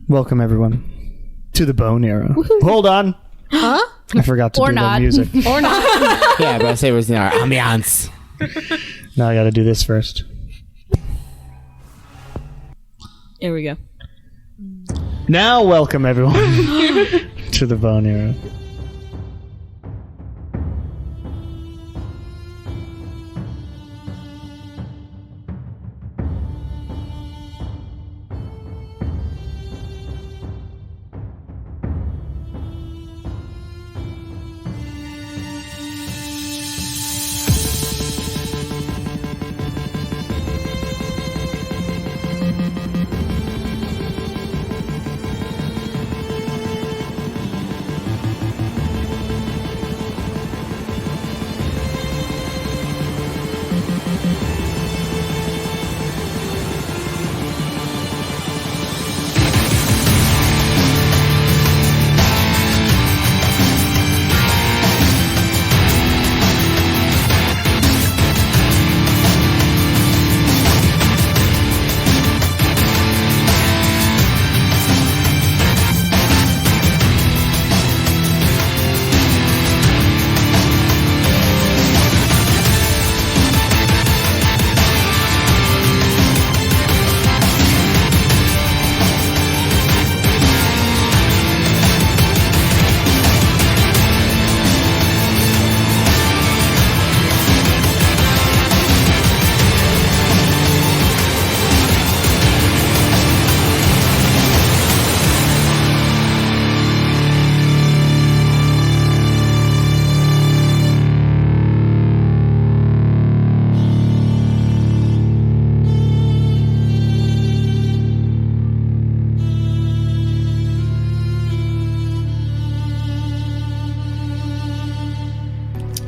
Welcome, everyone, to the Bone Era. Hold on. Huh? I forgot to do the music. Or not. Yeah, but I say it was in our ambiance. Now I gotta do this first. Here we go. Now, welcome, everyone, to the Bone Era.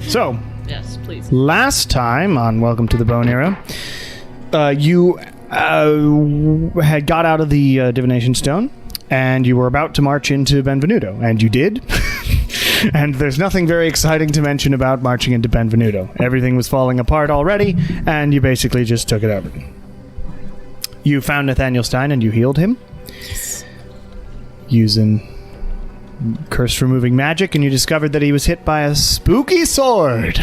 So, Yes, please. last time on Welcome to the Bone Era, you had got out of the divination stone, and you were about to march into Benvenuto, and you did. And there's nothing very exciting to mention about marching into Benvenuto. Everything was falling apart already, and you basically just took it over. You found Nathaniel Stein, and you healed him. Yes. Using curse-removing magic, and you discovered that he was hit by a spooky sword.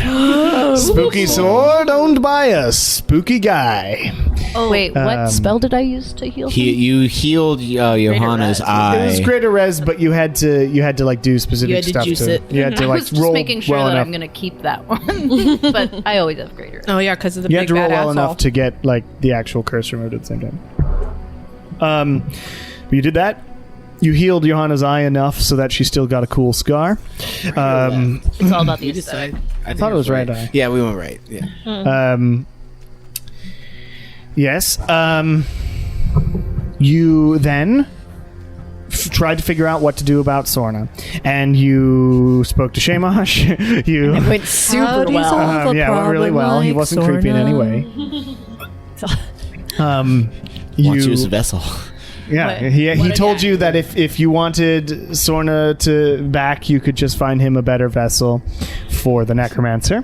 Spooky sword owned by a spooky guy. Oh, wait, what spell did I use to heal him? You healed Johanna's eye. It was greater res, but you had to like do specific stuff. You had to like I was just roll making sure well that enough. I'm going to keep that one. But I always have greater res. Oh yeah, because of the You big had to roll bad well asshole. enough to get like the actual curse removed at the same time. But you did that. You healed Johanna's eye enough so that she still got a cool scar. It's all about the aesthetic. I thought it was right eye. Yeah, we went right. Yeah. Yes. You then tried to figure out what to do about Sorna, and you spoke to Shamash. You It went super well. it went really well. He wasn't creepy in any way. Wants you as a vessel. Yeah, What? he What told again? you that if you wanted Sorna to back, you could just find him a better vessel for the Necromancer.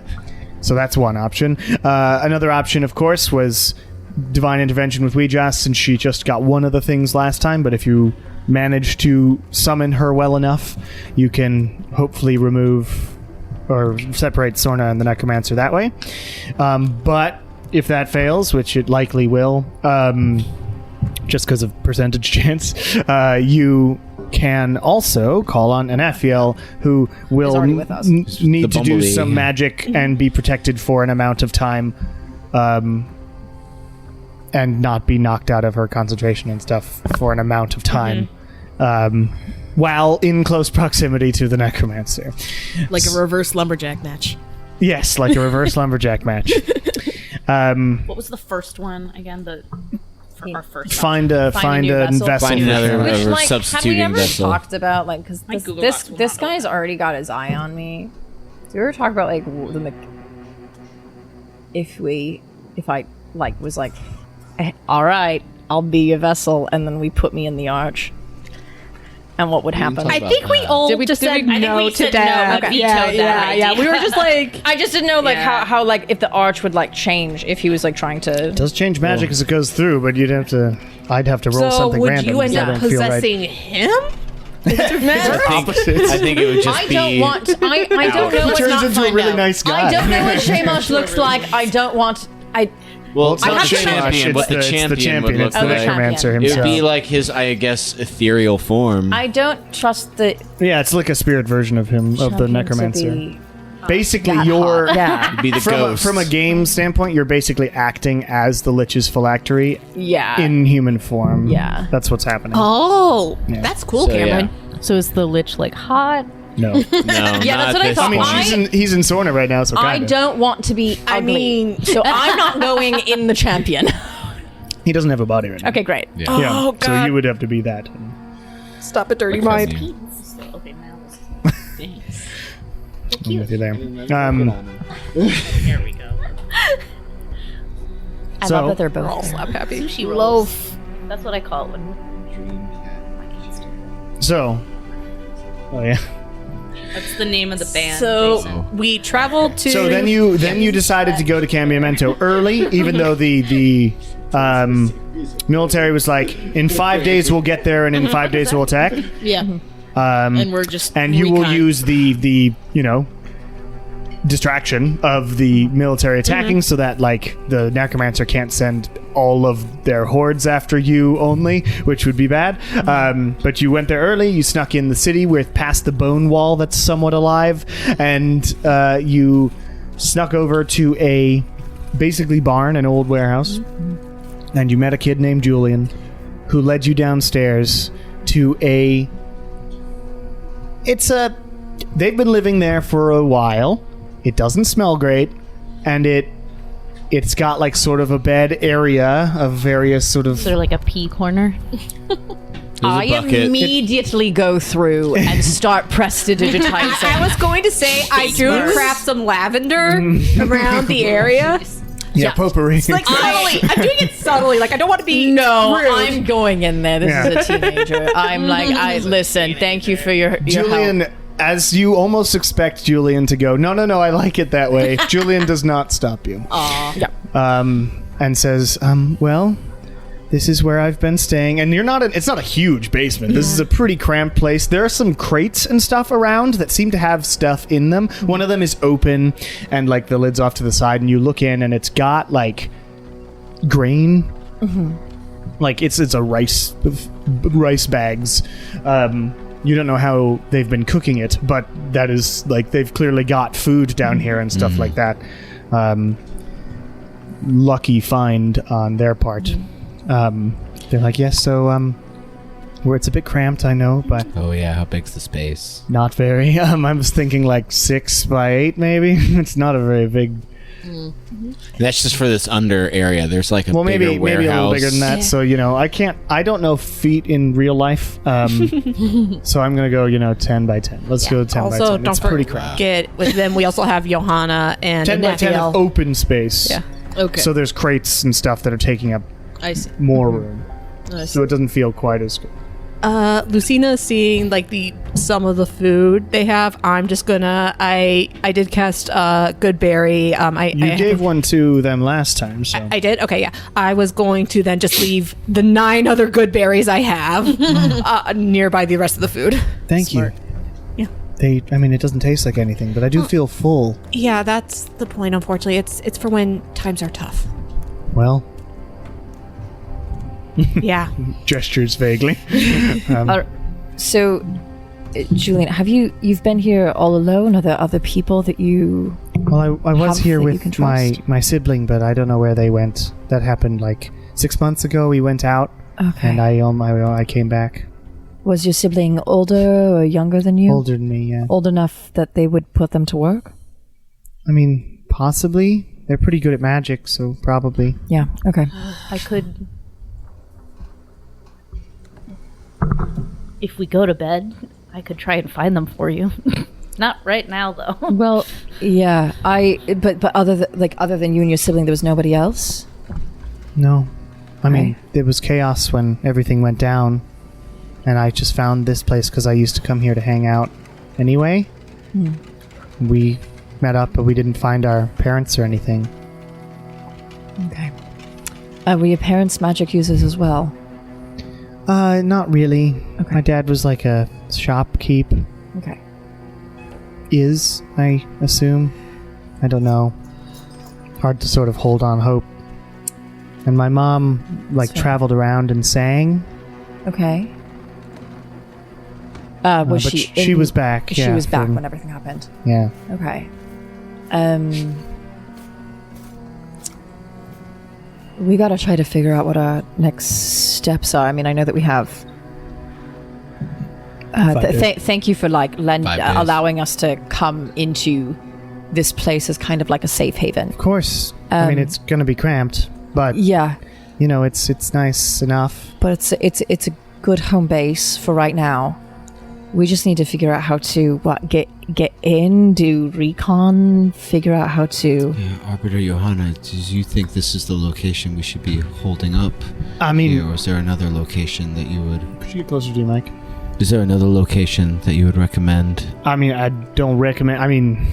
So that's one option. Another option, of course, was divine intervention with Ouija, since she just got one of the things last time. But if you manage to summon her well enough, you can hopefully remove or separate Sorna and the Necromancer that way. But if that fails, which it likely will, just because of percentage chance, you can also call on an Ephiel who will already with us. need The to do bumblebee. some magic and be protected for an amount of time, and not be knocked out of her concentration and stuff for an amount of time, while in close proximity to the Necromancer. Like a reverse lumberjack match. Yes, like a reverse lumberjack match. What was the first one again? Our first Find a new vessel. vessel. Find for another her. Which, Which, like, have we substituting ever vessel. talked about, like, because My Google this Docs will this not guy's already got his eye on me. So we ever talk about, like, if I, like, was like, all right, I'll be a vessel, and then we put me in the arch. and what would happen. I think we all just said no to that. Okay. Yeah. We were just like, I just didn't know how like if the arch would like change if he was like trying to. It does change magic as it goes through, but I'd have to roll so something would random. you end I up don't feel right. possessing him? I think it would just I be. don't want. I don't know. He turns into a really nice guy. I don't know what Shamash looks like. I don't want. Well, it's I not have to champion, but the champion would look It's the like. Necromancer It would himself. be like his, I guess, ethereal form. I don't trust the. Yeah, it's like a spirit version of him, of the champion to Necromancer. be Basically, that you're hot. Yeah. be the ghost. from a game standpoint, you're basically acting as the Lich's phylactery Yeah. in human form. Yeah. That's what's happening. oh, Yeah. that's cool, So, Cameron. So is the lich like hot? No. No, Yeah, that's what I thought. I mean, he's in Sorna right now, so I kind of. don't want to be ugly. I mean- so I'm not going in the champion. He doesn't have a body right now. Okay, great. Yeah. Oh, So God. you would have to be that. Stop it, dirty mind. Okay, now. Thanks. I'm with you there. There we go. I So- love that they're both Slap happy. Sushi rolls. Loaf. That's what I call it when. So. Oh yeah. That's the name of the band. So we traveled to. So then you decided to go to Cambiamento early, even though the military was like, in 5 days we'll get there, and in 5 days we'll attack. Yeah. And we're just. And you will recon. use the distraction of the military attacking, so that like the Necromancer can't send all of their hordes after you only, which would be bad. But you went there early. You snuck in the city with past the bone wall that's somewhat alive, and you snuck over to a basically barn, an old warehouse, and you met a kid named Julian, who led you downstairs to a. They've been living there for a while. It doesn't smell great, and it's got like sort of a bed area of various sort of. Is there like a pee corner? I immediately go through and start prestidigitizing. I was going to say I do craft some lavender around the area. Yeah, potpourri. Like subtly. I'm doing it subtly. Like I don't want to be rude. I'm going in there. This is a teenager. I'm like, listen. Thank you for your Julian, help. as you almost expect Julian to go, no, I like it that way. Julian does not stop you. And says, well, this is where I've been staying. And it's not a huge basement. This is a pretty cramped place. There are some crates and stuff around that seem to have stuff in them. One of them is open and like the lid's off to the side, and you look in and it's got like grain. Like it's a rice bags. You don't know how they've been cooking it, but that is like they've clearly got food down here and stuff like that. Lucky find on their part. They're like, yes, so where it's a bit cramped, I know, but Oh yeah, how big's the space? not very. I was thinking like 6 by 8 maybe. It's not a very big. That's just for this under area. There's like a Well, bigger maybe a warehouse. little bigger than that. So I don't know feet in real life. So I'm gonna go 10 by 10. Let's go 10 by 10. Also, It's don't pretty cramped. forget with them. We also have Johanna and 10 by 10 of Nathael. open space. Yeah. Okay. So there's crates and stuff that are taking up I see. more room. I see. So it doesn't feel quite as good. Lucina seeing like some of the food they have. I'm just gonna. I did cast good berry. You gave one to them last time, so I did. Okay, yeah. I was going to then just leave the 9 other good berries I have nearby the rest of the food. thank you. Yeah. It doesn't taste like anything, but I do feel full. Yeah, that's the point. Unfortunately, it's for when times are tough. Well, Yeah. gestures vaguely. So, Julian, you've been here all alone? Are there other people that you? Well, I was Have here that you with can trust. my sibling, but I don't know where they went. That happened like 6 months ago. We went out, Okay. and I came back. Was your sibling older or younger than you? Older than me, yeah. Old enough that they would put them to work? Possibly. They're pretty good at magic, so probably. Yeah. Okay. I could. If we go to bed, I could try and find them for you. Not right now, though. Well, yeah. But other than you and your sibling, there was nobody else. No. Right. There was chaos when everything went down. and I just found this place because I used to come here to hang out anyway. We met up, but we didn't find our parents or anything. Okay. Were your parents magic users as well? Not really. Okay. My dad was like a shopkeep. Okay. I assume. I don't know. Hard to sort of hold on hope. And my mom, traveled around and sang. Okay. Was but she was back. She was back when everything happened. Yeah. Okay. We gotta try to figure out what our next steps are. I mean, I know that we have. Thank you for allowing us to come into this place as kind of like a safe haven. Of course. I mean, it's gonna be cramped, but yeah, it's nice enough. But it's a good home base for right now. We just need to figure out how to get in, do recon, figure out how to. Yeah, Arbiter Johanna, do you think this is the location we should be holding up? I mean, here, or is there another location that you would? Could you get closer to your mic? Is there another location that you would recommend? I mean, I don't recommend. I mean,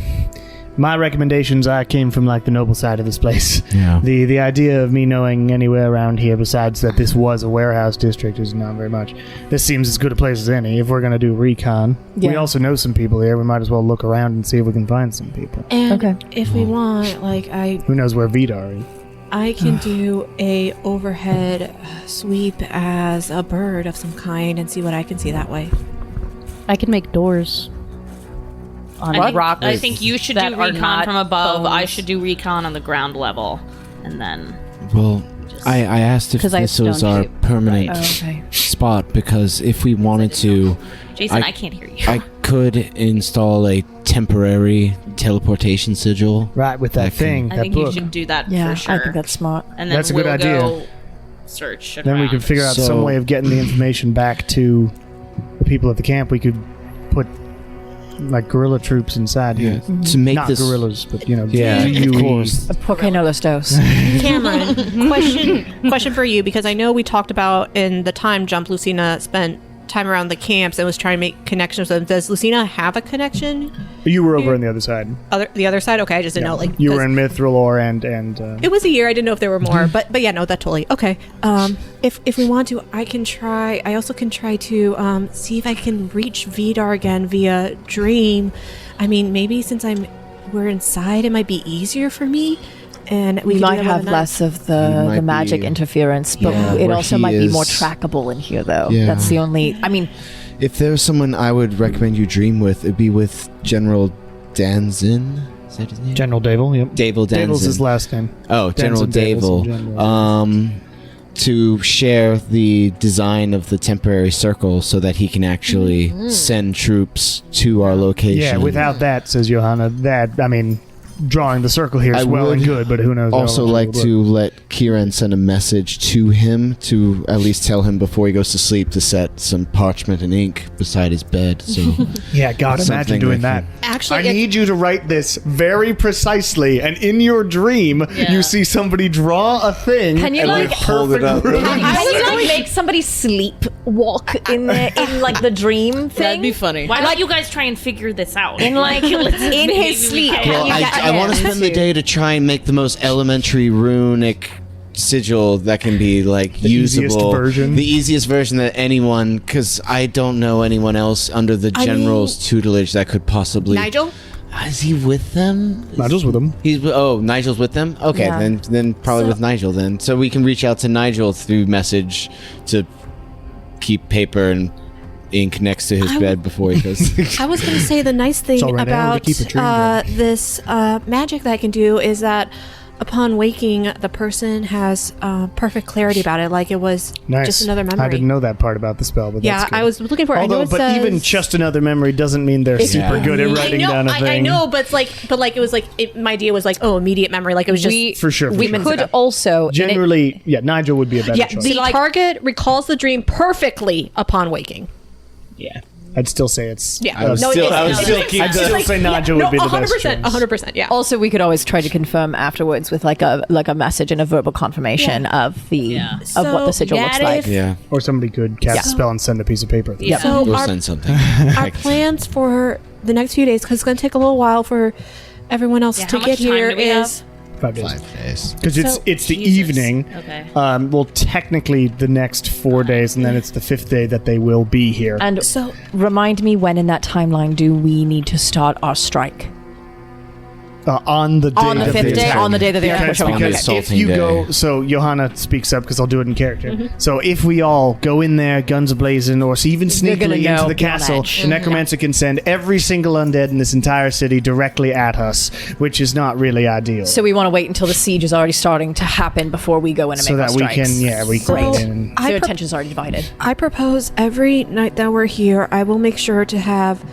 my recommendations came from the noble side of this place. Yeah. The idea of me knowing anywhere around here besides that this was a warehouse district is not very much. This seems as good a place as any if we're going to do recon. Yeah. We also know some people here. We might as well look around and see if we can find some people. And if we want, Who knows where Vidar is? I can do a overhead sweep as a bird of some kind and see what I can see that way. I can make doors on rocks. I think you should do recon from above. I should do recon on the ground level, and then. Well, I asked if 'Cause I have this was stone our shape. permanent okay. spot because if we wanted to, Jason, I can't hear you. I could install a temporary teleportation sigil. Right, with that thing, I that think book. you should do that Yeah, for sure. I think that's smart. And then That's a good we'll idea. Go search. Then we can figure out some way of getting the information back to the people at the camp. We could put guerrilla troops inside here. To make Not this guerrillas, but Yeah, of course. ¿Por qué no los dos? Cameron, question for you, because I know we talked about in the time jump Lucina spent time around the camps and was trying to make connections with them. Does Lucina have a connection? You were over on the other side. The other side? Okay, I just didn't know. You were in Mithril and it was a year. I didn't know if there were more, but yeah, no, that totally okay. If we want to, I can try. I also can try to see if I can reach Vidar again via dream. I mean, maybe since we're inside, it might be easier for me. And we might have less of the magic interference, but it also might be more trackable in here, though. Yeah. That's the only. I mean, if there's someone I would recommend you dream with, it'd be with General Danzin. Is that his name? General Dable. Yep. Dable Danzin. Dable's his last name. Oh, General Dable. To share the design of the temporary circle so that he can actually send troops to our location. Yeah, without that, says Johanna, drawing the circle here is well and good, but who knows? Also like to let Kieran send a message to him to at least tell him before he goes to sleep to set some parchment and ink beside his bed. So yeah, God, imagine doing that. Actually, I need you to write this very precisely, and in your dream, you see somebody draw a thing. Can you and hold it up? Can you make somebody sleep walk in the dream thing? That'd be funny. Why don't you guys try and figure this out? In in his sleep. Well, I want to spend the day to try and make the most elementary runic sigil that can be usable. The easiest version that anyone, because I don't know anyone else under the general's tutelage that could possibly. Nigel? Is he with them? Nigel's with them. Nigel's with them? Okay, Yeah. then probably with Nigel then. So we can reach out to Nigel through message to keep paper and ink next to his bed before he goes. I was going to say the nice thing about this magic that I can do is that upon waking, the person has perfect clarity about it, like it was just another memory. I didn't know that part about the spell, but that's good. I was looking for. Although, but even just another memory doesn't mean they're super good at writing down a thing. I know, but it was my idea was immediate memory, like it was just for sure. We could also generally, Nigel would be a better choice. The target recalls the dream perfectly upon waking. Yeah. I'd still say it's. Yeah. I would still say Naja would be the best choice. 100%. Yeah. Also, we could always try to confirm afterwards with like a message and a verbal confirmation of what the sigil looks like. Yeah. Or somebody could cast a spell and send a piece of paper. Yeah. So We'll send something. our plans for the next few days, because it's going to take a little while for everyone else to how get much time here, do we have? is 5 days. 5 days. Because it's the Jesus. evening. Okay. Well, technically the next 4 days, and then it's the 5th day that they will be here. And so. remind me, when in that timeline do we need to start our strike? On the day On the of 5th day, attack. on the day that they are Because showing up. the if assaulting you day. go, so Johanna speaks up because I'll do it in character. So if we all go in there, guns ablazing, or even They're gonna sneakily know, into the be on castle, edge. the Necromancer can send every single undead in this entire city directly at us, which is not really ideal. So we want to wait until the siege is already starting to happen before we go in and So make our that we strikes. can, we So- can get in. So I your pro- attention's already divided. I propose every night that we're here, I will make sure to have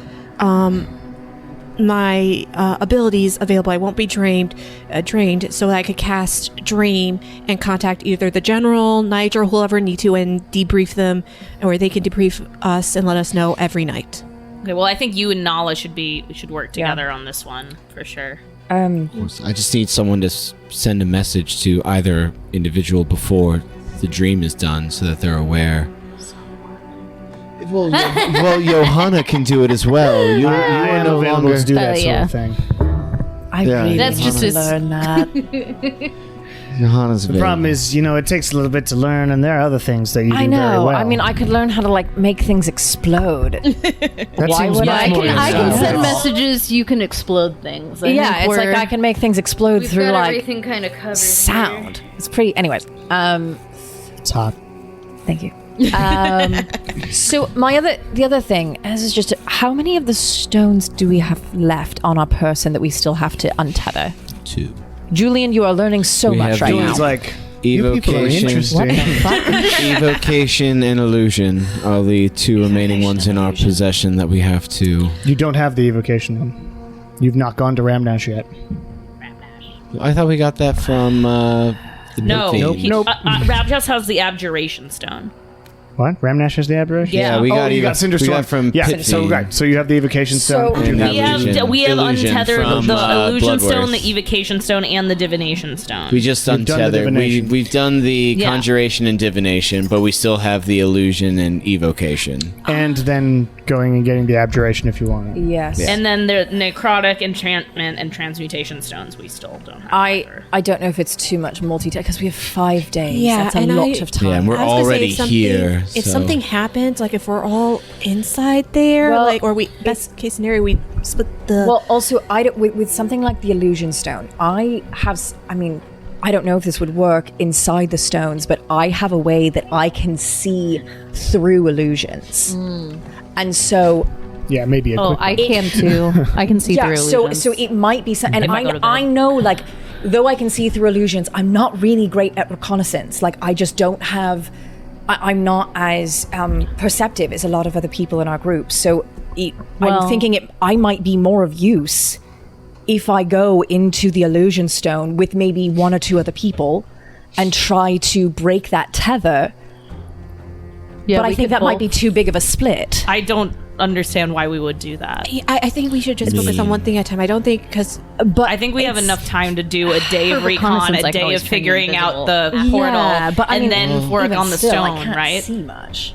my abilities available. I won't be drained, so that I could cast Dream and contact either the general, Nigel, or whoever need to, and debrief them, or they can debrief us and let us know every night. Okay, well, I think you and Nala should work together on this one for sure. I just need someone to send a message to either individual before the dream is done so that they're aware. Well, Johanna can do it as well. You I are am no available longer. to do that yeah. sort of thing. I Yeah. really That's want just to his- learn that. Johanna's The problem is, it takes a little bit to learn, and there are other things that you do I very know. well. I mean, I could learn how to like make things explode. that why seems would much I? more I can exciting. send messages. You can explode things. I Yeah, think it's like we're- I can make things explode We've through got like everything kind of covered. sound. It's pretty. Anyways, It's hot. thank you. So the other thing is just how many of the stones do we have left on our person that we still have to untether? 2. Julian, you are learning so We much have right now. Julian's like, you people are Evocation. interesting. Evocation and illusion are the 2 remaining ones in our possession that we have to. You don't have the evocation one. You've not gone to Ramnash yet. I thought we got that from the No, Fiend. Nope. Rabjas has the abjuration stone. What? Ramnash has the aberration? Yeah, we got you Evo- got Cinder we Storm. got from yeah, Pit so Fiend. right. So you have the evocation stone. So- and you And have illusion. We have Illusion untethered from, the illusion stone, Bloodworth. the evocation stone, and the divination stone. We just We've done the untethered. divination. We've done the Yeah. conjuration and divination, but we still have the illusion and evocation. and then going and getting the abjuration if you want it. Yes. Yeah. And then the necrotic, enchantment, and transmutation stones we still don't have. I don't know if it's too much multitask because we have 5 days. Yeah, That's a and lot of time. Yeah, and we're I was gonna say, already if something- here. If so- something happens, like if we're all inside there, Well, like, or we best case scenario, we split the. Well, also, I don't, with something like the illusion stone, I don't know if this would work inside the stones, but I have a way that I can see through illusions. And so, Yeah, maybe a Oh, quick I one. can too. I can see through illusions. so it might be some, and If I go to bed. I know, like, though I can see through illusions, I'm not really great at reconnaissance. Like, I just don't have, I'm not as perceptive as a lot of other people in our group. So Well- I'm thinking I might be more of use if I go into the illusion stone with maybe 1 or 2 other people and try to break that tether. Yeah, But I we think could that might be both- too big of a split. I don't understand why we would do that. I think we should just focus on one thing at a time. I don't think because But I think we have enough time to do a day of For recon, reconnaissance, a I can day of always turn you figuring out the invisible. portal, Yeah, but I and mean, then work even on the still, I stone, can't right? see much.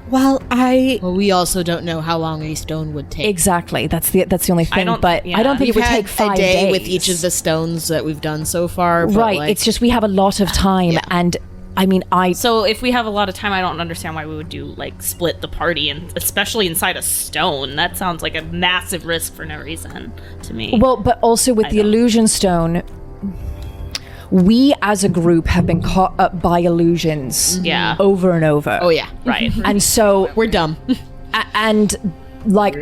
well, Well, we also don't know how long a stone would take. Exactly. That's the only thing. don't- But yeah. I don't think We've it would had take 5 a day days with each of the stones that we've done so far. But Right. like, It's just we have a lot of time, Yeah. and I mean, So if we have a lot of time, I don't understand why we would do like split the party, and especially inside a stone. That sounds like a massive risk for no reason to me. well, but also with the don't. illusion stone, we as a group have been caught up by illusions Yeah. over and over. oh yeah, Right. And so we're dumb. and like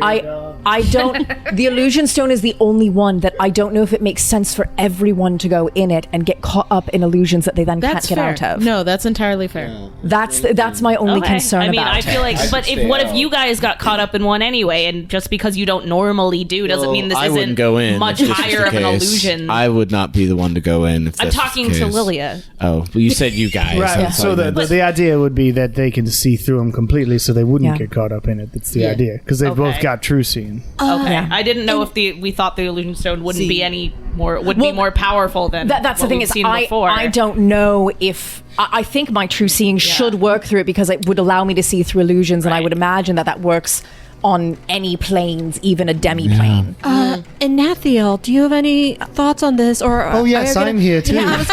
I don't. The illusion stone is the only one that I don't know if it makes sense for everyone to go in it and get caught up in illusions that they then can't get out of. No, that's entirely fair. That's my only concern I mean, about I feel like, but what if you guys got caught up in one anyway, and just because you don't normally do doesn't mean this I wouldn't isn't go in much if this was higher the of an case. illusion. I would not be the one to go in. If I'm this was talking the to case. Lilia. Oh, well, you said you guys. Right. I thought So you meant- the idea would be that they can see through them completely, so they wouldn't get caught up in it. That's the idea, because they've both got true seeing. Okay, I didn't know if we thought the illusion stone wouldn't be any more be more powerful than that's the what thing we've is seen before. I don't know if I think my true seeing should work through it because it would allow me to see through illusions, and I would imagine that works on any planes, even a demi-plane. And Nathiel, do you have any thoughts on this? Or Oh, yes, I'm here, too. Yeah,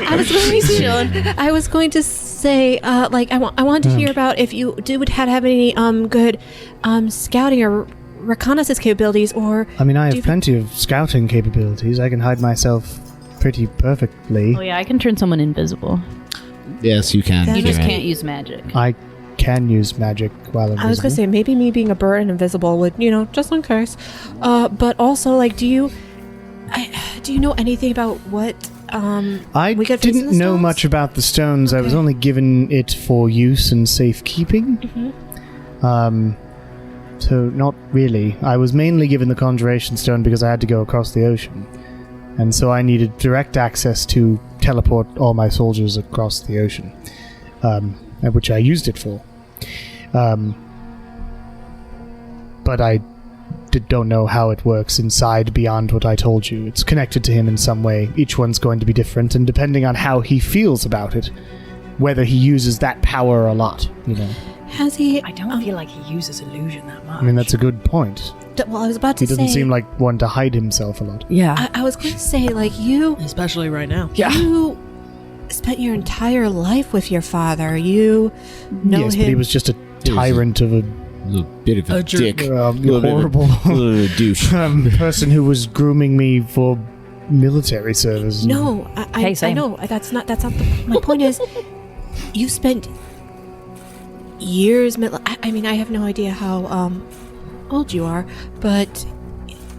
I was going to say, like, I wanted to hear about if you would have any good scouting or reconnaissance capabilities, or I mean, I have plenty of scouting capabilities. I can hide myself pretty perfectly. Oh yeah, I can turn someone invisible. Yes, you can. You just You're can't use magic. I can use magic while invisible. I was going to say maybe me being a bird and invisible would, just in case. But also, like, do you know anything about what I we could fix in didn't the know stones? much about the stones. I was only given it for use and safekeeping. So not really. I was mainly given the conjuration stone because I had to go across the ocean. And so I needed direct access to teleport all my soldiers across the ocean, which I used it for. But I don't know how it works inside beyond what I told you. It's connected to him in some way. Each one's going to be different, and depending on how he feels about it, whether he uses that power a lot, Has he? I don't feel like he uses illusion that much. I mean, that's a good point. Well, I was about to He doesn't say. seem like one to hide himself a lot. Yeah. I was going to say, like, you Especially right now. you spent your entire life with your father. You know Yes, him. but he was just a tyrant of a little bit of a dick. horrible Little douche. person who was grooming me for military service. No, I same. know that's not my point. Is you spent years. I mean, I have no idea how old you are, but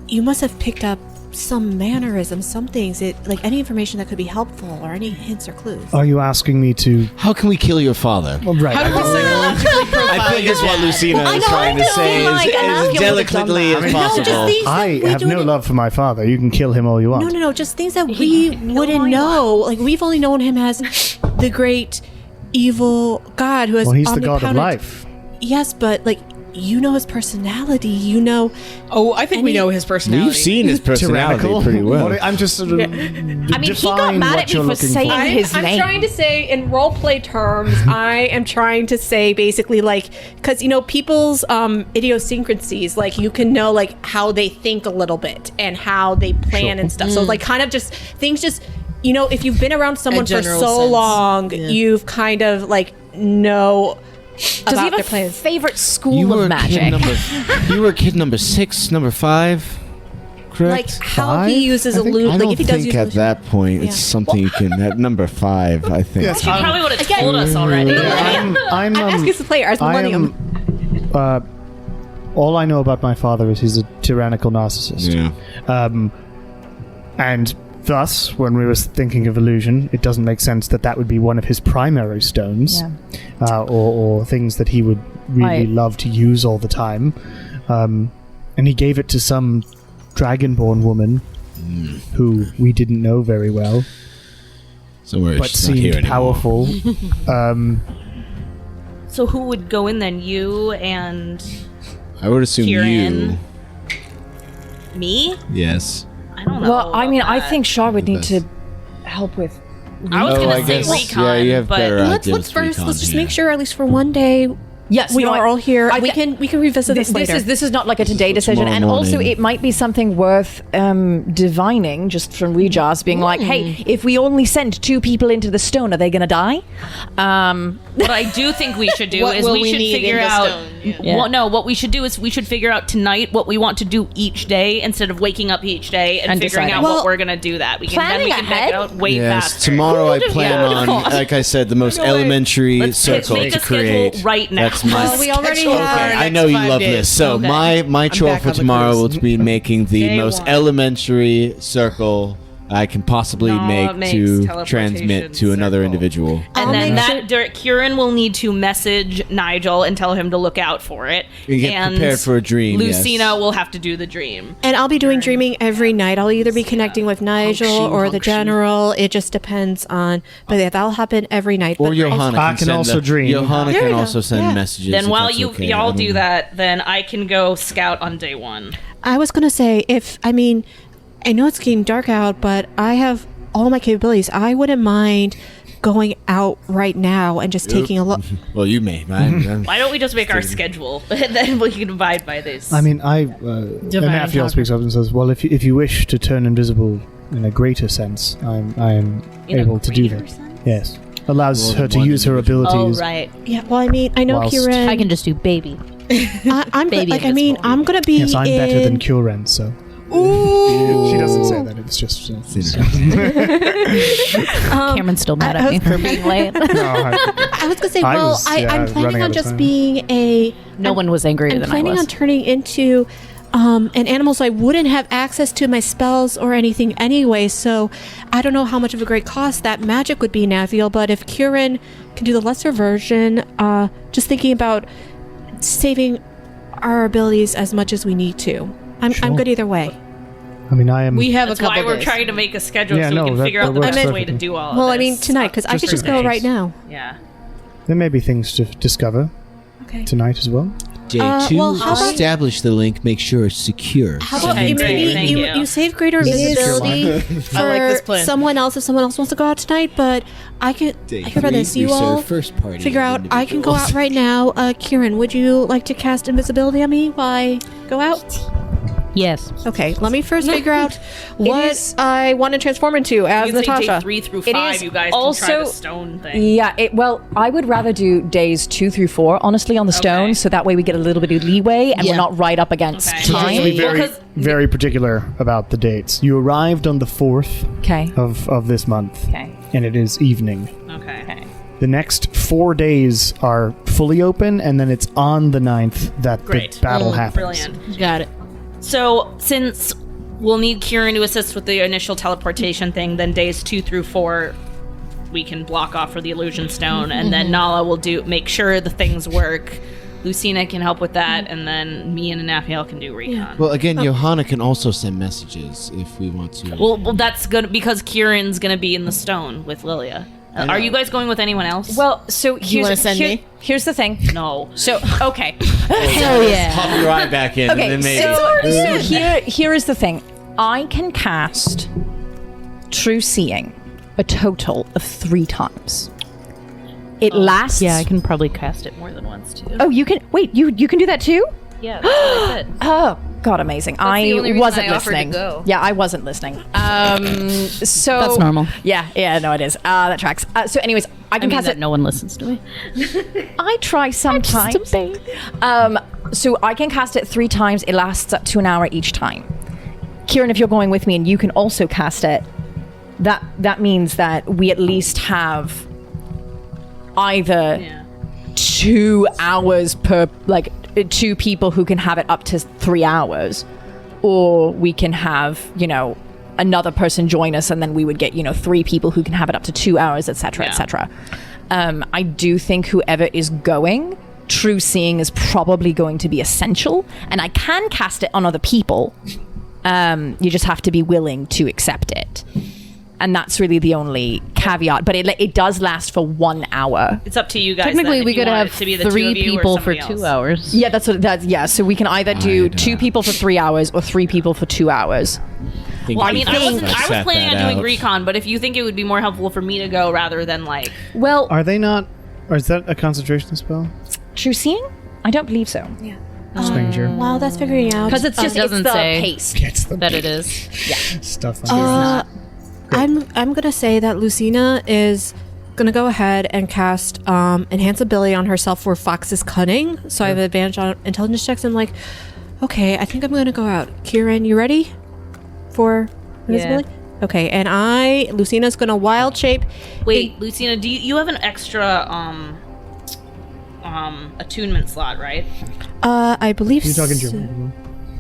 you must have picked up some mannerisms, some things, like any information that could be helpful or any hints or clues. Are you asking me to? How can we kill your father? Well, right. How do we psychologically profile I think your it's what dad? Lucina is trying to say as delicately as possible. just things I that we have do no in- love for my father. You can kill him all you want. No, just things that we wouldn't know. Like, we've only known him as the great evil god who has Well, he's the god of omnipotent- life. Yes, but like, you know his personality. Oh, I think we know his personality. We've seen his personality Tyrannical. pretty well. I'm just sort of. I mean, he got mad at me for saying his I'm name. trying to say, in roleplay terms, I am trying to say basically, like, because people's idiosyncrasies, like, you can know like how they think a little bit and how they plan and stuff. So like, kind of just things, just if you've been around someone for general so sense. long, you've kind of like know. Does about he have their a plans. favorite school You were of magic? you were kid number 6, number 5, correct? Like how 5? he uses I think- illusion. I Like don't if he does think use at illusion. that point it's something you can. At number 5, I think. Yes, You probably would have told us already. I'm I'm asking as a player, as I Millennium. am, all I know about my father is he's a tyrannical narcissist. Yeah. And thus, when we were thinking of illusion, it doesn't make sense that would be one of his primary stones, or things that he would really love to use all the time. And he gave it to some dragonborn woman who we didn't know very well, Somewhere but she's not here seemed anymore. powerful. So who would go in then? You and I would assume Kieran. you. me? Yes. I don't know. Well, I mean, I about think Shar would need Best. to help with. that. I was I gonna say guess, recon, yeah, you have but better Let's ideas first. recon, Let's just yeah. make sure, at least for one day, Yes, we no, are all here. I We thi- can revisit this later. This is not like a today decision, tomorrow and also morning. it might be something worth divining just from Rejas being like, hey, if we only send 2 people into the stone, are they going to die? what I do think we should do What is will we we should need figure in the out stone? Yeah. Well, no, what we should do is we should figure out tonight what we want to do each day instead of waking up each day and figuring deciding. out Well, what we're gonna do that. We can planning make ahead? it out way Yes, faster. tomorrow I plan on, like I said, the most elementary Let's circle make to a schedule create. right now. That's my. Well, we already Schedule. have. Okay, I know you love this. So Okay. my chore back for on the tomorrow will cruise. be making the Day most one. elementary circle I can possibly Nala make makes to teleportation transmit to another circle. individual. And I'll then make Kieran will need to message Nigel and tell him to look out for it. You get and prepared for a dream. Lucina yes. will have to do the dream. And I'll be doing dreaming every night. I'll either be connecting with Nigel or the general. It just depends on. But yeah, that'll happen every night. Or But Johanna I can can send also dream. Johanna There can you go. also send Yeah. messages. Then if while that's you okay. y'all I do don't- that, then I can go scout on day one. I was gonna say, I know it's getting dark out, but I have all my capabilities. I wouldn't mind going out right now and just taking a look. Well, you may. I'm- Why don't we just make our schedule and then we can abide by this? I mean, Matthew talker. speaks up and says, "Well, if you wish to turn invisible in a greater sense, I am In a able to do greater that. sense? Yes, allows More her than to one use her individual. abilities. right. Yeah, well, I mean, I know Whilst- Kieran. I can just do baby. I'm Baby like, I mean, invisible. I'm gonna be. Yes, I'm better than in- Kieran, so Ooh. she doesn't say that. It's just Cameron's still mad at me for being late. no, I, I was gonna say, I well, was, yeah, I'm running planning out on of just time. being a. No one was angrier I'm than I planning was. on turning into an animal, so I wouldn't have access to my spells or anything anyway. So I don't know how much of a great cost that magic would be, Naviel. But if Kieran can do the lesser version, just thinking about saving our abilities as much as we need to. I'm Sure. good either way. I mean, I am. We have That's a couple why we're days. trying to make a schedule Yeah, so no, we can that- figure that out the works best way to perfectly. do all Well, of I mean, this. tonight, because I Just could just in go case. right now. Yeah. There may be things to discover Okay. tonight as well. Day well, 2, how about- establish the link, make sure it's secure. How about Okay, you great, maybe thank you, you. you save greater is visibility for I like this plan. someone else if someone else wants to go out tonight, but I can hear about this. You all first party figure out I can go out right now. Kieran, would you like to cast invisibility on me while I go out? Yes. Okay, let me first figure out what I want to transform into as You can say Natasha. day 3 through It 5, is you guys also- can try the stone thing. Yeah, well, I would rather do days 2 through 4, honestly, on the stone, Okay. so that way we get a little bit of leeway and Yeah. we're not right up against Okay. You have to time. be very, Well, 'cause- very particular about the dates. You arrived on the 4th Okay. of this month, Okay. and it is evening. Okay. The next 4 days are fully open, and then it's on the 9th that Great. the battle happens. Brilliant. Got it. So, since we'll need Kieran to assist with the initial teleportation thing, then days 2 through 4 we can block off for the illusion stone, and then Nala will make sure the things work. Lucina can help with that, and then me and Anafiel can do recon. Well, again, Johanna can also send messages if we want to. Well, that's good because Kieran's gonna be in the stone with Lilia. Are you guys going with anyone else? Well, so wanna send me? here's the thing. no. So, okay. Hell yeah. Pop your eye back in, Okay, and then maybe. so here is the thing. I can cast True Seeing a total of 3 times. It lasts. Yeah, I can probably cast it more than once too. Oh, you can wait. You can do that too. Yeah, that's what I said. Oh, God, amazing! the only I reason wasn't I offered to listening. go. Yeah, I wasn't listening. So That's normal. Yeah, no, it is. That tracks. So, anyways, I I can mean cast that it. no one listens to me. I try sometimes. Just a baby. So I can cast it 3 times. It lasts up to an hour each time. Kieran, if you're going with me and you can also cast it, that means that we at least have either Yeah. 2 hours per, like 2 people who can have it up to 3 hours, or we can have, another person join us and then we would get, 3 people who can have it up to 2 hours, etc., Yeah. etc. I do think whoever is going, True Seeing is probably going to be essential, and I can cast it on other people. You just have to be willing to accept it. And that's really the only caveat. But it does last for 1 hour. It's up to you guys. Technically, then, if we you could want have it to be the 2 3 of you or people for somebody 2 else. hours. Yeah, that's so we can either do 2 people for 3 hours or 3 people for 2 hours. Well, I mean, I was Set planning on that doing out. recon, but if you think it would be more helpful for me to go rather than Well, Are they not? Or is that a concentration spell? True Seeing? I don't believe so. Stranger. While that's figuring out, Because it's just it's doesn't the say. pace. Gets the That it is. stuff. Under. I'm gonna say that Lucina is gonna go ahead and cast enhance ability on herself for Fox's cunning. So I have advantage on intelligence checks. I'm like, okay, I think I'm gonna go out. Kieran, you ready for invisibility? Okay, and Lucina's gonna wild shape. Wait, Lucina, do you have an extra attunement slot, right? I believe. You're talking so. German.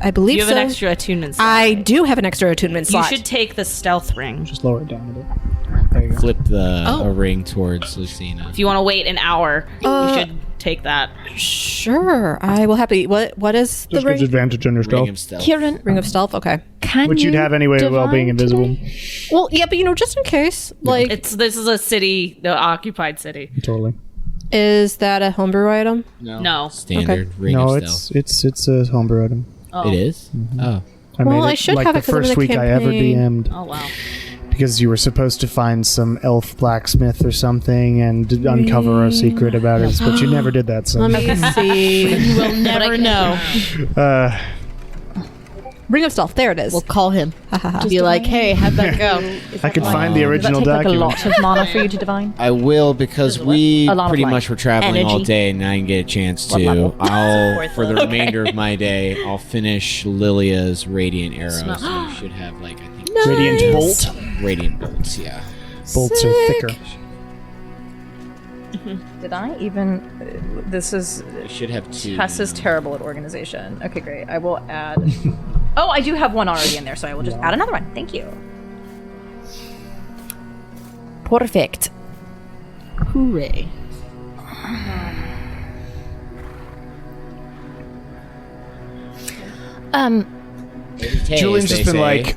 I believe You have so. an extra attunement slot. I do have an extra attunement slot. You should take the stealth ring. Just lower it down a bit. There you go. Flip a ring towards Lucina. If you want to wait an hour, you should take that. Sure, I will happily. What is the Just ring? gives advantage on your Ring stealth. of stealth. Kieran, Ring of stealth. Okay. can Which you'd you have anyway while being divine invisible. today? Well, yeah, but just in case, like, This is a city, the occupied city. Totally. is that a homebrew item? No. Standard ring No, of stealth. it's a homebrew item. Oh. It is? Oh. I Well, made it I should like have the it 'cause I'm in first the week I ever campaign. DM'd Oh wow. because you were supposed to find some elf blacksmith or something and uncover a secret about it, but you never did that. So Let me see. You will never know. Ring of stealth. There it is. We'll call him. Be like, hey, how'd that go? I could find the Does that original take like a document. lot of mana for you to divine? I will because we A lot of, pretty like, much were traveling all energy. day and I didn't get a chance What to. level? I'll Fourth for the level. remainder of my day, I'll finish Lilia's radiant arrows. So you should have like I think Radiant bolt. radiant bolts. Yeah. Bolts are thicker. Did I even? This is You should have two. Tess is now. terrible at organization. Okay, great. I will add. Oh, I do have one already in there, so I will just add another one. Thank you. Perfect. Hooray. Taste, Julian's they just been say. like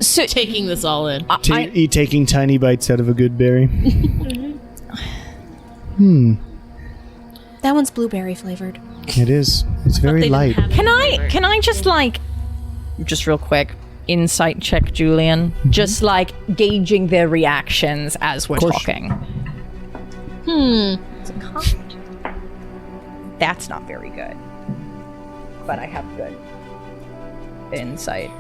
So Taking this all in. taking tiny bites out of a good berry. That one's blueberry flavored. It is. It's very light. Can I just like, just real quick, insight check Julian? Just like gauging their reactions as we're talking. It's a comment. That's not very good. But I have good insight.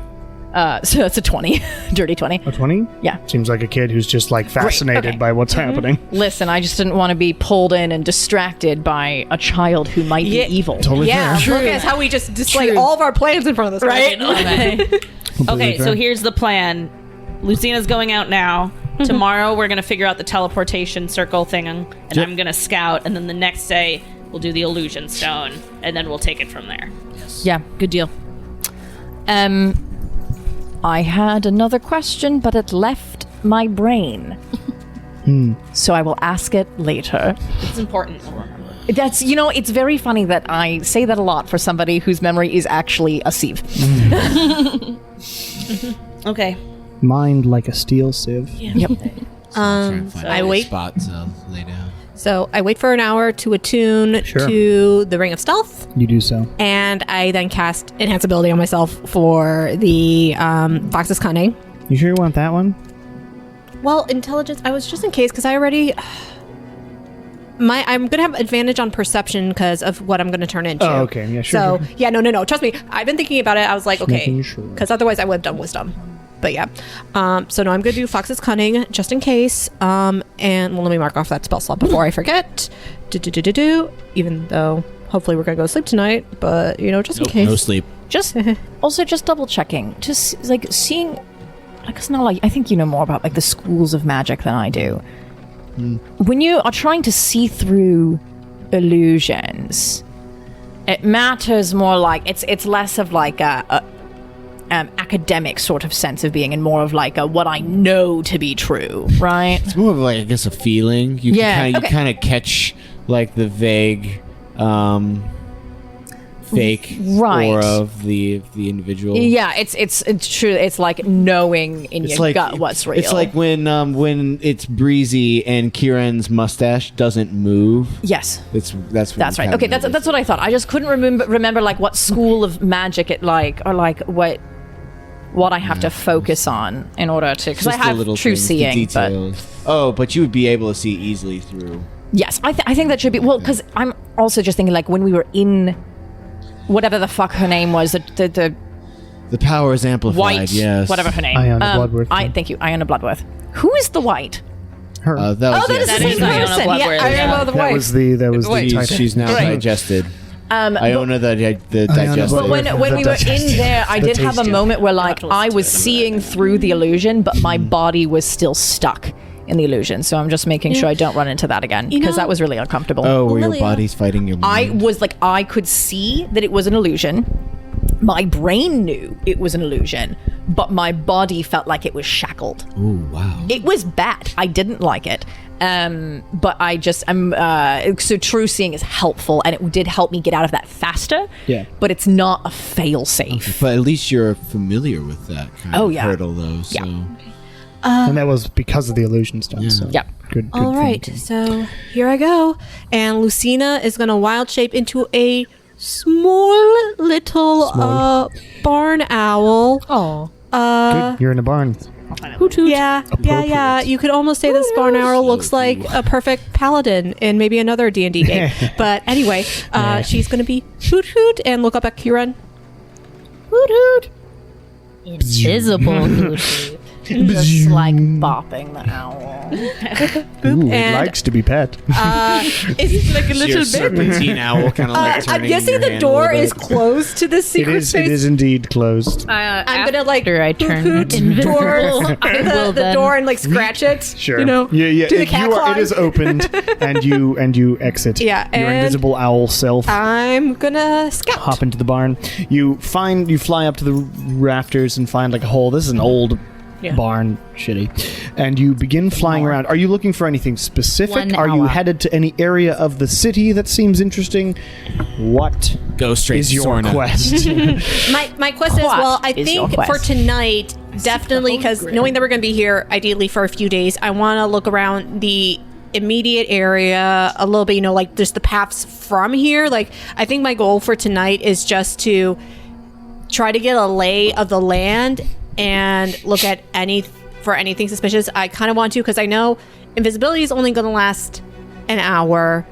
So that's a 20. Dirty 20. A 20? Yeah. Seems like a kid who's just like fascinated okay. by what's happening. Listen, I just didn't want to be pulled in and distracted by a child who might be evil. Totally Yeah, fair. look at how we just display True. all of our plans in front of us, right? Okay, fair. so here's the plan. Lucina's going out now. Tomorrow we're gonna figure out the teleportation circle thing, and I'm gonna scout. And then the next day we'll do the illusion stone, and then we'll take it from there. Yeah. Good deal. I had another question, but it left my brain. So I will ask it later. It's important to remember. That's, it's very funny that I say that a lot for somebody whose memory is actually a sieve. Okay. Mind like a steel sieve. Yep. Try and find I a wait. spot to lay down. So I wait for an hour to attune Sure. to the Ring of Stealth, You do so. and I then cast Enhance Ability on myself for the Fox's Cunning. You sure you want that one? Well, intelligence. I was just in case because I already. I'm gonna have advantage on perception because of what I'm gonna turn into. Oh, okay. Yeah, sure, So sure. yeah, no. Trust me. I've been thinking about it. I was like, okay, making sure. because otherwise I would have done wisdom. But yeah. So no, I'm gonna do Fox's Cunning just in case. And well, let me mark off that spell slot before I forget. Even though hopefully we're gonna go to sleep tonight, but just in Nope, case. no sleep. Just double checking. Just like seeing, like, it's not like, I think you know more about like the schools of magic than I do. When you are trying to see through illusions, it matters more like it's less of like a academic sort of sense of being and more of like a what I know to be true, right? It's more of like I guess a feeling. You Yeah, you kind of catch like the vague fake Right. aura of the individual. Yeah, it's true. It's like knowing in It's your like gut what's real. It's like when it's breezy and Kieran's mustache doesn't move. yes. That's That's right. Okay, that's what I thought. I just couldn't remember like what school of magic it like, or like what I have to focus on in order to, because I Just the have little true things, the seeing. But details. But you would be able to see easily through. yes, I think that should be well. Because I'm also just thinking like when we were in whatever the fuck her name was, the The power is amplified. white, yes. whatever her name. Iona Bloodworth. Thank you, Iona Bloodworth. Who is the white? That was that is That the is same Iona person. Bloodworthy, Yeah, I yeah. remember the That wife. was the title. She's now digested. Iona the digester. But when we were in there, I did have a moment where like I was seeing through the illusion, but my body was still stuck in the illusion. So I'm just making sure I don't run into that again because that was really uncomfortable. Oh, where your Lilia. body's fighting your mind. I was like, I could see that it was an illusion. My brain knew it was an illusion, but my body felt like it was shackled. Ooh, wow. It was bad. I didn't like it. But so true seeing is helpful, and it did help me get out of that faster. Yeah. But it's not a fail safe. But at least you're familiar with that kind of hurdle, though. So. Yeah. And that was because of the illusion stone. So Yep. Good. All right, so here I go. And Lucina is going to wild shape into a small little barn owl. Oh. Good. You're in a barn. Yeah. You could almost say this barn owl looks like a perfect paladin in maybe another D&D game. But anyway, she's going to be hoot hoot and look up at Kieran. Hoot hoot. Invisible hoot hoot. Just like bopping the owl. Ooh, it and- likes to be pet. It's like a Your little bit. serpentine owl kind of like turning I'm guessing in your the hand a door little is bit. closed to this It secret is. space. It is indeed closed. I'm gonna like After I turn hoot invisible, towards I will the then. door and like scratch it. Sure. You know. Yeah. Do the cat It is claws. opened, and you exit. Yeah, Your and- invisible owl self. I'm gonna scout. Hop into the barn. You fly up to the rafters and find like a hole. This is an old barn, shitty. And you begin flying around. Are you looking for anything specific? One Are you hour. headed to any area of the city that seems interesting? What Go straight is to your Sorna. quest? My quest is, well, I is your think quest? for tonight, definitely, because knowing that we're going to be here ideally for a few days, I want to look around the immediate area a little bit, like just the paths from here. Like, I think my goal for tonight is just to try to get a lay of the land and look at anything suspicious. I kind of want to, because I know invisibility is only going to last an hour.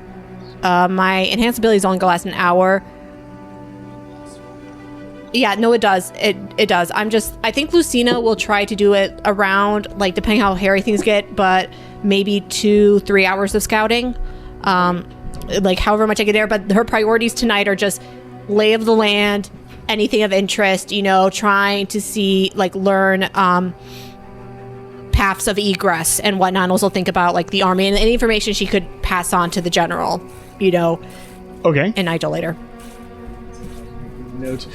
My enhanced ability is only going to last an hour. Yeah, no, it does. It does. I think Lucina will try to do it around, like, depending how hairy things get, but maybe 2-3 hours of scouting. Like, however much I get there. But her priorities tonight are just lay of the land, anything of interest, trying to see, like, learn paths of egress and whatnot. And also think about, like, the army and any information she could pass on to the general, Okay. and Nigel later. Note.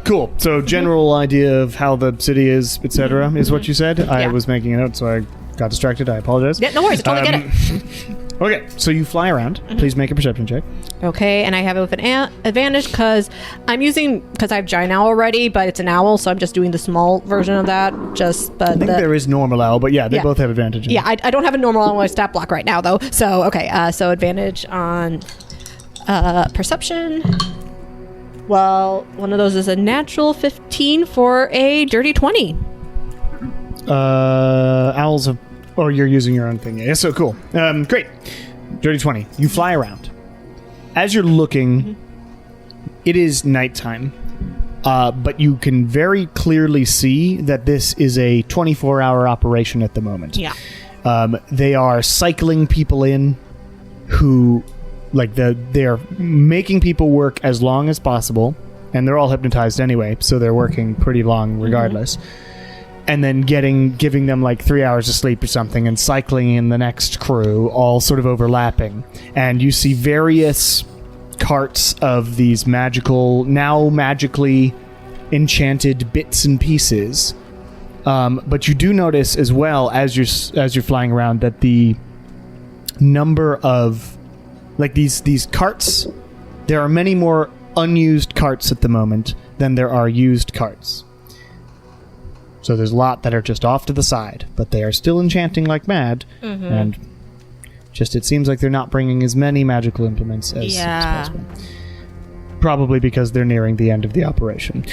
Cool. So general idea of how the city is, etc., is what you said. I Yeah. was making a note, so I got distracted. I apologize. Yeah, no worries. I totally get it. Okay, so you fly around. Please make a perception check. Okay, and I have it with an advantage because I have giant owl already, but it's an owl, so I'm just doing the small version of that. I think there is normal owl, but yeah, they Yeah. both have advantage. Yeah, I don't have a normal on my stat block right now though. So okay, so advantage on perception. Well, one of those is a natural 15 for a dirty 20. Owls have. Oh, you're using your own thing. Yeah, so cool. Great. Dirty 20. You fly around. As you're looking, it is nighttime. But you can very clearly see that this is a 24-hour operation at the moment. Yeah. They are cycling people in who, they're making people work as long as possible, and they're all hypnotized anyway, so they're working pretty long regardless. And then giving them like 3 hours of sleep or something, and cycling in the next crew, all sort of overlapping. And you see various carts of these magically enchanted bits and pieces. But you do notice as well as you're flying around that the number of these carts, there are many more unused carts at the moment than there are used carts. So there's a lot that are just off to the side, but they are still enchanting like mad, and just it seems like they're not bringing as many magical implements as possible. Probably because they're nearing the end of the operation.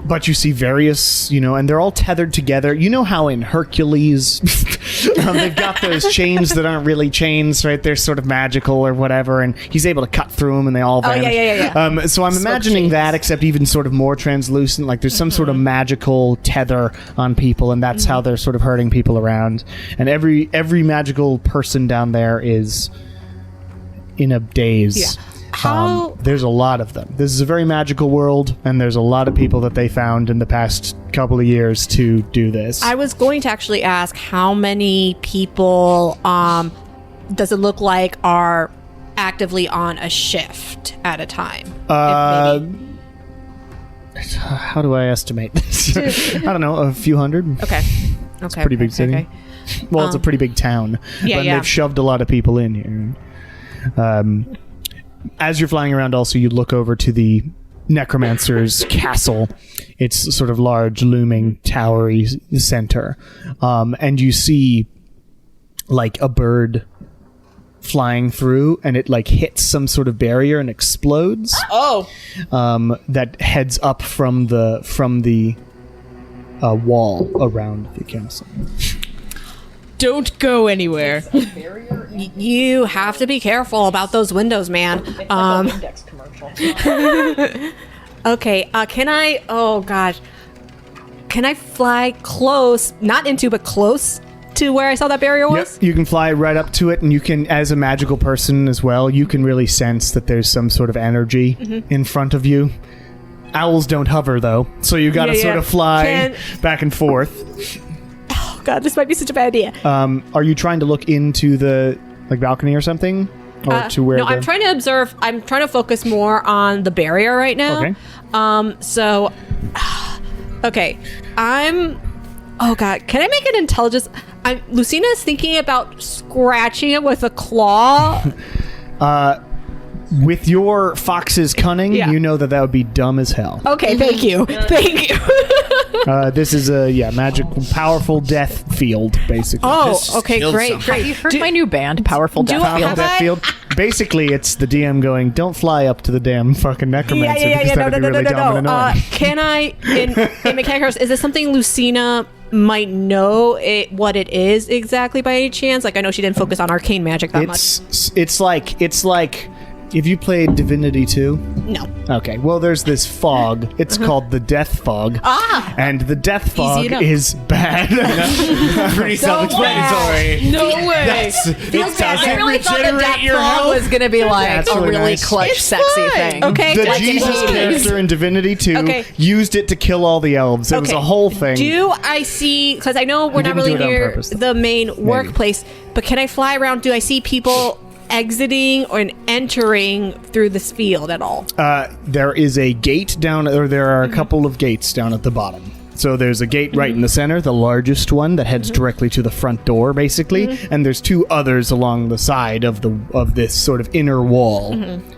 But you see various, and they're all tethered together. You know how in Hercules, They've got those chains that aren't really chains, right? They're sort of magical or whatever, and he's able to cut through them, and they all vanish. yeah. So I'm imagining that, except even sort of more translucent. Like there's some sort of magical tether on people, and that's how they're sort of herding people around. And every magical person down there is in a daze. Yeah. There's a lot of them. This is a very magical world, and there's a lot of people that they found in the past couple of years to do this. I was going to actually ask how many people does it look like are actively on a shift at a time? How do I estimate this? I don't know, a few hundred. Okay. It's a pretty big city. Okay. Well, it's a pretty big town. Yeah, but yeah. they've shoved a lot of people in here. As you're flying around, also, you look over to the Necromancer's castle. It's sort of large, looming, towery center. And you see, like, a bird flying through, and it, like, hits some sort of barrier and explodes. Oh. That heads up from the wall around the castle. Don't go anywhere. You have to be careful about those windows, man. Index commercial. Okay, can I... Oh, gosh. Can I fly close? Not into, but close to where I saw that barrier was? Yep, you can fly right up to it, and you can, as a magical person as well, you can really sense that there's some sort of energy in front of you. Owls don't hover, though, so you gotta sort of fly back and forth. Oh, God, this might be such a bad idea. Are you trying to look into the balcony or something? Or to where I'm trying to observe. I'm trying to focus more on the barrier right now. Okay. So, okay. Oh, God. Can I make an intelligence... Lucina is thinking about scratching it with a claw. With your fox's cunning, you know that would be dumb as hell. Okay, thank you. Thank you. This is a magical, powerful death field, basically. Oh, okay, great. Have you heard my new band, Powerful Death Powerful Field? death field. Basically, it's the DM going, "Don't fly up to the damn fucking necromancer." Yeah. because that'd be really dumb and annoying. Can I, in Mechanic, is this something Lucina might know what it is exactly by any chance? Like, I know she didn't focus on arcane magic that much. It's like. Have you played Divinity 2? No. Okay, well, there's this fog. It's called the Death Fog. And the Death Fog enough. is bad. Pretty self-explanatory. No way. I really thought the Death Fog was going to be like That's a really really nice. clutch, It's sexy fun. thing. Okay. The like Jesus in character in Divinity 2 used it to kill all the elves. It was a whole thing. Do I see, because I know we're not didn't really do it on near purpose, though. the main workplace, but can I fly around? Do I see people exiting or entering through this field at all? There is a gate down, or there are a couple of gates down at the bottom. So there's a gate right in the center, the largest one that heads directly to the front door, basically, and there's two others along the side of this sort of inner wall.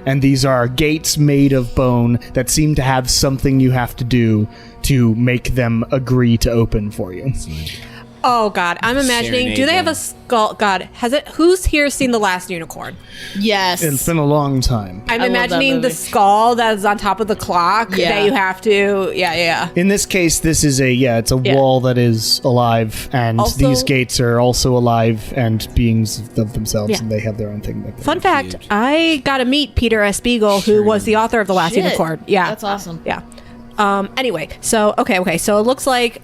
And these are gates made of bone that seem to have something you have to do to make them agree to open for you. Oh, God. I'm imagining, do they have a skull? God, who's here seen The Last Unicorn? Yes. It's been a long time. I'm I love that imagining the movie. skull that's on top of the clock Yeah. that you have to, In this case, this is it's a wall that is alive, and Also- these gates are also alive and beings of themselves, Yeah. and they have their own thing. Fun fact, I got to meet Peter S. Beagle, who was the author of The Last Shit. Unicorn. Yeah. That's awesome. Yeah. Anyway, so, okay. So it looks like,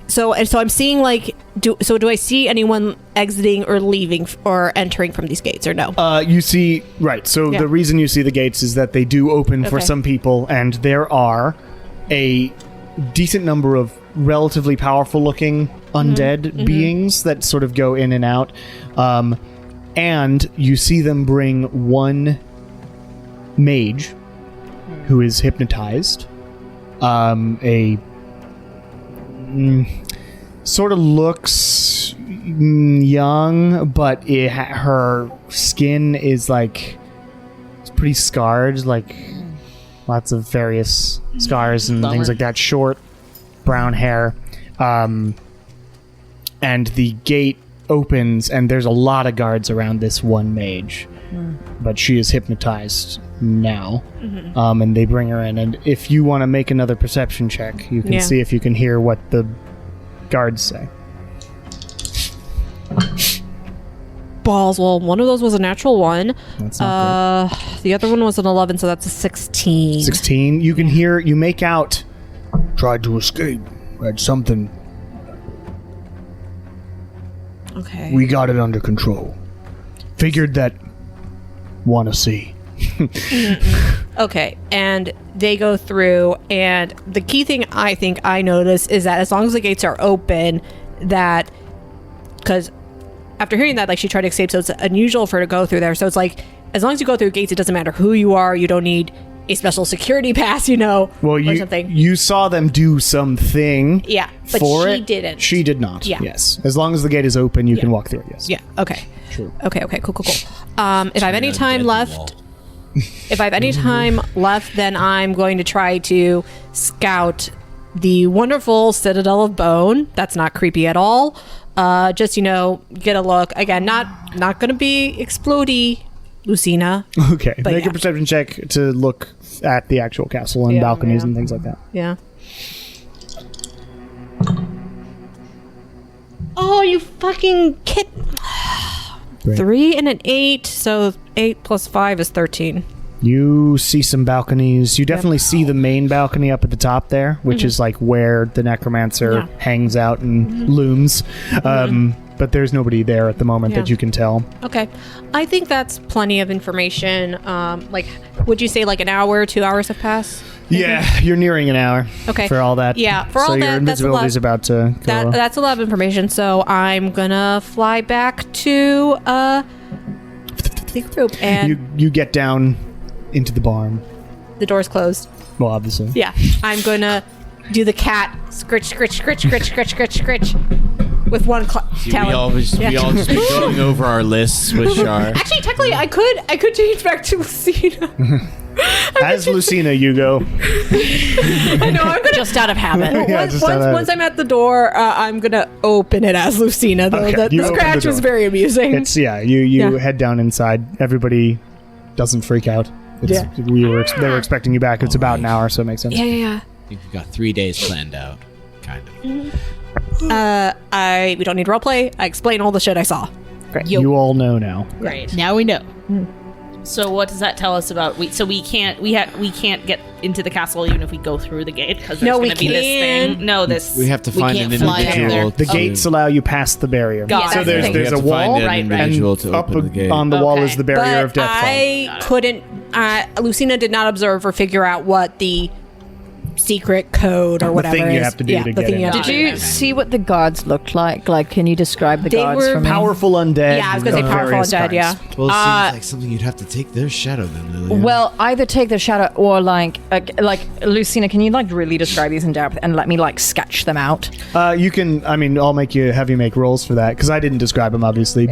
so I'm seeing like, do I see anyone exiting or leaving or entering from these gates or no? You see, right. So Yeah. the reason you see the gates is that they do open for Okay. some people, and there are a decent number of relatively powerful looking undead beings that sort of go in and out. And you see them bring one mage who is hypnotized. Sort of looks young, but her skin is like, it's pretty scarred, like lots of various scars and things like that. Short brown hair, and the gate opens, and there's a lot of guards around this one mage, but she is hypnotized now. And they bring her in, and if you want to make another perception check, you can see if you can hear what the guards say. balls. Well, one of those was a natural 1. That's not great. The other one was an 11, so that's a 16. 16. You can hear, you make out, tried to escape, had something. Okay. We got it under control. Figured that, wanna see. Okay, and they go through, and the key thing I think I notice is that as long as the gates are open, that, because after hearing that, like, she tried to escape, so it's unusual for her to go through there. So it's like, as long as you go through gates, it doesn't matter who you are. You don't need a special security pass, Well, or something. you saw them do something. Yeah, but for she it. didn't. She did not. Yeah. Yes. As long as the gate is open, you can walk through it. Yes. Yeah. Okay. Sure. Okay. Cool. If I have any time left, then I'm going to try to scout the wonderful Citadel of Bone. That's not creepy at all. Just get a look. Again, not going to be explodey, Lucina. Okay. But Make a perception check to look at the actual castle and balconies and things like that. Yeah. Oh, you fucking kid. Great. 3 and an 8, so 8 plus 5 is 13. You see some balconies. You definitely see the main balcony up at the top there, which is like where the necromancer hangs out and looms. But there's nobody there at the moment that you can tell. Okay. I think that's plenty of information. Would you say like an hour, 2 hours have passed? Yeah, you're nearing an hour. Okay. For all that. Yeah, for so all your that, that's a invisibility lot. is about to go. That's a lot of information, so I'm gonna fly back to the group, and you get down into the barn. the door's closed. Well, obviously. Yeah, I'm gonna do the cat scritch, scritch, scritch, scritch, scritch, scritch, scritch with one talon. We all just be going over our lists with Shar. Actually, technically, I could change back to Lucina. As Lucina, you go. I know, I'm gonna Just out of habit. Yeah, just out of- once I'm at the door, I'm gonna open it as Lucina. Though Okay, the you open scratch the was door. very amusing. It's you head down inside. Everybody doesn't freak out. They were expecting you back. It's about an hour, so it makes sense. yeah. I think we've got 3 days planned out, kind of. We don't need roleplay. I explain all the shit I saw. Great. You all know now. Great. Now we know. So what does that tell us about we can't get into the castle even if we go through the gate because there's No, we going to be this can. thing. No, this We have to find an can't fly individual. up there. The gates allow you past the barrier. Got So it. there's We there's have a to find wall, an Right, right. individual and to up open the gate. on the wall Okay. is the barrier of But death. I couldn't. Lucina did not observe or figure out what the secret code or The whatever thing you is. have to do to the get thing in. you have to Did do. you see what the guards looked like? Like, can you describe the They guards were for me? Powerful undead. Yeah, I was gonna say of powerful various undead, yeah. kinds. Well, it seems like something you'd have to take their shadow then, Lily. Well, either take the shadow or like Lucina, can you like really describe these in depth and let me like sketch them out? You can. I mean, I'll have you make rolls for that because I didn't describe them. Obviously,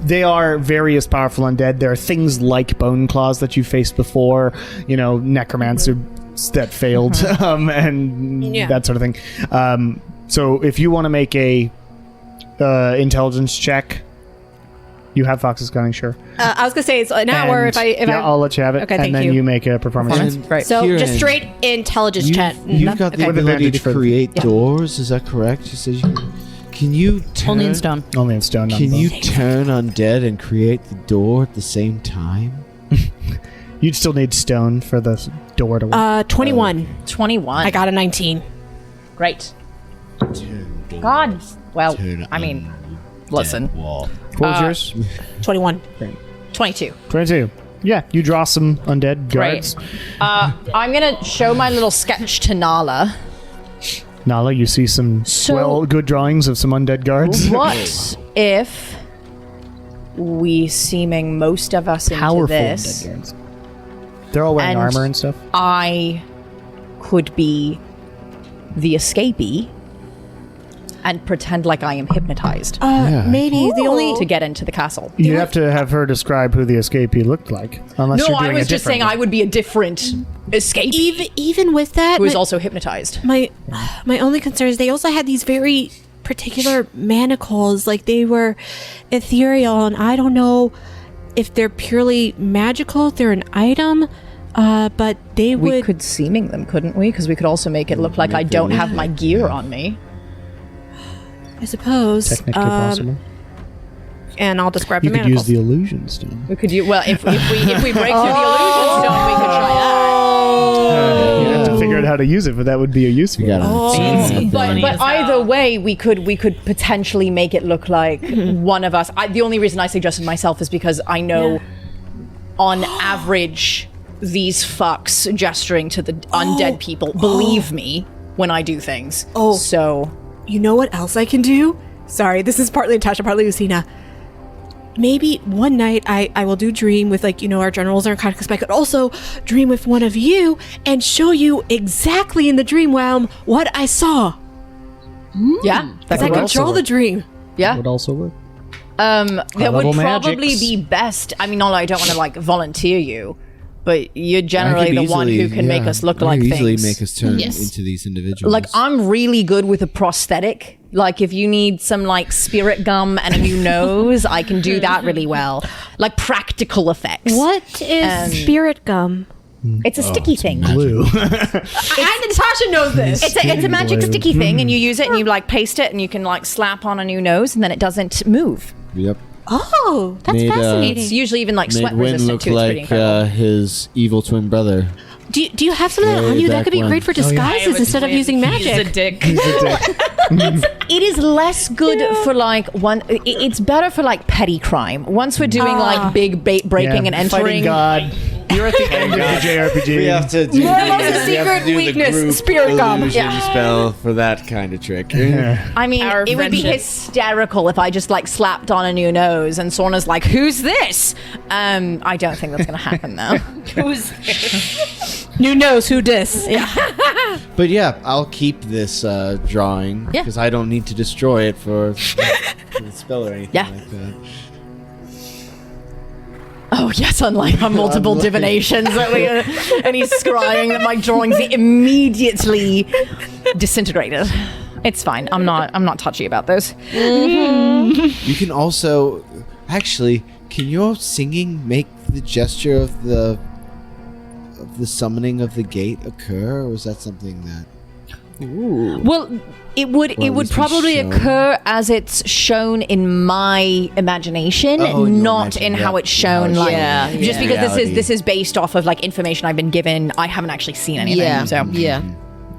they are various powerful undead. There are things like bone claws that you faced before. Necromancer that failed, and that sort of thing. So if you want to make a intelligence check, you have Fox's Cunning, sure. I was gonna say it's an hour. And- If I I'll let you have it. Okay, and thank then you. you make a performance. check. Right. so Kieran, just straight intelligence check. You've got the Okay. With ability advantage to for- create doors. Is that correct? You said you can you turn, Only in stone. Only in stone. not in Can bone. you turn undead and create the door at the same time? You'd still need stone for the door to work. 21. 21. I got a 19. Great. Turn doors, God. Well, turn I mean, undead listen. wall. What was yours? 21. 22. 22. Yeah, you draw some undead guards. I'm gonna show my little sketch to Nala. Nala, you see some good drawings of some undead guards. What if we seeming most of us into Powerful this? undead guards. They're all wearing And- armor and stuff. I could be the escapee and pretend like I am hypnotized Maybe the only. to get into the castle. You have to have her describe who the escapee looked like. Unless No, you're doing I was just saying I would be a different escapee Even with that, who is also hypnotized. my only concern is they also had these very particular manacles, like they were ethereal, and I don't know if they're purely magical, if they're an item, but they We would. could seeming them, couldn't we? Because we could also make it look like I don't have my gear on me. I suppose. Technically possible. and I'll just grab the You could manacles. use the illusion stone. We could use, well, if we break through the illusion stone, we could try that. You have to figure out how to use it, but that would be a useful. But either way, we could potentially make it look like one of us. The only reason I suggested myself is because I know, on average, these fucks gesturing to the undead people believe me when I do things. So You know what else I can do? Sorry, this is partly Natasha, partly Lucina. Maybe one night I will do dream with, like, our generals or context, but I could also dream with one of you and show you exactly in the dream realm what I saw. yeah, Because I control the dream. yeah. Would also work. That would level probably magics. be best. I mean, although I don't want to like volunteer you, but you're generally the one who can make us look like easily things. make us turn into these individuals. Like, I'm really good with a prosthetic. Like, if you need some like spirit gum and a new nose, I can do that really well. Like practical effects. What is spirit gum? It's a sticky thing. Blue. Natasha knows this. It's a magic sticky thing, and you use it and you like paste it, and you can like slap on a new nose, and then it doesn't move. Yep. Oh, that's Made, fascinating. It's usually even like Made sweat Wynn resistant look too. It's pretty like incredible. his evil twin brother. Do you have something on you that back could be when. great for disguises instead of using He's a magic? dick. It is less good for like one. It's better for like petty crime. Once we're doing like big breaking and Fighting entering. God. You're at the end of the JRPG. We have to do, Most secret weakness, spirit gum. illusion Yeah. spell for that kind of trick. I mean, Our it would be vengeance. hysterical if I just like slapped on a new nose and Sorna's like, "Who's this?" I don't think that's gonna happen though. New nose, who dis? But yeah, I'll keep this drawing Yeah. because I don't need to destroy it for the spell or anything Yeah. like that. Oh yes, unlike our multiple divinations that we and he's scrying that my drawings immediately disintegrated. It's fine. I'm not touchy about those. You can also, actually, can your singing make the gesture of the summoning of the gate occur, or is that something that? Ooh. Well, it would Or at least be probably shown. occur as it's shown in my imagination, Oh, in your not imagine- in how yeah, it's shown. how it's Like, shown. just because Reality. this is based off of like information I've been given. I haven't actually seen anything. So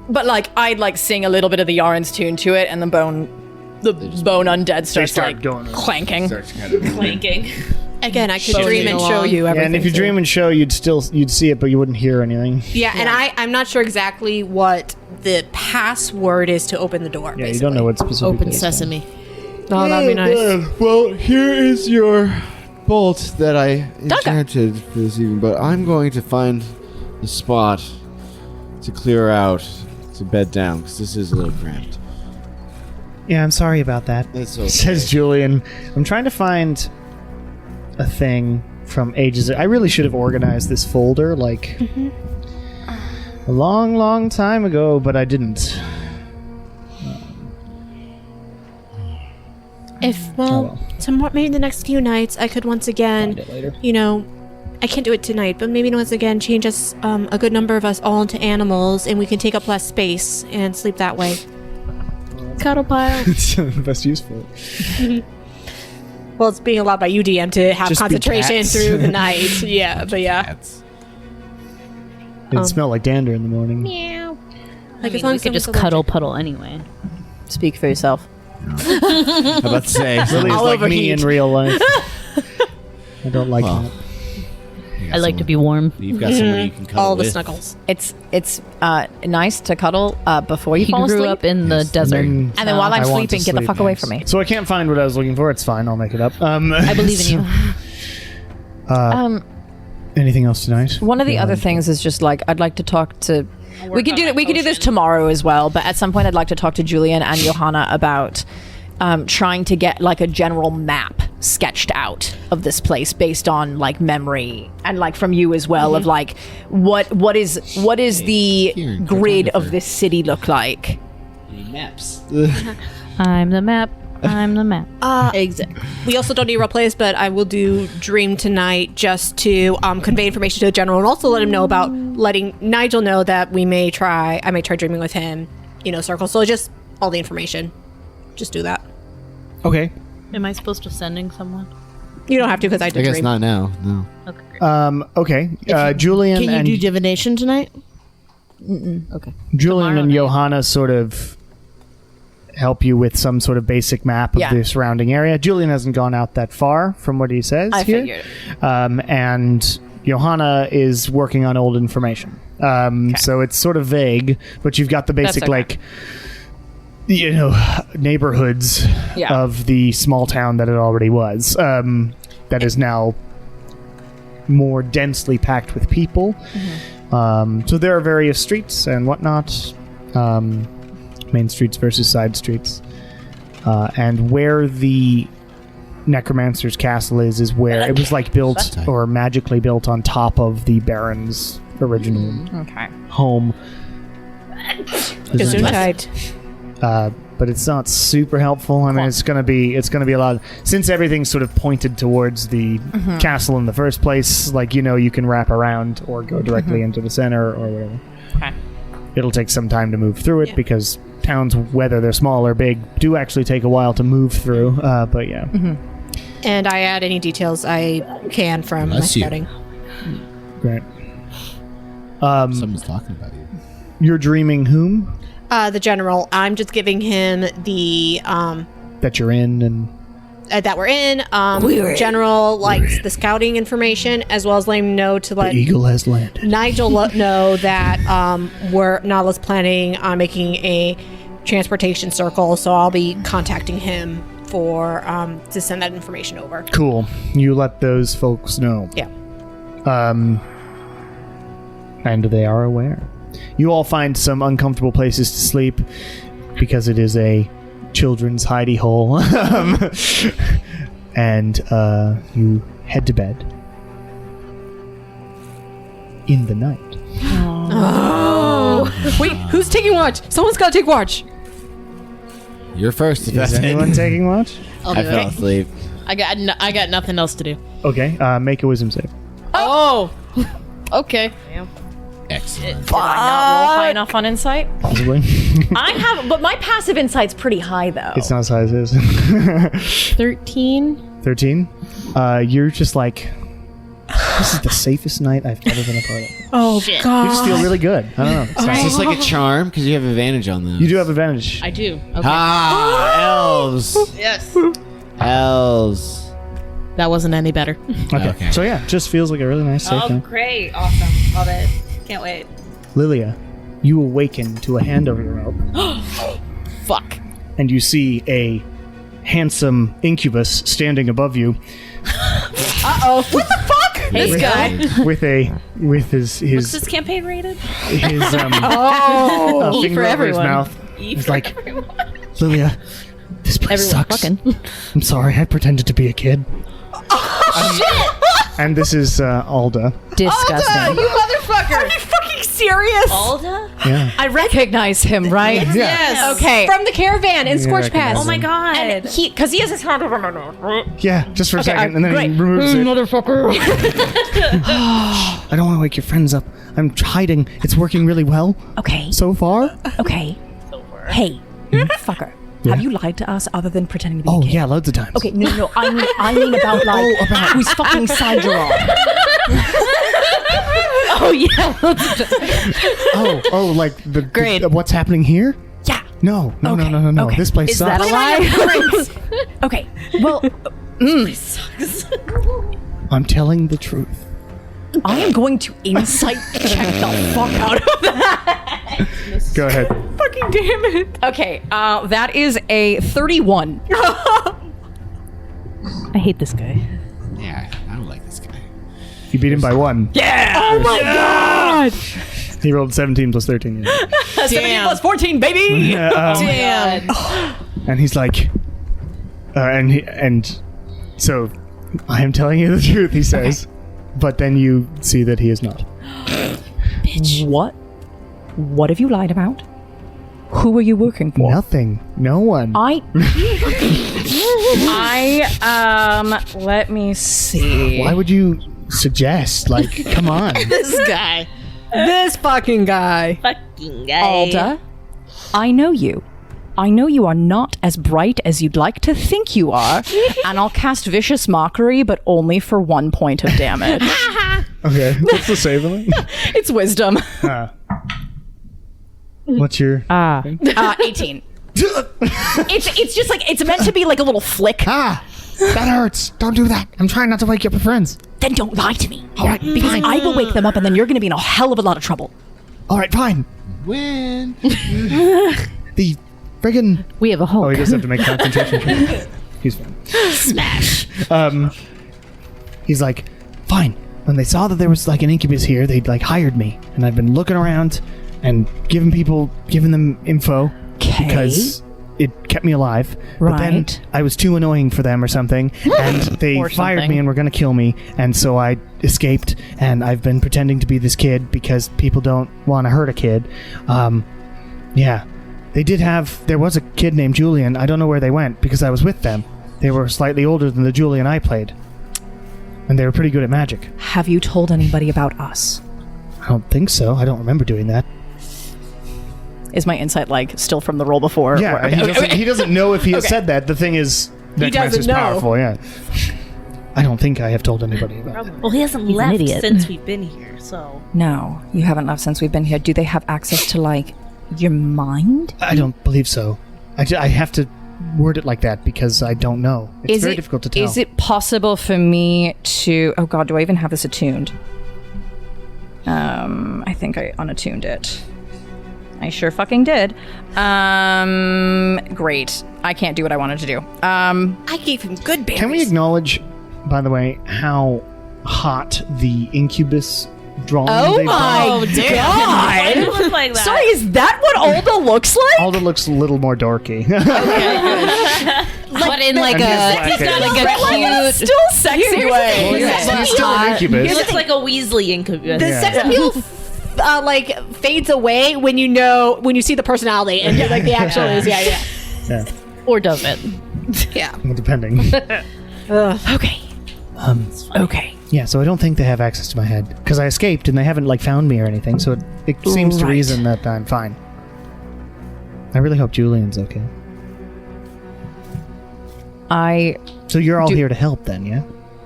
but like I'd like sing a little bit of the Yarn's tune to it, and the bone undead starts start like going. clanking. Clanking. Again, I could dream and show you Yeah, everything. and if you dream and show, you'd see it, but you wouldn't hear anything. Yeah, and I'm not sure exactly what the password is to open the door. Yeah, you don't know what specific. Open it is. sesame. Oh, that'd be nice. Well, here is your bolt that I enchanted for this evening, but I'm going to find a spot to clear out, to bed down, because this is a little cramped. Yeah, I'm sorry about that. That's okay. Says Julian. I'm trying to find a thing from ages. I really should have organized this folder like a long time ago, but I didn't. Tomorrow, maybe the next few nights, I could once again, I can't do it tonight, but maybe once again change us, a good number of us all into animals, and we can take up less space and sleep that way. Cuddle pile. It's the best use for it. Well, it's being allowed by UDM to have Just be concentration cats. through the night. Yeah, but yeah. It'd smell like dander in the morning. Like, We could just cuddle puddle anyway. Speak for yourself. I'm about to say, Lily's I'll like me overheat. in real life. I don't like Well, that. I like to be warm. You've got somebody you can cuddle all the with. snuggles. It's nice to cuddle before you He fall grew asleep. up in the desert. And then while I'm I want to sleeping, get the sleep. fuck away from me. So I can't find what I was looking for. It's fine. I'll make it up. I believe in you. Anything else tonight? One of the other things is just like I'd like to talk to. We can do this tomorrow as well, but at some point I'd like to talk to Julian and Johanna about trying to get like a general map sketched out of this place based on like memory and like from you as well of like what is the Kieran, grid of cartographer. this city look like. Maps. I'm the map. I'm the map. Exactly. We also don't need role plays, but I will do dream tonight just to convey information to the general and also let him know about letting Nigel know that I may try dreaming with him, circle. So just all the information. Just do that. Okay. Am I supposed to sending someone? You don't have to because I I did guess dream. not now. No. Okay, great. Okay. Julian Can you and do divination tonight? Okay. Julian Tomorrow and night. Johanna sort of help you with some sort of basic map of Yeah. the surrounding area. Julian hasn't gone out that far from what he says I here. figured. And Johanna is working on old information. So it's sort of vague, but you've got the basic, okay. like, neighborhoods Yeah. of the small town that it already was. That is now more densely packed with people. So there are various streets and whatnot. Main streets versus side streets. And where the Necromancer's castle is where it was like built or magically built on top of the Baron's original Okay. home. Gesundheit. But it's not super helpful. I mean, it's gonna be a lot. Since everything's sort of pointed towards the castle in the first place, like, you can wrap around or go directly into the center or whatever. Okay. It'll take some time to move through it because towns, whether they're small or big, do actually take a while to move through. But yeah, And I add any details I can from my Bless you. scouting. great. Someone's talking about you. You're dreaming whom? The general. I'm just giving him the That you're in and that we're in. General likes the scouting information as well as letting him know to let eagle has landed. Nigel know that Nala's planning on making a transportation circle, so I'll be contacting him for to send that information over. Cool. You let those folks know. Yeah. And they are aware. You all find some uncomfortable places to sleep because it is a children's hidey hole. And you head to bed in the night. Wait, who's taking watch? Someone's got to take watch. You're first. If Is that's anyone taking watch? I fell asleep. I got nothing else to do. Okay, make a wisdom save. Oh. Okay. Excellent. Did I not roll high enough on insight? Possibly. I have, but my passive insight's pretty high though. It's not as high as it is. 13. 13. You're just like, this is the safest night I've ever been a part of. Oh You God! just feel really good. I don't know. It's Is nice. this like a charm? Because you have advantage on those. You do have advantage. I do. Okay. Ah, elves. Yes. Elves. That wasn't any better. Okay. So yeah, just feels like a really nice safe Oh, night. great. Awesome. Love it. Can't wait. Lilia, you awaken to a hand over your rope, Fuck. and you see a handsome incubus standing above you. What the fuck? This guy. with his What's this campaign rated? his Oh. finger for over his everyone. mouth. E He's for like, everyone. Lilia, this place Everyone sucks. fucking. I'm sorry, I pretended to be a kid. And this is Alda. Disgusting. You motherfucker. Are you fucking serious? Alda? Yeah. I recognize him, right? Yeah. Yes. Okay. From the caravan in Yeah, Scorch recognize Pass. Oh my god. And because he has his hand over my Yeah, just for a second, and then great. he removes it. Motherfucker. I don't want to wake your friends up. I'm hiding. It's working really well Okay. so far. Okay. Hey, fucker. Have you lied to us other than pretending to be a Oh kid? yeah, loads of times. Okay, no. I mean about like whose fucking side you're on. Oh yeah. Oh, like the Great. what's happening here? Yeah. No. Okay. This place Is sucks. that a lie? Okay. Well, I'm telling the truth. I am going to insight check the fuck out of that. Go ahead. Fucking damn it. Okay, that is a 31. I hate this guy. Yeah, I don't like this guy. You beat him by 1. Yeah. Oh my god. He rolled 17 plus 13. Yeah. 17 plus 14, baby. Damn. And he's like, and so I am telling you the truth. He says, but then you see that he is not. What? What have you lied about? Who are you working for? Nothing. No one. Let me see. Why would you suggest? Like, come on. This guy. This fucking guy. Fucking guy. Alda, I know you. I know you are not as bright as you'd like to think you are, and I'll cast Vicious Mockery, but only for 1 point of damage. Okay, what's the save on it? It's Wisdom. What's your... 18. It's just like, it's meant to be like a little flick. That hurts. Don't do that. I'm trying not to wake up your friends. Then don't lie to me. All right, because I will wake them up, and then you're going to be in a hell of a lot of trouble. All right, fine. Win. The friggin'... We have a Hulk. Oh, he doesn't have to make concentration check. He's fine. Smash. He's like, fine. When they saw that there was like an incubus here, they'd like hired me, and I've been looking around and giving them info because it kept me alive. But then Right. I was too annoying for them or something, and they Or fired something. me and were gonna kill me, and so I escaped, and I've been pretending to be this kid because people don't want to hurt a kid. Yeah. There was a kid named Julian. I don't know where they went because I was with them. They were slightly older than the Julian I played. And they were pretty good at magic. Have you told anybody about us? I don't think so. I don't remember doing that. Is my insight like still from the roll before? Yeah, Or- he doesn't know if he has said that. The thing is, Necromancer's doesn't know. powerful, yeah. I don't think I have told anybody about it. Well, he hasn't He's an left idiot. since we've been here, so... No, you haven't left since we've been here. Do they have access to like your mind? I don't believe so. I have to word it like that because I don't know. It's very difficult to tell. Is it possible for me to... Oh god, do I even have this attuned? I think I unattuned it. I sure fucking did. Great. I can't do what I wanted to do. I gave him good berries. Can we acknowledge, by the way, how hot the incubus drawing they've done? Why do you look like that? Sorry, is that what Alda looks like? Alda looks a little more dorky. But in like And a he's black like hair. a cute. Still sexy way. He's still an incubus. He looks like a Weasley incubus. The sex appeal fades away when you see the personality and like the actual is Yeah, Or does it? well, depending. Okay. Okay. Yeah, so I don't think they have access to my head because I escaped and they haven't like found me or anything. So it seems to Right. reason that I'm fine. I really hope Julian's okay. So you're all here to help then, yeah?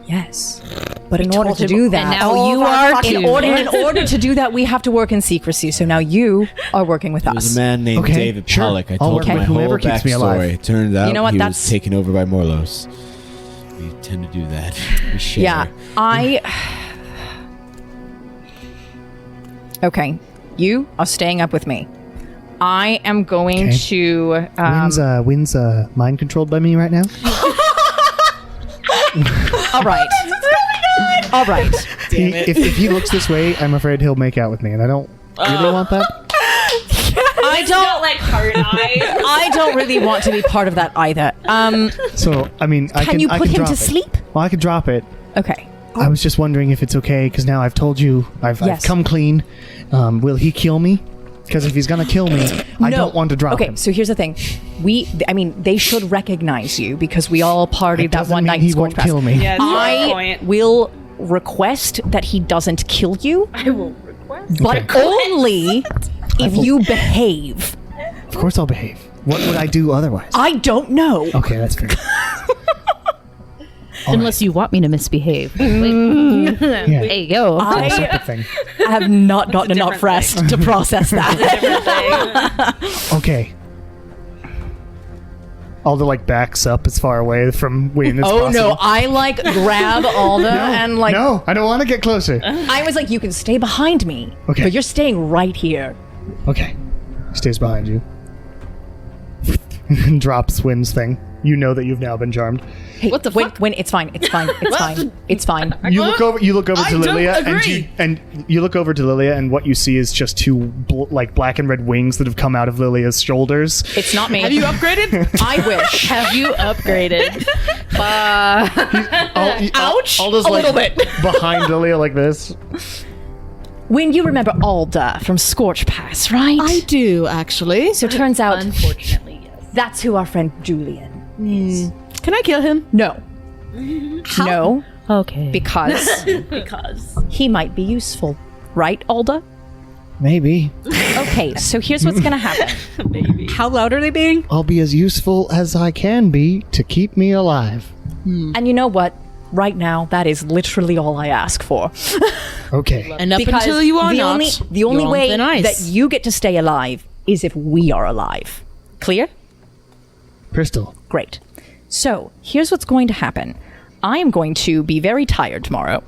Yes. But in order to do that, And now you are in order to do that, we have to work in secrecy. So now you are working with There was us. a man named Okay, David sure. Pollock. I I'll told work him with my whole whoever keeps me alive. backstory. Turned out You know what, he that's- was taken over by Morlos. We tend to do that. We share. Yeah, Okay, you are staying up with me. I am going Okay. to... Wynn's mind controlled by me right now? all right. All right. If he looks this way, I'm afraid he'll make out with me, and I don't really want that. I don't like heart eyes. I don't really want to be part of that either. So, I mean, I Can can you I put can him drop to it. sleep? Well, I could drop it. Okay. I was just wondering if it's okay, because now I've told you, I've Yes. come clean. Will he kill me? Because if he's gonna kill me, I No. don't want to drop Okay, him. so here's the thing. They should recognize you because we all partied It that doesn't one mean night he in won't Scorch kill Pass. me. Yeah, that's a I good point. will request that he doesn't kill you, I will request. but only if you behave. Of course I'll behave. What would I do otherwise? I don't know. Okay, that's fair. Unless you want me to misbehave. Yeah. There you go. That's a separate thing. I have not gotten enough different rest to process that. Okay. Alda like backs up as far away from Wayne as Oh possible. no, I like grab Alda and like No, I don't want to get closer. I was like, you can stay behind me. Okay. But you're staying right here. Okay. Stays behind you. And drops Wynn's thing. You know that you've now been charmed. Hey, What the when, fuck? when it's fine. It's fine. It's fine. It's fine. You look over I to don't Lilia agree. and you look over to Lilia and what you see is just two like black and red wings that have come out of Lilia's shoulders. It's not me. Have you upgraded? I wish. Have you upgraded? Ouch. Alda's A like little bit. behind Lilia like this. When you remember Alda from Scorch Pass, right? I do actually. So it turns out Unfortunately, yes. that's who our friend Julian. Can I kill him? No. No, Okay. because Because he might be useful. Right, Alda? Maybe. Okay, so here's what's gonna happen. How loud are they being? I'll be as useful as I can be to keep me alive. And you know what? Right now, that is literally all I ask for. Okay. And up Because until you are the not, only you're on way thin ice. that you get to stay alive is if we are alive. Clear? Crystal. Great. So here's what's going to happen. I am going to be very tired tomorrow.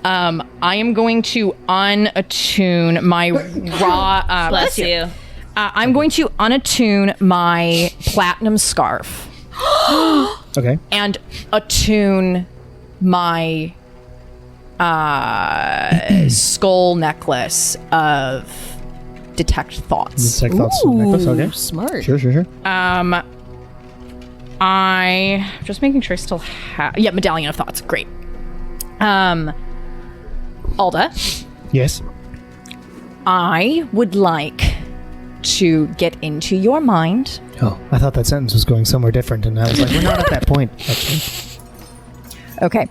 I am going to unattune my raw. Bless you. I'm going to unattune my platinum scarf Okay. and attune my skull necklace of detect thoughts. Detect thoughts from the necklace. Okay. Smart. Sure. I just making sure I still have medallion of thoughts. Great. Alda, Yes. I would like to get into your mind. Oh, I thought that sentence was going somewhere different, and I was like, we're not at that point, actually. Okay.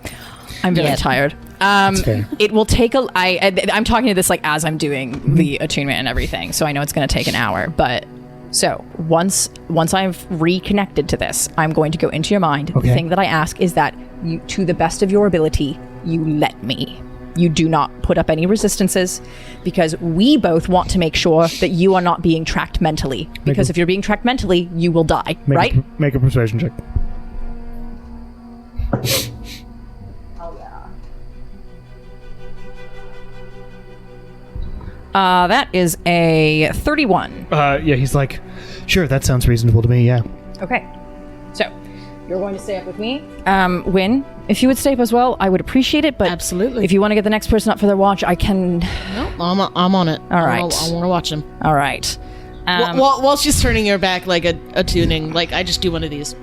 I'm very tired. fair. It will take I'm talking to this like as I'm doing the attunement and everything, so I know it's going to take an hour. But so once I've reconnected to this, I'm going to go into your mind. Okay. The thing that I ask is that you, to the best of your ability, you let me. You do not put up any resistances, because we both want to make sure that you are not being tracked mentally. Because if you're being tracked mentally, you will die, right? Make a persuasion check. That is a 31. Yeah, he's like, sure, that sounds reasonable to me, yeah. Okay. So, you're going to stay up with me. Win, if you would stay up as well, I would appreciate it, but Absolutely. if you want to get the next person up for their watch, I can... No, I'm on it. All right. I want to watch him. All right. While she's turning her back like a tuning, like I just do one of these.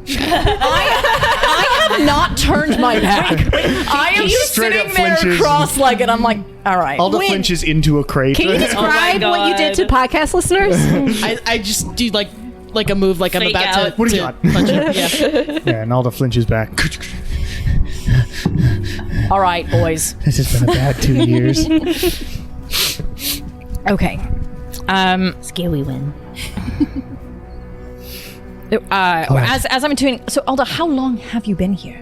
I have not turned my back. I am Straight sitting up there flinches. cross-legged. I'm like, all right. Alda Win. flinches into a crate. Can you describe what you did to podcast listeners? I just do like a move like I'm Fake about out. to, What do you to got? punch him. Yeah. Yeah, and Alda flinches back. All right, boys. This has been a bad 2 years. Okay. Scary win. As I'm doing... So, Alda, how long have you been here?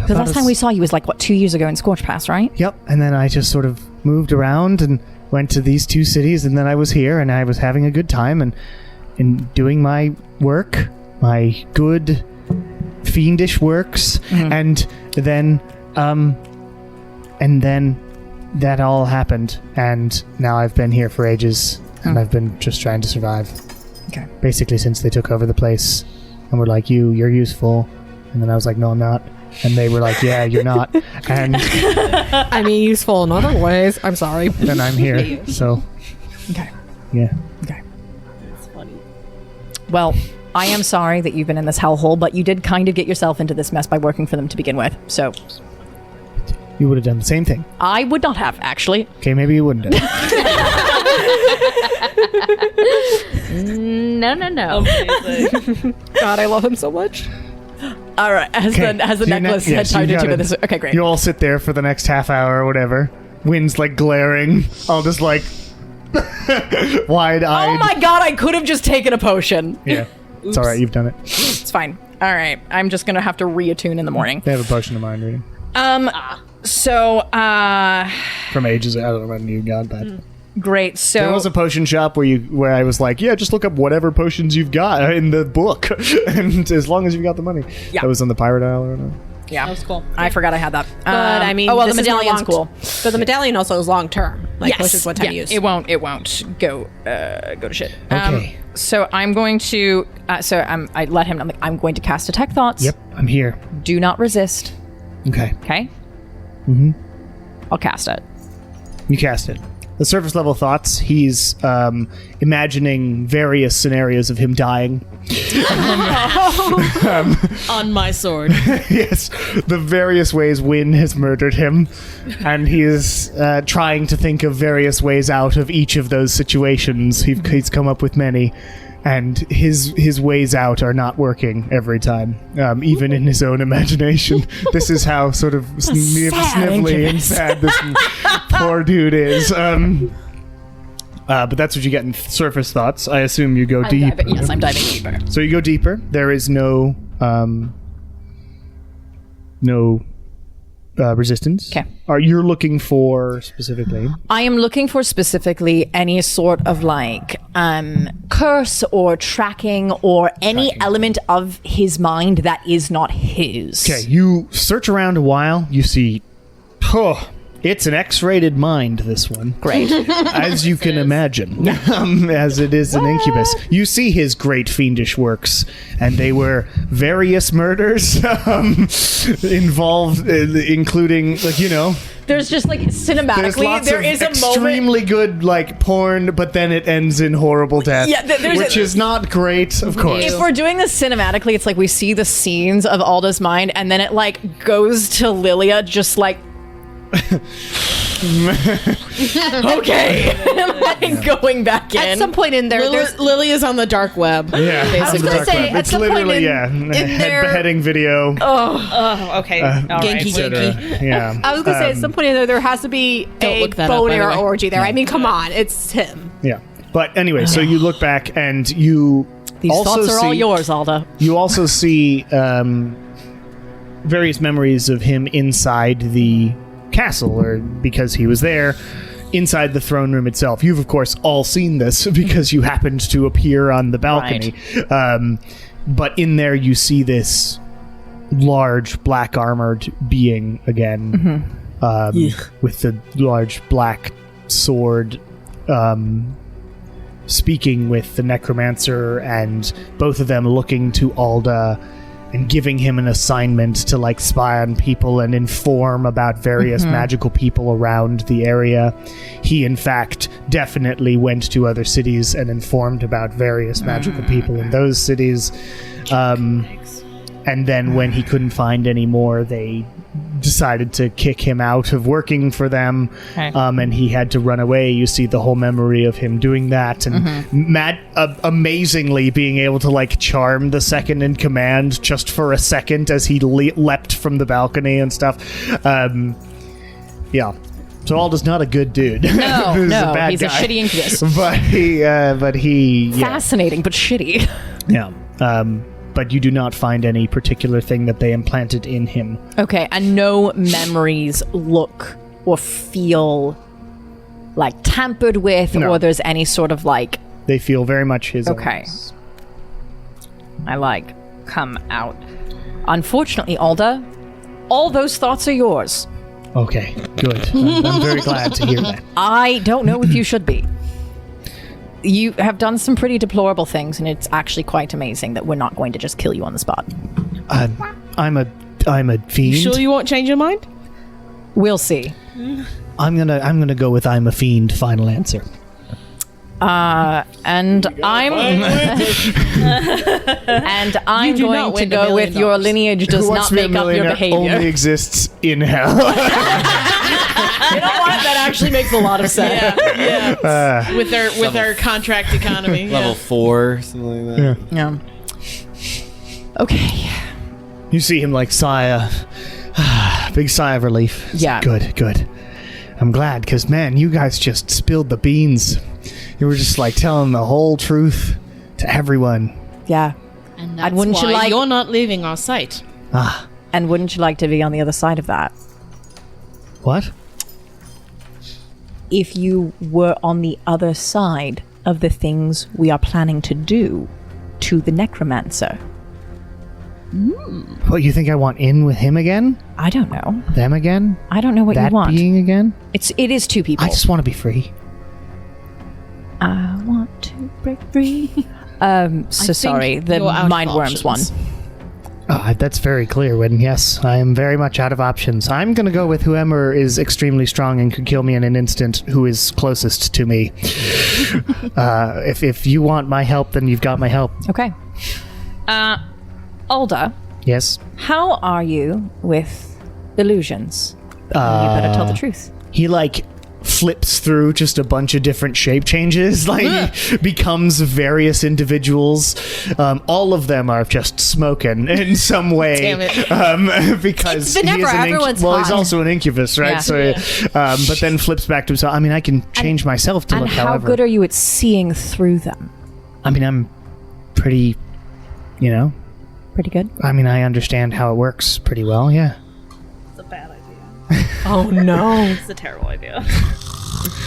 The last time we saw you was like, 2 years ago in Scorch Pass, right? Yep, and then I just sort of moved around and went to these two cities, and then I was here, and I was having a good time and doing my work, my good fiendish works, and then that all happened, and now I've been here for ages, and I've been just trying to survive. Okay. Basically, since they took over the place, and were like, you're useful, and then I was like, no, I'm not. And they were like, yeah, you're not. And I mean, useful in other ways. I'm sorry. then I'm here. So, Okay. yeah. Okay. Well, I am sorry that you've been in this hellhole, but you did kind of get yourself into this mess by working for them to begin with. So You would have done the same thing. I would not have, actually. Okay, maybe you wouldn't have. No. God, I love him so much. All right. Has Okay. the So you necklace ne- had yes, you time to got do it. this? Okay, great. You all sit there for the next half hour or whatever. Wind's like glaring. All just like wide-eyed. Oh my god, I could have just taken a potion. Yeah. It's all right. You've done it. It's fine. All right. I'm just going to have to reattune in the morning. They have a potion of mind reading So, from ages. I don't know when you got that. great. So There was a potion shop where I was like, yeah, just look up whatever potions you've got in the book, and as long as you've got the money. Yeah. That was on the Pirate Isle or whatever. yeah. That was cool. I forgot I had that. But I mean, oh well, this the is more medallion's long- cool. But the medallion also is long term. Like, which is one time yeah, use. It won't go to shit. Okay. So I'm going to. I let him. I'm going to cast Detect Thoughts. Yep, I'm here. Do not resist. Okay. Okay. Mm-hmm. I'll cast it. You cast it. The surface level thoughts, he's imagining various scenarios of him dying. On my sword. Yes, the various ways Wynn has murdered him. And he is trying to think of various ways out of each of those situations. He's come up with many. And his ways out are not working every time, even in his own imagination. This is how sort of snivelly and sad this poor dude is. But that's what you get in surface thoughts. I assume you go deep. Yes, I'm diving deeper. So you go deeper. There is no resistance. Okay. Are you looking for specifically? I am looking for specifically any sort of curse or tracking or any element of his mind that is not his. Okay, you search around a while. You see, it's an X-rated mind, this one. Great. As you can imagine, as it is an incubus. You see his great fiendish works, and they were various murders involved, including, There's just cinematically, there is a moment. Extremely good, porn, but then it ends in horrible death. Yeah, which is not great, of course. If we're doing this cinematically, it's we see the scenes of Alda's mind, and then it goes to Lilia, just okay, going back in. At some point in there, Lily is on the dark web. Yeah, I was gonna say, at some point in beheading video. Oh, okay. All right. Genki. Yeah, I was gonna say at some point in there has to be a look that up, bone by the arrow way. orgy there. I mean, come on, it's him. yeah. But anyway, so you look back and you These also thoughts are all see- yours, Alda. You also see various memories of him inside the castle, or because he was there inside the throne room itself. You've of course all seen this because you happened to appear on the balcony. But in there you see this large black armored being again, with the large black sword, speaking with the necromancer, and both of them looking to Alda and giving him an assignment to spy on people and inform about various magical people around the area. He, in fact, definitely went to other cities and informed about various magical people in those cities. And then when he couldn't find any more, they decided to kick him out of working for them, and he had to run away. You see the whole memory of him doing that, and amazingly being able to charm the second in command just for a second as he leapt from the balcony and stuff. Yeah. So Alda's not a good dude. No, He's no, a bad he's guy. a shitty incubus. But he Fascinating, but shitty. yeah. But you do not find any particular thing that they implanted in him. Okay, and no memories look or feel tampered with, No. or there's any sort of They feel very much his Okay. own. I come out. Unfortunately, Alda, all those thoughts are yours. Okay, good. I'm very glad to hear that. I don't know if you should be. You have done some pretty deplorable things, and it's actually quite amazing that we're not going to just kill you on the spot. I'm a fiend. You sure you won't change your mind? We'll see. I'm gonna go with I'm a fiend. Final answer. And I'm You do not going to win $1 go with million. your lineage does Who Wants not to Be a make up your Millionaire behavior. Only exists in hell. You know what? That actually makes a lot of sense. With our contract economy. Level 4, something like that. Yeah. Yeah. Okay. You see him sigh a big sigh of relief. Yeah. Good. I'm glad, because man, you guys just spilled the beans. You were just telling the whole truth to everyone. Yeah. And that's wouldn't you why like- you're not leaving our site. And wouldn't you like to be on the other side of that? What? If you were on the other side of the things we are planning to do to the Necromancer. What, you think I want in with him again? I don't know. Them again? I don't know what That you want. being again? It is two people. I just want to be free. I want to break free. So sorry, the you're out of mind worms one. options. That's very clear, Win. Yes, I am very much out of options. I'm going to go with whoever is extremely strong and could kill me in an instant, who is closest to me. If you want my help, then you've got my help. Okay. Alda, Yes. how are you with illusions? You better tell the truth. He flips through just a bunch of different shape changes, like becomes various individuals. All of them are just smoking in some way. Damn it. Because It's Venevra, he is everyone's he's hot. also an incubus, right? Yeah. So, but then flips back to himself. I mean, I can change myself to And look how however. good are you at seeing through them? I mean, I'm pretty, Pretty good. I mean, I understand how it works pretty well, yeah. It's a bad idea. Oh no. It's a terrible idea.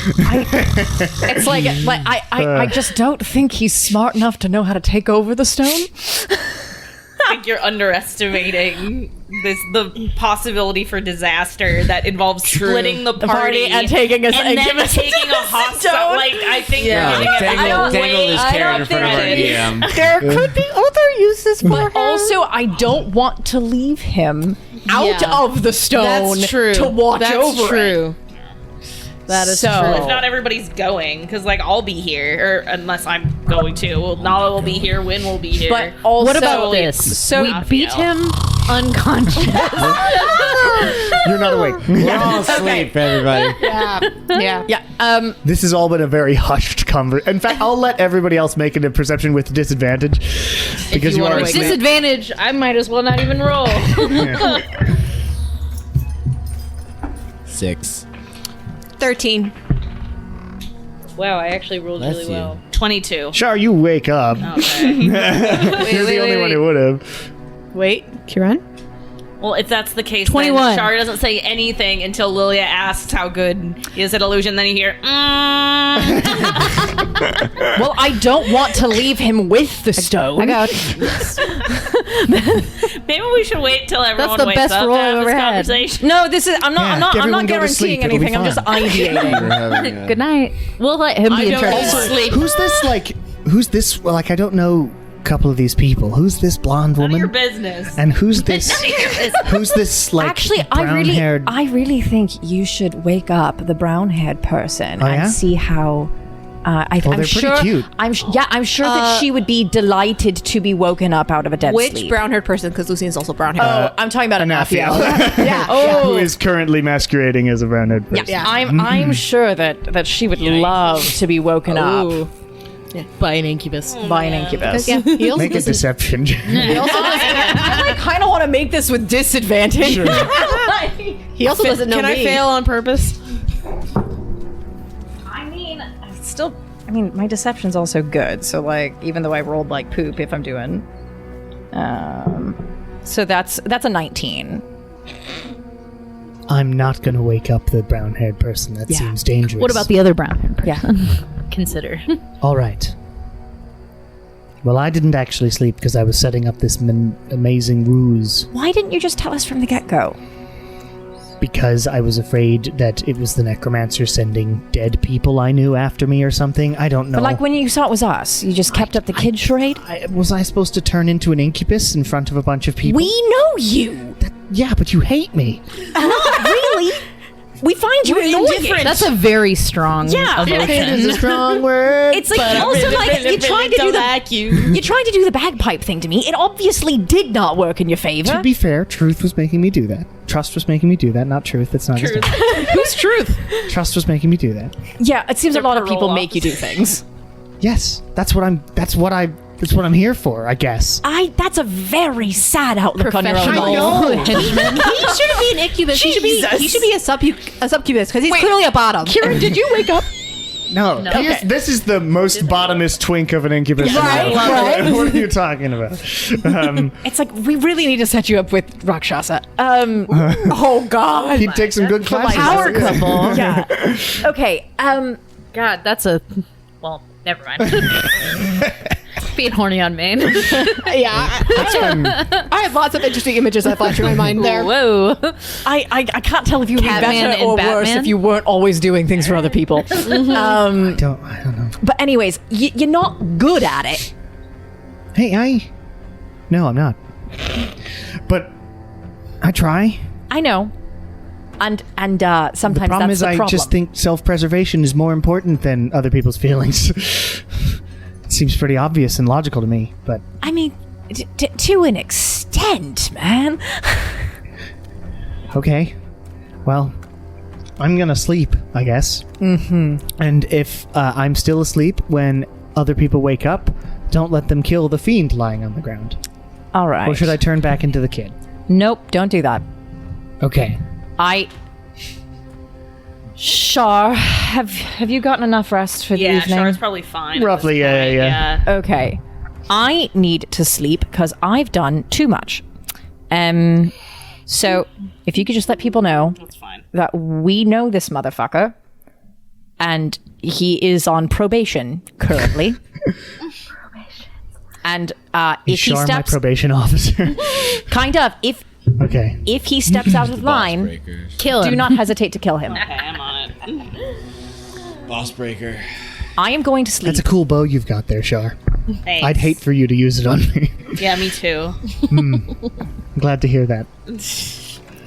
It's like I just don't think he's smart enough to know how to take over the stone. I think you're underestimating the possibility for disaster that involves splitting the party and taking us and then taking a hostile. Like I think you're giving it Dangle this I carrot don't in front of our think DM. There could be other uses for But also, I don't want to leave him out Yeah. of the stone That's true. to watch That's over it. true. That is So- true. if not everybody's going, because like I'll be here, or unless I'm going to. Well, Nala will be here. Win will be here. But also, What about this? So we beat him unconscious. You're not awake. We're all asleep, everybody. yeah. This has all been a very hushed conversation. In fact, I'll let everybody else make it a perception with disadvantage because you you wanna are wake asleep. Disadvantage. I might as well not even roll. 6. 13. Wow, I actually rolled Bless really you. well. 22. Char, you wake up. Okay. You're the only one who would have. Wait, Kieran? Well, if that's the case, 21. then Shar doesn't say anything until Lilia asks how good he is at illusion. Then you hear, Well, I don't want to leave him with the stone. I got Maybe we should wait till everyone the wakes best up roll to have I've this ever had. conversation. No, this is. I'm Yeah, not everyone go to sleep, guaranteeing it'll be anything. I'm just fine. ideating. Good night. We'll let him be in don't charge. also- Sleep. Who's this? Well, like, I don't know a couple of these people. Who's this blonde None of your woman? business. And who's this? Who's this, like, Actually, brown-haired? I really think you should wake up the brown-haired person Oh, yeah? and see how. I'm they're pretty sure. cute. I'm sure that she would be delighted to be woken up out of a dead Which sleep. brown-haired person? Because Lucian's also brown-haired. Oh, I'm talking about Anaphiel. yeah. Who is currently masquerading as a brown-haired person. Yeah. I'm sure that she would love to be woken up By an incubus. by an incubus. Yeah, he also Make a doesn't. deception. I kind of want to make this with disadvantage. He also doesn't know Can I me. fail on purpose? I mean, my deception's also good. So, like, even though I rolled like poop, if I'm doing, so that's a 19. I'm not going to wake up the brown-haired person. That seems dangerous. What about the other brown person? Yeah. Consider. All right. Well, I didn't actually sleep because I was setting up this amazing ruse Why didn't you just tell us from the get-go? because I was afraid that it was the Necromancer sending dead people I knew after me or something. I don't know. But like when you saw it was us, you just kept up the kid charade. Was I supposed to turn into an incubus in front of a bunch of people? We know you. Yeah, but you hate me. Not really. We find you annoying. That's a very strong emotion. a strong word. It's like also like you tried to do the you tried to do the bagpipe thing to me. It obviously did not work in your favor. To be fair, truth was making me do that. Trust was making me do that, not truth. It's not his name. Who's truth? Trust was making me do that. Yeah, it seems a lot of people parole make you do things. Yes, that's what I'm here for, I guess. That's a very sad outlook on your own Professional life. He shouldn't be an incubus. He Jesus. should be a succubus because he's clearly a bottom. Kieran, did you wake up? No, this is the most bottomest twink of an incubus. in the Right, world. right. What are you talking about? It's like we really need to set you up with Rakshasa. Oh God. He'd take some good classes. Power couple. Yeah. Okay. God, that's a. Well, never mind. Being horny on Maine. Yeah. I had lots of interesting images that flashed in my mind there. Whoa. I can't tell if you would be Catman better and or worse Batman? if you weren't always doing things for other people. I don't know. But anyways, you're not good at it. Hey, No, I'm not. But I try. I know. And sometimes The problem that's is the I problem. just think self-preservation is more important than other people's feelings. It seems pretty obvious and logical to me, but... I mean, to an extent, man. Okay. Well, I'm gonna sleep, I guess. Mm-hmm. And if I'm still asleep when other people wake up, don't let them kill the fiend lying on the ground. All right. Or should I turn back into the kid? Nope, don't do that. Okay. Shar, have you gotten enough rest for the Yeah, evening? Char's probably fine. at Roughly, this point, yeah. Okay. I need to sleep because I've done too much. So if you could just let people know That's fine. that we know this motherfucker and he is on probation currently. And if he Shar, my steps probation officer. kind of Okay. if he steps out of line, Breakers. Kill him. do not hesitate to kill him. Okay, I'm on it. Boss breaker. I am going to sleep. That's a cool bow you've got there, Shar. Thanks. I'd hate for you to use it on me. Yeah, me too. I'm glad to hear that.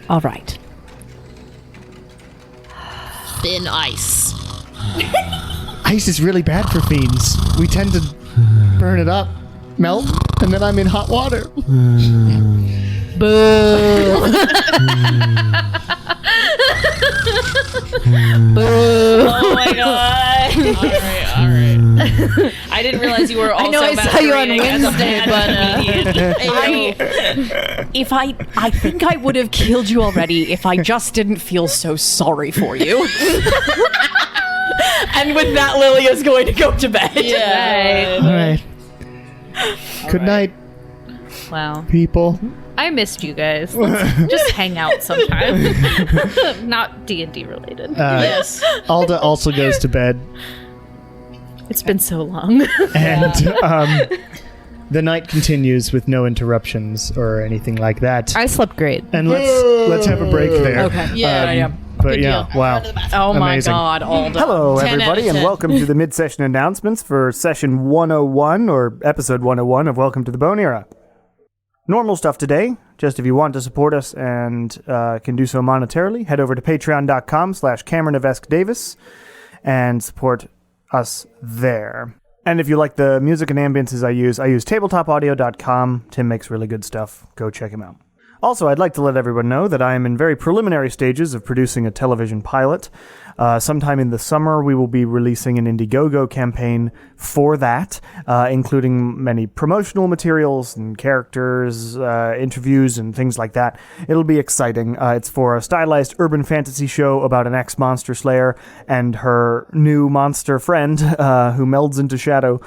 All right. Thin ice. Ice is really bad for fiends. We tend to burn it up, melt, and then I'm in hot water. Oh my god. All right. I didn't realize you were also know I saw you on masquerading as a Wednesday, bad comedian. I think I would have killed you already if I just didn't feel so sorry for you. And with that, Lilia's going to go to bed. Yeah. All right. Good night, Wow. people. I missed you guys. Let's just hang out sometime. Not D&D related. Yes. Alda also goes to bed, It's been so long. and the night continues with no interruptions or anything like that. I slept great. And let's have a break there. Okay. Yeah. But yeah, wow. Oh my Amazing. God, Alda. Hello, 10 everybody, out of and 10. welcome to the mid-session announcements for session 101, or episode 101 of Welcome to the Bone Era. Normal stuff today. Just if you want to support us and can do so monetarily, head over to patreon.com/CameronEvesqueDavis and support us there. And if you like the music and ambiences I use tabletopaudio.com. Tim makes really good stuff. Go check him out. Also, I'd like to let everyone know that I am in very preliminary stages of producing a television pilot. Sometime in the summer, we will be releasing an Indiegogo campaign for that, including many promotional materials and characters, interviews, and things like that. It'll be exciting. It's for a stylized urban fantasy show about an ex-monster slayer and her new monster friend who melds into shadow,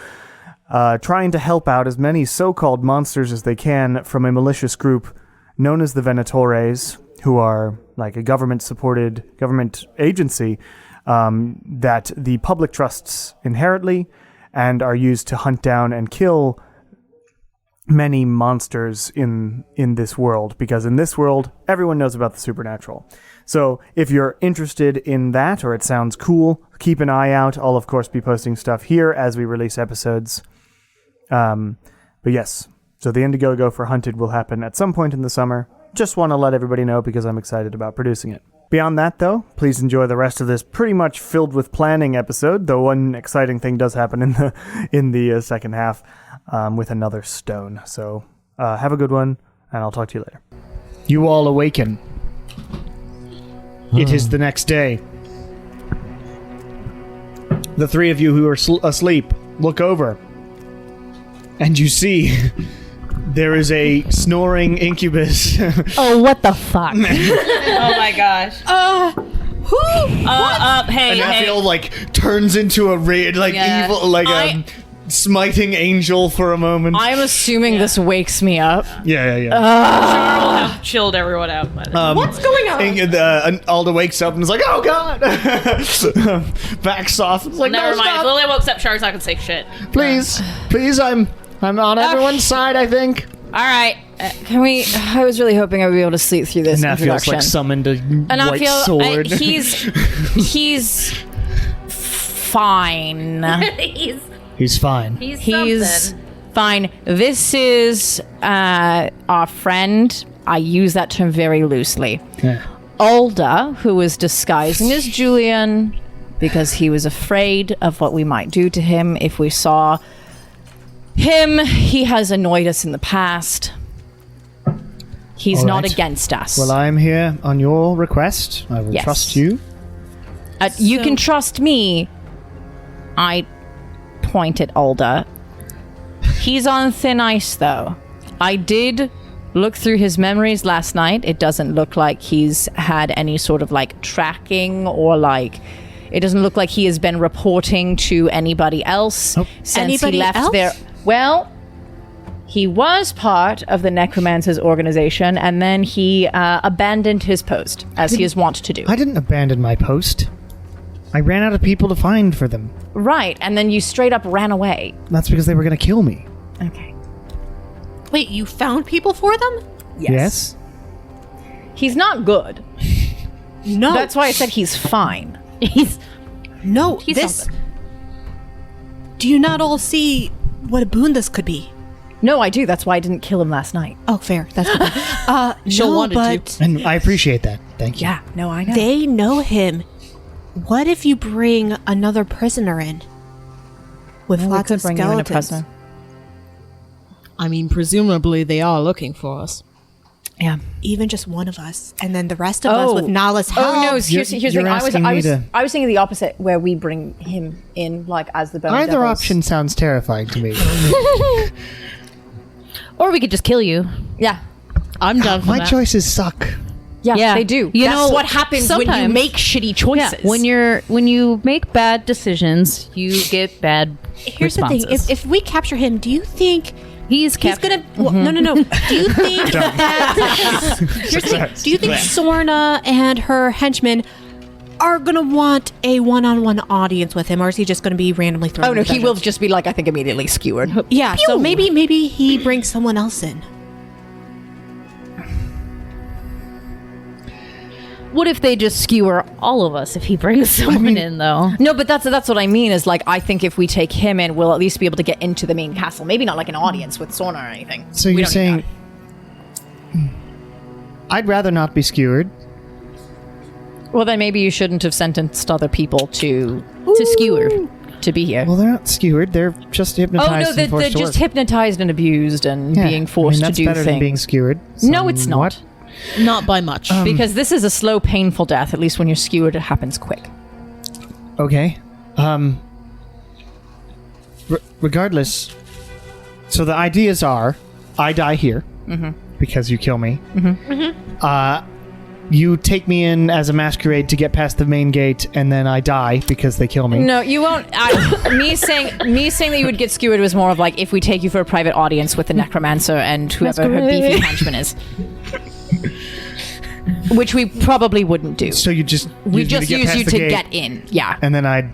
trying to help out as many so-called monsters as they can from a malicious group known as the Venatores, who are like a government-supported government agency that the public trusts inherently and are used to hunt down and kill many monsters in this world, because in this world, everyone knows about the supernatural. So if you're interested in that, or it sounds cool, keep an eye out. I'll, of course, be posting stuff here as we release episodes. But yes, so the Indiegogo for Hunted will happen at some point in the summer. Just want to let everybody know because I'm excited about producing it. Beyond that, though, please enjoy the rest of this pretty much filled with planning episode, though one exciting thing does happen in the second half with another stone. So have a good one, and I'll talk to you later. You all awaken. It is the next day. The three of you who are asleep look over, and you see there is a snoring incubus. Oh, what the fuck? Oh my gosh. Hey, And hey. Raphael turns into a Yeah. evil, a smiting angel for a moment. I'm assuming this wakes me up. Yeah. Char will have chilled everyone out. By then. What's going on? And Alda wakes up and is like, "Oh God!" Backs off. It's like, Never "No, mind. stop. Lily woke up. Char's not gonna say shit. Please, I'm on everyone's side. I think." All right. Can we? I was really hoping I would be able to sleep through this Now feels introduction. summoned a And I white feel sword. he's fine. He's fine. He's fine. This is our friend. I use that term very loosely. Yeah. Alda, who was disguising as Julian because he was afraid of what we might do to him if we saw him. He has annoyed us in the past. He's All not right. against us. Well, I'm here on your request. I will Yes. trust you You can trust me. I point at Alda. He's on thin ice, though. I did look through his memories last night. It doesn't look like he's had any sort of like tracking or like. It doesn't look like he has been reporting to anybody else since Anybody he left else? there. Well, he was part of the Necromancer's organization, and then he abandoned his post, as he is wont to do. I didn't abandon my post. I ran out of people to find for them. Right, and then you straight up ran away. That's because they were going to kill me. Okay. Wait, you found people for them? Yes? He's not good. No. That's why I said he's fine. He's this. something. Do you not all see what a boon this could be? No, I do. That's why I didn't kill him last night. Oh, fair. That's good. She'll no, want it but to. And I appreciate that. Thank you. Yeah, no, I know. they know him. What if you bring another prisoner in? With Well, we lots could of bring you in a skeletons. prisoner. I mean, presumably they are looking for us. Yeah. Even just one of us, and then the rest of us with Nala's help. Oh no! Here's the You're thing. asking me to- I was thinking the opposite, where we bring him in, like as the bone. Either devils. option sounds terrifying to me. Or we could just kill you. Yeah, I'm down for My that. choices suck. yeah, Yeah. they do. You That's know, what happens when you sometimes- make shitty choices. When you make bad decisions, you get bad Here's the responses. thing: if we capture him, do you think he's he's captured. gonna? Well, no. Do you think that? Here's the thing, do you think Sorna and her henchmen are gonna want a one-on-one audience with him, or is he just gonna be randomly thrown? Oh no, in the he will dungeons? just be like, I think immediately skewered. Yeah. So maybe he brings someone else in. What if they just skewer all of us if he brings someone in, though? No, but that's what I mean. Is like, I think if we take him in, we'll at least be able to get into the main castle. Maybe not like an audience with Sorna or anything. So We you're don't saying need I'd rather not be skewered. that. Well, then maybe you shouldn't have sentenced other people to skewer. to be here. Well, they're not skewered. They're just hypnotized Oh no, and they're forced to just work. hypnotized and abused and Yeah, being forced that's to do better things. than being skewered. No, it's not. Somewhat. Not by much. Because this is a slow, painful death. At least when you're skewered, it happens quick. Okay. Regardless, so the ideas are, I die here because you kill me. You take me in as a masquerade to get past the main gate, and then I die because they kill me. No, you won't. Me saying that you would get skewered was more of like if we take you for a private audience with the Necromancer and whoever her beefy henchman is. Which we probably wouldn't do. So you just We use me to just get use past you the to gate, get in. Yeah. and then I'd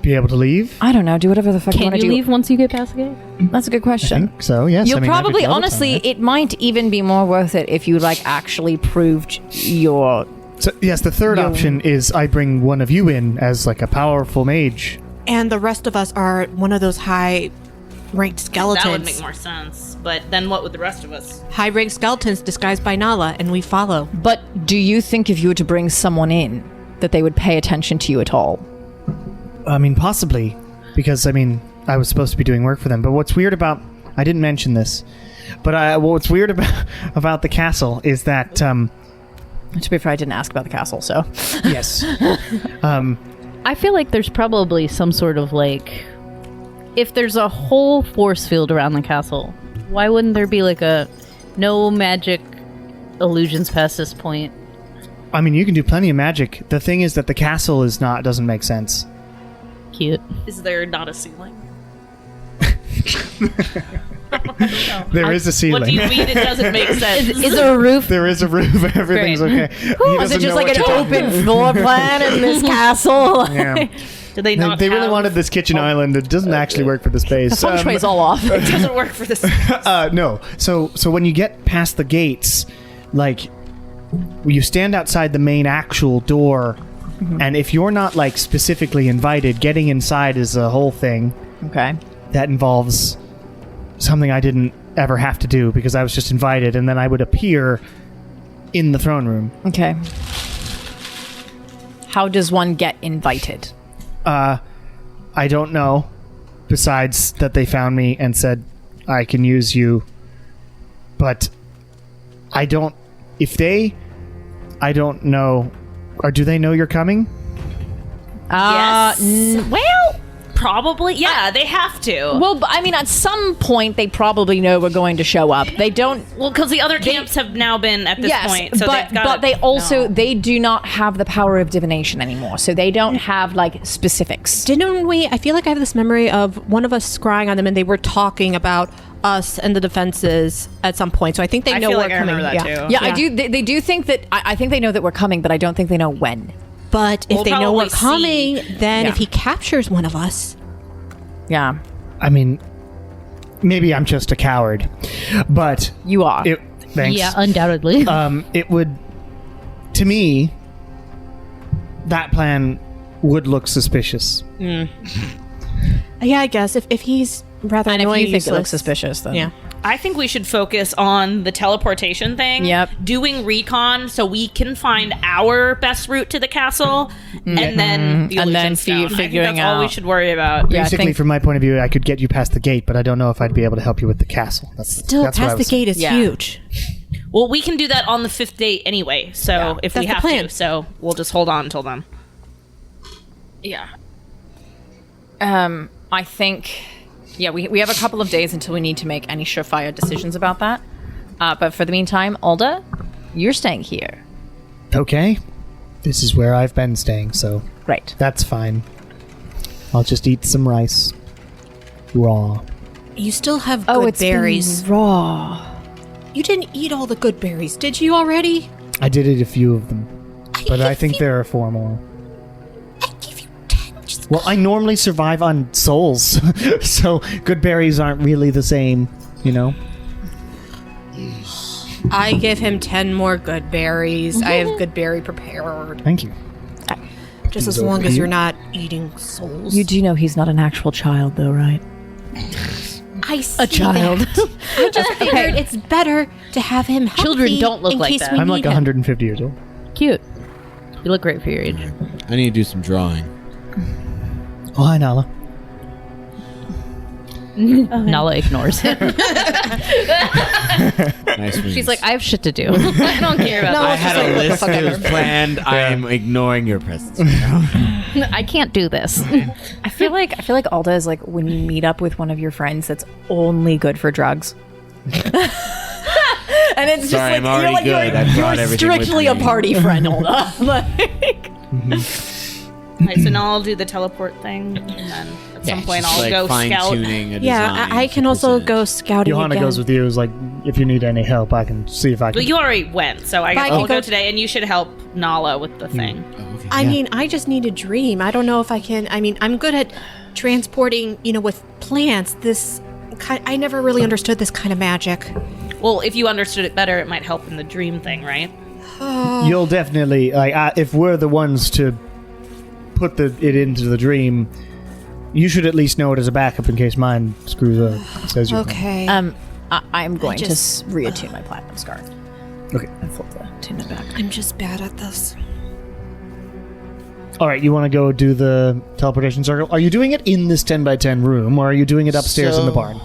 be able to leave. I don't know. Do whatever the fuck you Can want to you do. leave once you get past the gate? That's a good question. So yes, You'll I mean, I could probably, kill the honestly, time. it might even be more worth it if you like actually proved your. So, yes, the third No. option is I bring one of you in as like a powerful mage. And the rest of us are one of those high-ranked skeletons. That would make more sense. But then what would the rest of us? High-ranked skeletons disguised by Nala, and we follow. But do you think if you were to bring someone in, that they would pay attention to you at all? I mean, possibly, because I mean, I was supposed to be doing work for them. But what's weird about I didn't mention this, but what's weird about the castle is that To be fair, I didn't ask about the castle, so. yes, I feel like there's probably some sort of like, if there's a whole force field around the castle, why wouldn't there be like a no magic illusions past this point? I mean, you can do plenty of magic. The thing is that the castle doesn't make sense. Cute. Is there not a ceiling? There is a ceiling. What do you mean it doesn't make sense? Is there a roof? There is a roof. Everything's okay. He Is it doesn't just know like what an you're talking open floor plan in this castle? about. Yeah. Do they not? They really have- wanted this kitchen island. It doesn't actually work for the space. The feng shui's all off. It doesn't work for this. No. So when you get past the gates, like you stand outside the main actual door, and if you're not like specifically invited, getting inside is a whole thing Okay. that involves something I didn't ever have to do because I was just invited, and then I would appear in the throne room. Okay. How does one get invited? I don't know. Besides that, they found me and said I can use you, but I don't. If they, I don't know. Or do they know you're coming? Well, Probably. Yeah, they have to. Well, but, I mean, at some point, they probably know we're going to show up. They don't. Well, because the other camps have now been at this point. So but they also they do not have the power of divination anymore, so they don't have like specifics. Didn't we? I feel like I have this memory of one of us scrying on them, and they were talking about us and the defenses at some point. So I think they know feel we're like I coming. remember that too. Yeah, I do. They do think that. I think they know that we're coming, but I don't think they know when. But if We'll they know we're probably coming, then Yeah. if he captures one of us, Yeah, I mean, maybe I'm just a coward, but you are. thanks. yeah, undoubtedly. It would, to me, that plan would look suspicious. yeah, I guess if he's rather and if annoying, you think it useless, looks suspicious, then yeah. I think we should focus on the teleportation thing. Yep. Doing recon so we can find our best route to the castle, and then the And then illusion stone. I think figuring that's all we out- should worry about. Yeah, I Basically, think- from my point of view, I could get you past the gate, but I don't know if I'd be able to help you with the castle. Still, that's what I past the was- gate is Yeah. huge. Well, we can do that on the 5th day anyway. So if we That's the have plan. to, so we'll just hold on until then. Yeah. I think, yeah, we have a couple of days until we need to make any surefire decisions about that. But for the meantime, Alda, you're staying here. Okay. This is where I've been staying, so Right. that's fine. I'll just eat some rice. Raw. You still have good berries. raw. You didn't eat all the good berries, did you already? I did eat a few of them, but I think there are 4 more. I give you 10. Just Well, I normally survive on souls, so good berries aren't really the same, you know? I give him 10 more good berries. I have good berry prepared. Thank you. Just as long as you're not eating souls. You do know he's not an actual child, though, right? I see A child. that. I just figured it's better to have him healthy Children don't look in like case that. we I'm need like him. 150 years old. Cute. You look great for your age. I need to do some drawing. Oh, hi, Nala. Nala ignores him. Nice wings. She's like, I have shit to do. I don't care about I that. had a list that was planned. I am ignoring your presence. I can't do this. I feel like Alda is like when you meet up with one of your friends that's only good for drugs. And it's Sorry, just like I'm already good. I brought everything with strictly a me. party friend, Alda. Like, All right, so now I'll do the teleport thing, and then at some point Just I'll like go scout. fine-tuning a Yeah, design I to can also present. go scouting Johanna again. goes with you. Is like, if you need any help, I can see if I can. Well, you already went, so I guess I I'll can go go- today, and you should help Nala with the thing. Oh, okay. I mean, I just need a dream. I don't know if I can. I mean, I'm good at transporting, with plants. I never really understood this kind of magic. Well, if you understood it better, it might help in the dream thing, right? You'll definitely like if we're the ones to put it into the dream. You should at least know it as a backup in case mine screws up. Says you. Okay. I'm going to just- reattune my platinum scar. Okay. And flip the tune it back. I'm just bad at this. All right. You want to go do the teleportation circle? Are you doing it in this 10x10 room, or are you doing it upstairs in the barn?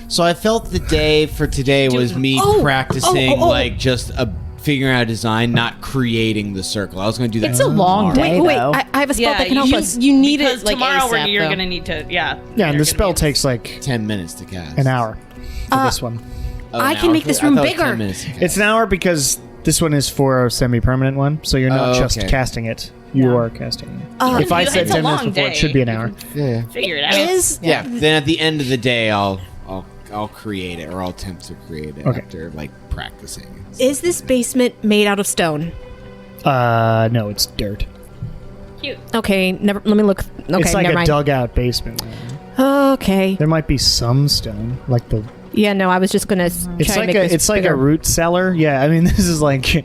So I felt the day for today was me practicing just figuring out a design, not creating the circle. I was going to do that. It's a long day, Wait, though. I have a spell that can help you, us. You need because it like tomorrow ASAP, you're though. gonna need to. Yeah, you're and the gonna spell need- takes like 10 minutes to cast. an hour for this one. Oh, I an can hour make for- this I room thought it was bigger. 10 minutes to cast. It's an hour because this one is for a semi-permanent one, so you're not Oh, just okay. casting it. You are casting it. If I It's said a 10 minutes long before, day. it should be an hour. Yeah. Figure it out. Yeah. Then at the end of the day, I'll create it, or I'll attempt to create it Okay. after practicing. Is this basement made out of stone? No, it's dirt. Okay, never. Let me look. Okay, It's like never a mind. dug-out basement. Okay. There might be some stone, like the. Yeah, no, I was just gonna It's try like and make a. this It's like bigger. a root cellar. Yeah, I mean, this is like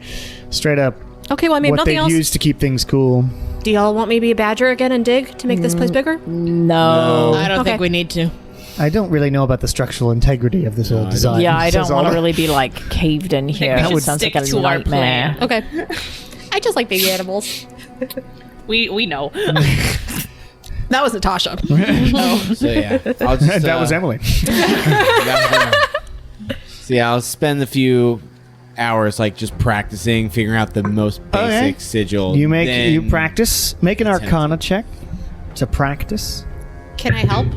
straight up Okay, well, I mean, what nothing they else. use to keep things cool. Do y'all want me to be a badger again and dig to make this place bigger? No. I don't Okay. think we need to. I don't really know about the structural integrity of this design. Yeah, I don't says want to Alda. really be like caved in here. we That should would sound stick like a to our nightmare. plan. Okay. I just like baby animals. We know. That was Natasha. So yeah, I'll just, That was Emily. So yeah, I'll spend a few hours, like just practicing, figuring out the most basic sigil. You practice. Make an Arcana check to practice. Can I help?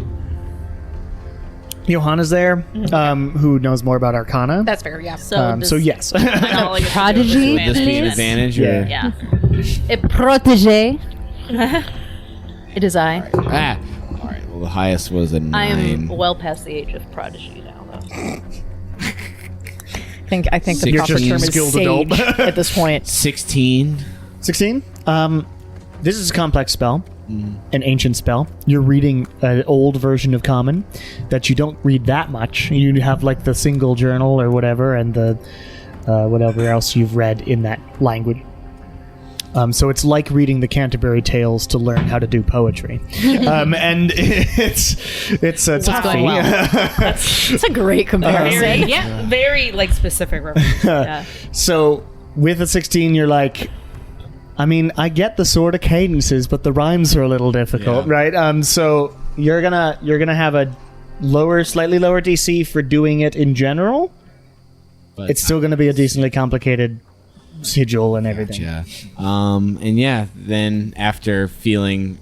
Johanna's there, who knows more about Arcana. That's fair, yeah. So yes. Prodigy? Would this be an advantage? Or? Yeah. A protege. It is I. All right. Well, the highest was a 9. I am well past the age of prodigy now, though. I think the proper term is skilled sage adult. at this point. 16. 16? This is a complex spell, an ancient spell. You're reading an old version of Common that you don't read that much. You have like the single journal or whatever, and the whatever else you've read in that language. So it's like reading the Canterbury Tales to learn how to do poetry, and it's a toughie. It's a great comparison. Very like specific reference. Yeah. So with a 16, you're like, I mean, I get the sort of cadences, but the rhymes are a little difficult, right? So you're gonna have a slightly lower DC for doing it in general. But it's still gonna be a decently complicated sigil and everything. Then after feeling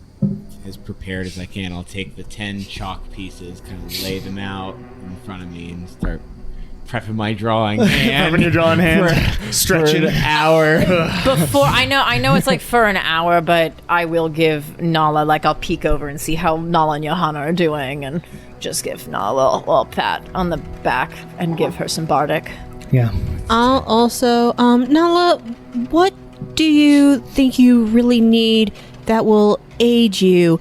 as prepared as I can, I'll take the 10 chalk pieces, kind of lay them out in front of me, and start prepping my drawing hand. Prepping your drawing hand, stretching an hour. Before I know it's like for an hour, but I will give Nala, like, I'll peek over and see how Nala and Johanna are doing, and just give Nala a little pat on the back and give her some bardic. Yeah. I'll also, Nala, what do you think you really need that will aid you?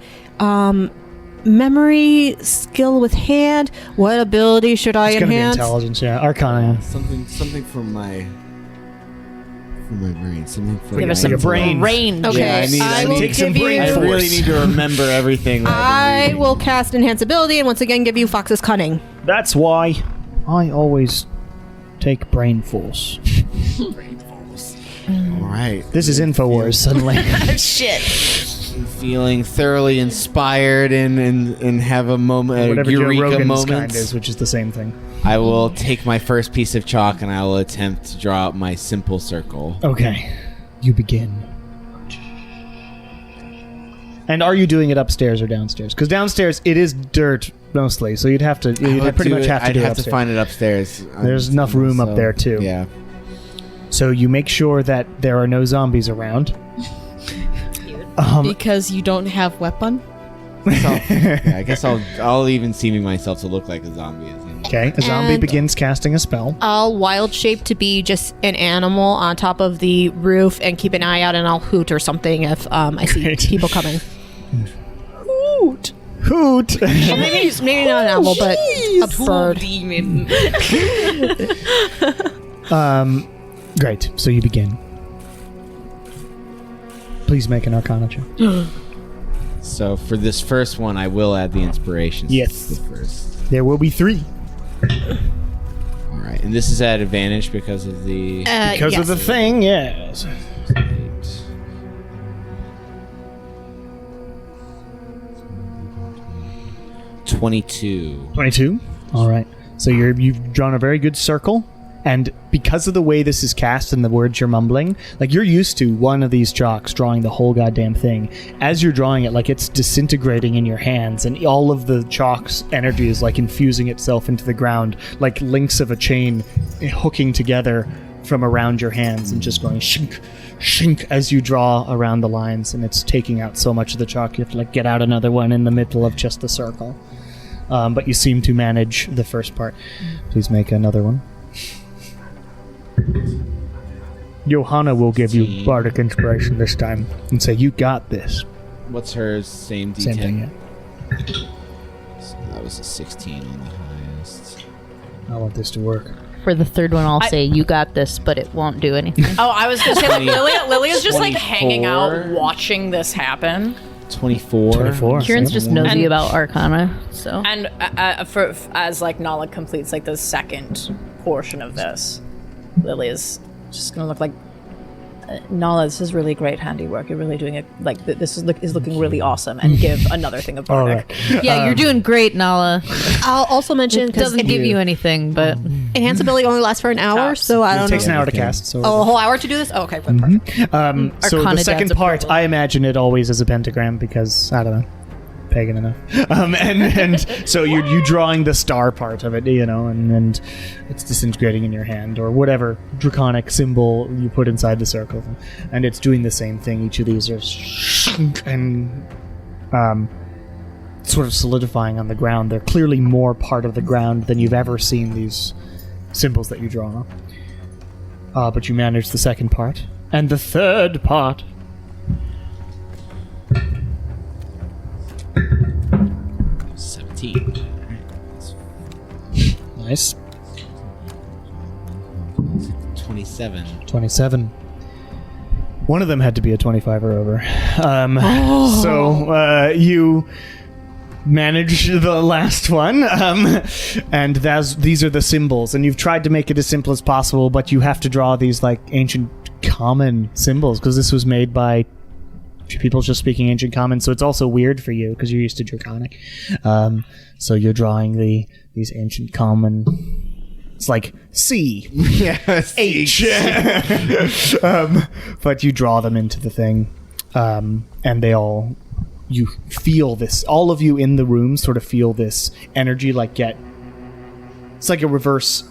Memory, skill with hand, what ability should I It's gonna enhance? be intelligence, Arcana. Something for my brain. Something for Give my us some brain. range. Okay, Yeah, I will take some give brain you. force. I really need to remember everything. That I've been I will cast enhance ability and once again give you Fox's cunning. That's why I always take brain force. reading. All right. This is InfoWars suddenly. I'm feeling thoroughly inspired and have a moment, Whatever a Joe eureka Rogan's moment. kind is, which is the same thing. I will take my first piece of chalk and I will attempt to draw out my simple circle. Okay, you begin. And are you doing it upstairs or downstairs? Because downstairs it is dirt mostly, so you'd pretty much have to do it I'd have upstairs. to find it upstairs. There's enough room up there too. Yeah. So you make sure that there are no zombies around. Because you don't have weapon. I guess I'll even seeming myself to look like a zombie. Okay, a zombie And- begins casting a spell. I'll wild shape to be just an animal on top of the roof and keep an eye out, and I'll hoot or something if I see Great. people coming. Hoot! Well, maybe not an animal, but a bird. Demon. Great. So you begin. Please make an Arcana check. So for this first one, I will add the inspiration. Yes. The first. There will be 3 All right, and this is at advantage because of the. because of the thing. Yes. 22. 22. All right. So you've drawn a very good circle, and because of the way this is cast and the words you're mumbling, like you're used to one of these chalks drawing the whole goddamn thing. As you're drawing it, like it's disintegrating in your hands, and all of the chalk's energy is like infusing itself into the ground, like links of a chain hooking together from around your hands and just going shink, shink as you draw around the lines, and it's taking out so much of the chalk you have to like get out another one in the middle of just the circle. But you seem to manage the first part. Please make another one. Johanna will give you bardic inspiration this time and say, "You got this." What's hers? Same D10. Same thing, yeah. So that was a 16 on the highest. I want this to work. For the third one, I'll say, you got this, but it won't do anything. Oh, I was going to say, like, Lilia's just like hanging out, 24. watching this happen. 24. 24. Kieran's just nosy about Arcana, so. And as like Nala completes like the second portion of this, Lily is just gonna look like Nala. This is really great handiwork. You're really doing it. Like this is looking really awesome. And give another thing of All bardic. right. Yeah, you're doing great, Nala. I'll also mention It doesn't give you anything, but Enhance ability only lasts for an hour, so I don't It takes know. an hour to cast. So Oh, a whole hour to do this? Oh, okay. so the Arcana second dad's a part, problem. I imagine it always as a pentagram because I don't know, pagan enough. And so you drawing the star part of it, and it's disintegrating in your hand or whatever draconic symbol you put inside the circle, and it's doing the same thing. Each of these are and sort of solidifying on the ground. They're clearly more part of the ground than you've ever seen these symbols that you draw. But you manage the second part. And the third part. Nice. 27. One of them had to be a 25 or over. So you manage the last one, and these are the symbols, and you've tried to make it as simple as possible, but you have to draw these like ancient common symbols because this was made by people just speaking ancient common, so it's also weird for you because you're used to draconic. So you're drawing these ancient common. It's like C, H, but you draw them into the thing, and they all. You feel this, all of you in the room sort of feel this energy it's like a reverse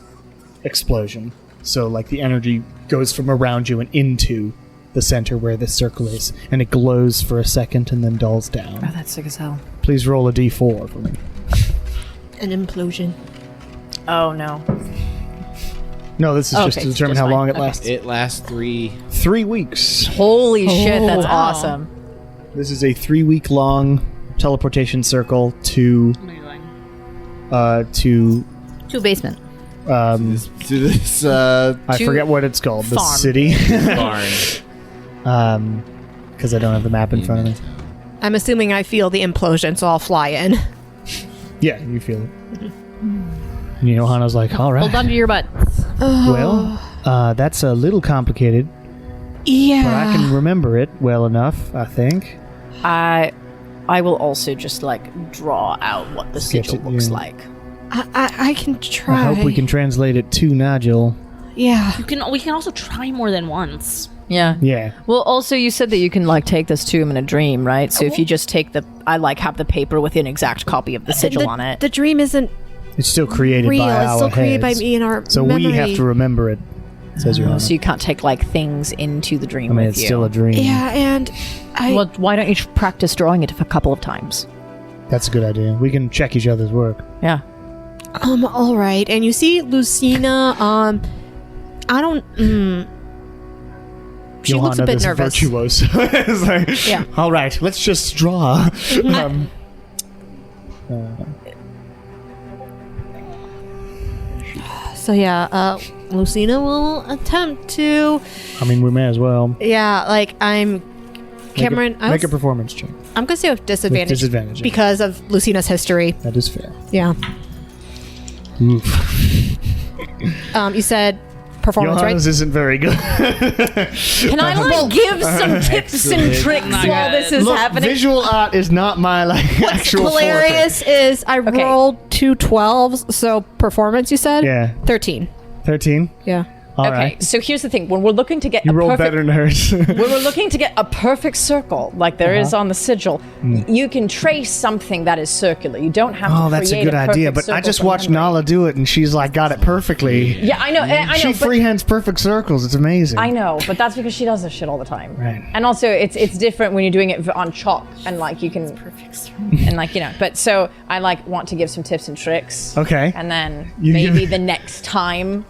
explosion. So like the energy goes from around you and into the center where this circle is, and it glows for a second and then dulls down. Oh, that's sick as hell. Please roll a d4 for me. An implosion. Oh, no. No, this is just to determine how long it lasts. It lasts 3 weeks. Holy shit, that's wow. awesome. This is a 3-week long teleportation circle to basement. to this I forget what it's called. The farm. city. barn. Because I don't have the map in front of me. I'm assuming I feel the implosion, so I'll fly in. Yeah, you feel it. And Johanna's like, all right. Hold on to your butt. Well, that's a little complicated, Yeah. but I can remember it well enough, I think. I will also just draw out what the sigil looks like. I can try. I hope we can translate it to Nigel. Yeah. We can also try more than once. Yeah. Yeah. Well, also you said that you can take this to him in a dream, right? So if you just take I have the paper with an exact copy of the sigil on it. The dream isn't It's still created real. by It's our still created by heads. me in our So memory. we have to remember it, says Johanna. So you can't take things into the dream I mean, with it's you. still a dream. Yeah, and Well, why don't you practice drawing it a couple of times? That's a good idea. We can check each other's work. Yeah. all right. And you see Lucina, I don't she looks a Johanna, bit this nervous. virtuoso. It's like, Yeah. all right, let's just draw. So yeah, Lucina will attempt to I mean, we may as well. I'm Cameron, Make a performance check. I'm gonna say with disadvantage, With disadvantage, yeah. because of Lucina's history. That is fair. Yeah. Oof. You said performance, Johanna's isn't very good. Can I give some tips and tricks Not while good. this is Look, happening? visual art is not my actual hilarious is I rolled 2 12s, so performance you said? Yeah. 13. 13. Yeah. All Okay, right. so here's the thing: when we're looking to get You a rolled perfect, better than hers. when we're looking to get a perfect circle, like there is on the sigil, you can trace something that is circular. You don't have to Oh, that's a create good idea. perfect But I circle just from watched memory. Nala do it, and she's got it perfectly. Yeah, I know. I know. She but freehands perfect circles. It's amazing. I know, but that's because she does this shit all the time. Right. And also, it's different when you're doing it on chalk and you can and But so I want to give some tips and tricks. Okay. And then You maybe give- the next time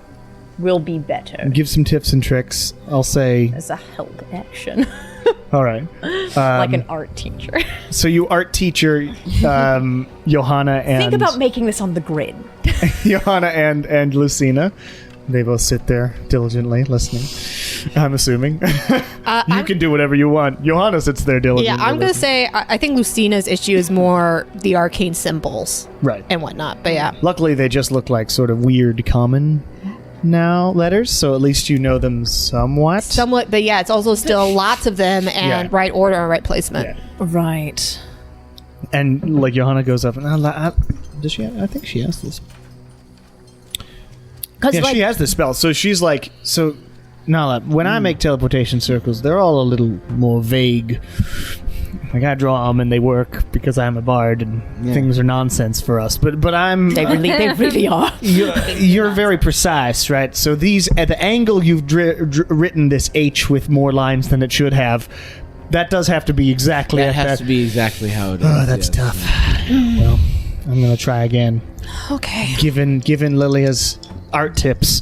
will be better. Give some tips and tricks. I'll say. As a help action, All right. like an art teacher. So you art teacher, Johanna and Think about making this on the grid. Johanna and Lucina. They both sit there diligently listening. I'm assuming. You can do whatever you want. Johanna sits there diligently. Yeah, I'm going to listening. say I think Lucina's issue is more the arcane symbols Right. and whatnot. But yeah. Luckily, they just look like sort of weird common now letters, so at least you know them somewhat. Somewhat, but yeah, it's also still lots of them and Yeah. right order and right placement. Yeah. Right. And Johanna goes up and does she? I think she has this. Yeah, she has the spell. So she's like, Nala, when I make teleportation circles, they're all a little more vague. Like I draw them and they work because I'm a bard and things are nonsense for us. But I'm They really are. You're very precise, right? So these at the angle you've written this H with more lines than it should have. That does have to be exactly. That has to be exactly how it is. Oh, that's tough. Well, I'm gonna try again. Okay. Given Lilia's art tips,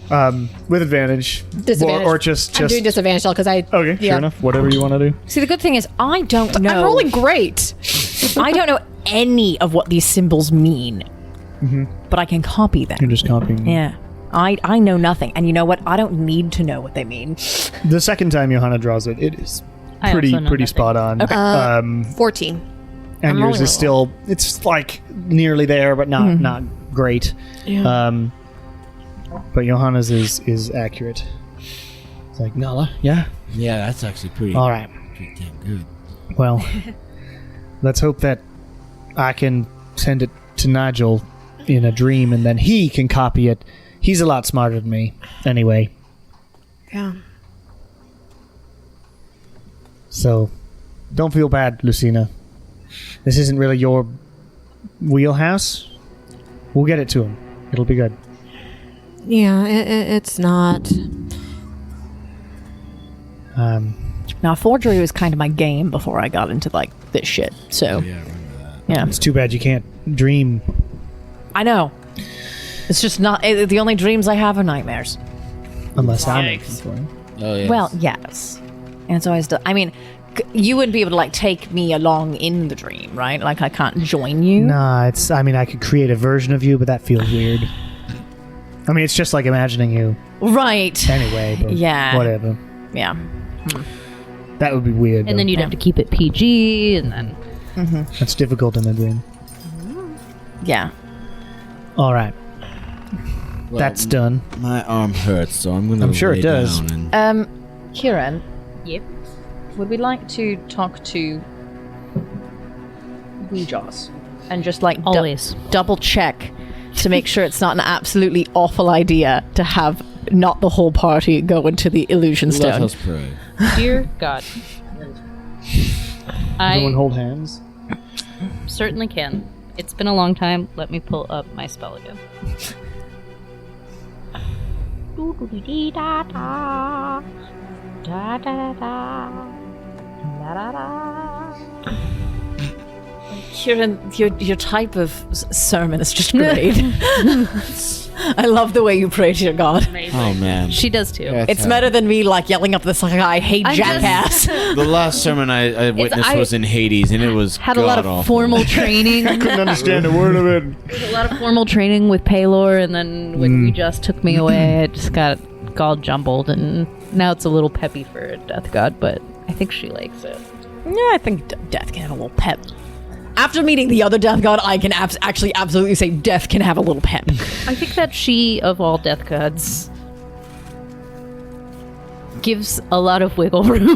with advantage, Disadvantage. or just I'm doing disadvantage because I. Okay, yeah. sure enough. Whatever you want to do. See, the good thing is I don't know. I'm rolling great. I don't know any of what these symbols mean, but I can copy them. You're just copying. Yeah. I know nothing. And you know what? I don't need to know what they mean. The second time Johanna draws it, it is I pretty also know nothing. spot on. 14. And I'm yours rolling is still, it's like nearly there, but not great. Yeah. But Johanna's is accurate. It's like, Nala, yeah? Yeah, that's actually pretty. All right. Pretty damn good. Well, let's hope that I can send it to Nigel in a dream and then he can copy it. He's a lot smarter than me, anyway. Yeah. So, don't feel bad, Lucina. This isn't really your wheelhouse. We'll get it to him. It'll be good. Yeah, it's not. Now, forgery was kind of my game before I got into, like, this shit. So, Yeah, I remember that. yeah. It's too bad you can't dream. I know. It's just not... the only dreams I have are nightmares. Unless I'm making for him. Oh, yeah. Well, yes. And it's always... I mean, you wouldn't be able to, like, take me along in the dream, right? Like, I can't join you. Nah, it's... I mean, I could create a version of you, but that feels weird. I mean, it's just like imagining you. Right. Anyway, but Yeah. whatever. Yeah. That would be weird. And then though. you'd have to keep it PG, and then That's difficult in a dream. Yeah. All right. Well, That's done. My arm hurts, so I'm gonna. I'm sure lay it does. down and- Kieran, yep. would we like to talk to Weejaws and just, like, Always. double check to make sure it's not an absolutely awful idea to have not the whole party go into the illusion Let stone. us pray. Dear God. Everyone I hold hands. certainly can. It's been a long time. Let me pull up my spell again. Kieran, your type of sermon is just great. I love the way you pray to your God. Oh man, She does too. That's It's how- better than me, like, yelling up this, like, I hate I'm jackass. The last sermon I witnessed I was in Hades, and it was Had a lot of god-awful. formal training. Couldn't understand a word of it. A lot of formal training with Paylor, and then when we just took me away, it just got all jumbled, and now it's a little peppy for a death god, but I think she likes it. Yeah, I think Death can have a little pep. After meeting the other Death God, I can actually absolutely say Death can have a little pep. I think that she, of all death gods, gives a lot of wiggle room,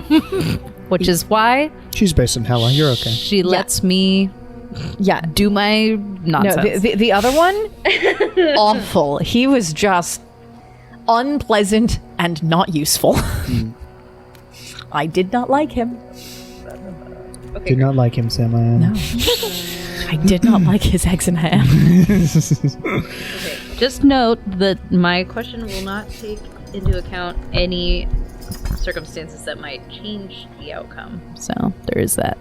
which is why She's based in Hella. You're okay. she lets me Yeah. do my nonsense. No, the other one, awful. He was just unpleasant and not useful. I did not like him. Did not like him, Sam. I am. No. I did not like his eggs and ham. Just note that my question will not take into account any circumstances that might change the outcome. So there is that.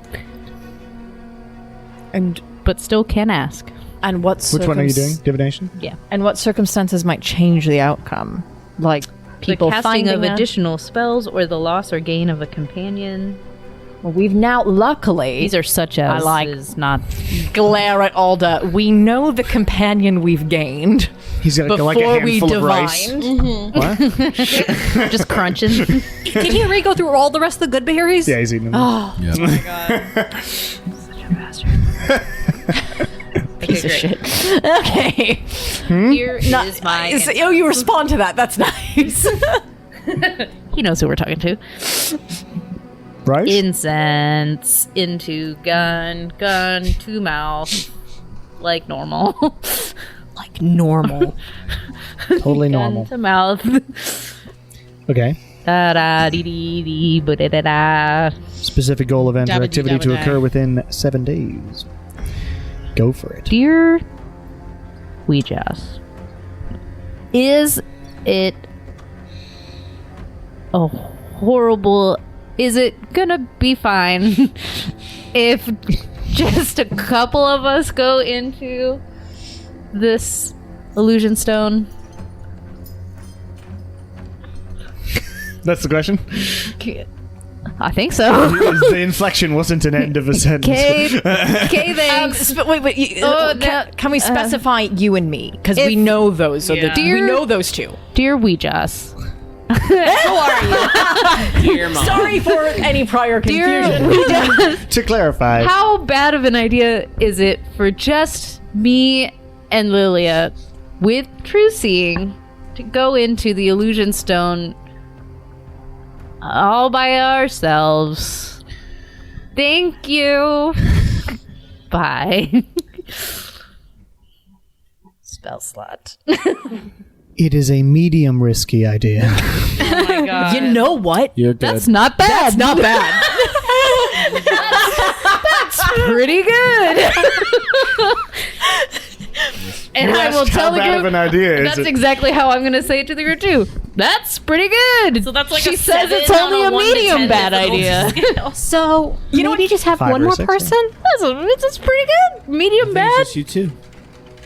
But still can ask. And what Which one are you doing? Divination? Yeah. And what circumstances might change the outcome? Like people the casting finding of us? additional spells or the loss or gain of a companion. Well, we've now, luckily, These are such as I like- is not glare at Alda. We know the companion we've gained He's got before like a we handful of rice. divined. What? just crunching. Can he already go through all the rest of the good berries? Yeah, he's eating them. Yeah. Piece of shit. Okay. Here is my Oh, you respond to that. That's nice. He knows who we're talking to. Rice? Incense into gun to mouth, like normal. Like normal. Totally normal. Gun to mouth. Okay. Da da dee dee dee ba da da da. Specific goal, event, or Dabba-dee, activity to dabba-day. occur within 7 days. Go for it. Dear Weejas, is it a horrible? Is it gonna be fine if just a couple of us go into this illusion stone? That's the question. I think so. The inflection wasn't an end of a sentence. Okay, thanks. But wait, can we specify you and me? Because we know those are Yeah. we know those two. Dear Weejas, How are you? Dear mom. Sorry for any prior dear confusion. Weejas, To clarify, how bad of an idea is it for just me and Lilia, with True Seeing, to go into the illusion stone all by ourselves? Thank you. Bye. Spell slot. it is a medium risky idea. Oh my god. You know what? You're dead. That's not bad. That's not bad. That's pretty good. And I will How tell the bad of group an idea is that's it? exactly how I'm going to say it to the group too. That's pretty good. So that's like she a says 7 it's only on a 1 to medium 10 bad difficulty idea. scale. So maybe just have 5 one or more 6, person. That's pretty good. Medium bad. Just you two.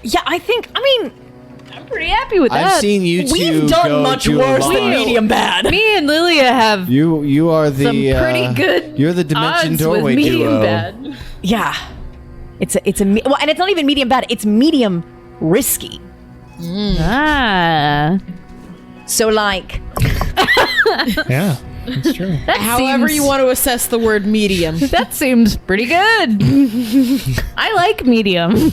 Yeah, I mean, I'm pretty happy with that. I've seen you two we've done go much to a worse lot. than medium bad. Me and Lilia have You are the some pretty good You're the dimension odds doorway with medium duo. bad. Yeah, well, and it's not even medium bad. It's medium risky. Ah. So like, Yeah, that's true. That However seems, you want to assess the word medium. That seems pretty good. I like medium.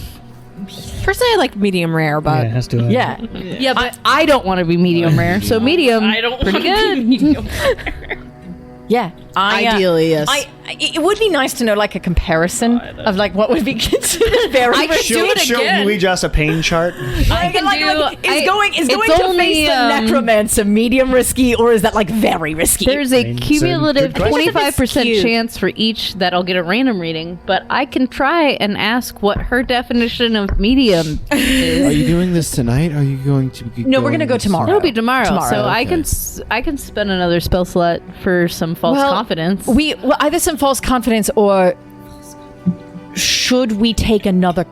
Personally, I like medium rare, Yeah, but it has to. yeah, Yeah, but I don't want to be medium rare. So medium, I don't pretty want to be good. medium. yeah. Ideally, yes. It would be nice to know like a comparison of like what would be considered very I could risky. do it Show again. we just a pain chart. I can do. Is going it's to only, face the necromancer medium risky, or is that like very risky? There's a Means, cumulative good question. 25% chance for each that I'll get a random reading, but I can try and ask what her definition of medium Are is. you doing this tonight? Are you going to be No, we're gonna go tomorrow. It'll be tomorrow, Tomorrow, so I okay. I can spend another spell slot for some false confidence. Well, either some false confidence or should we take another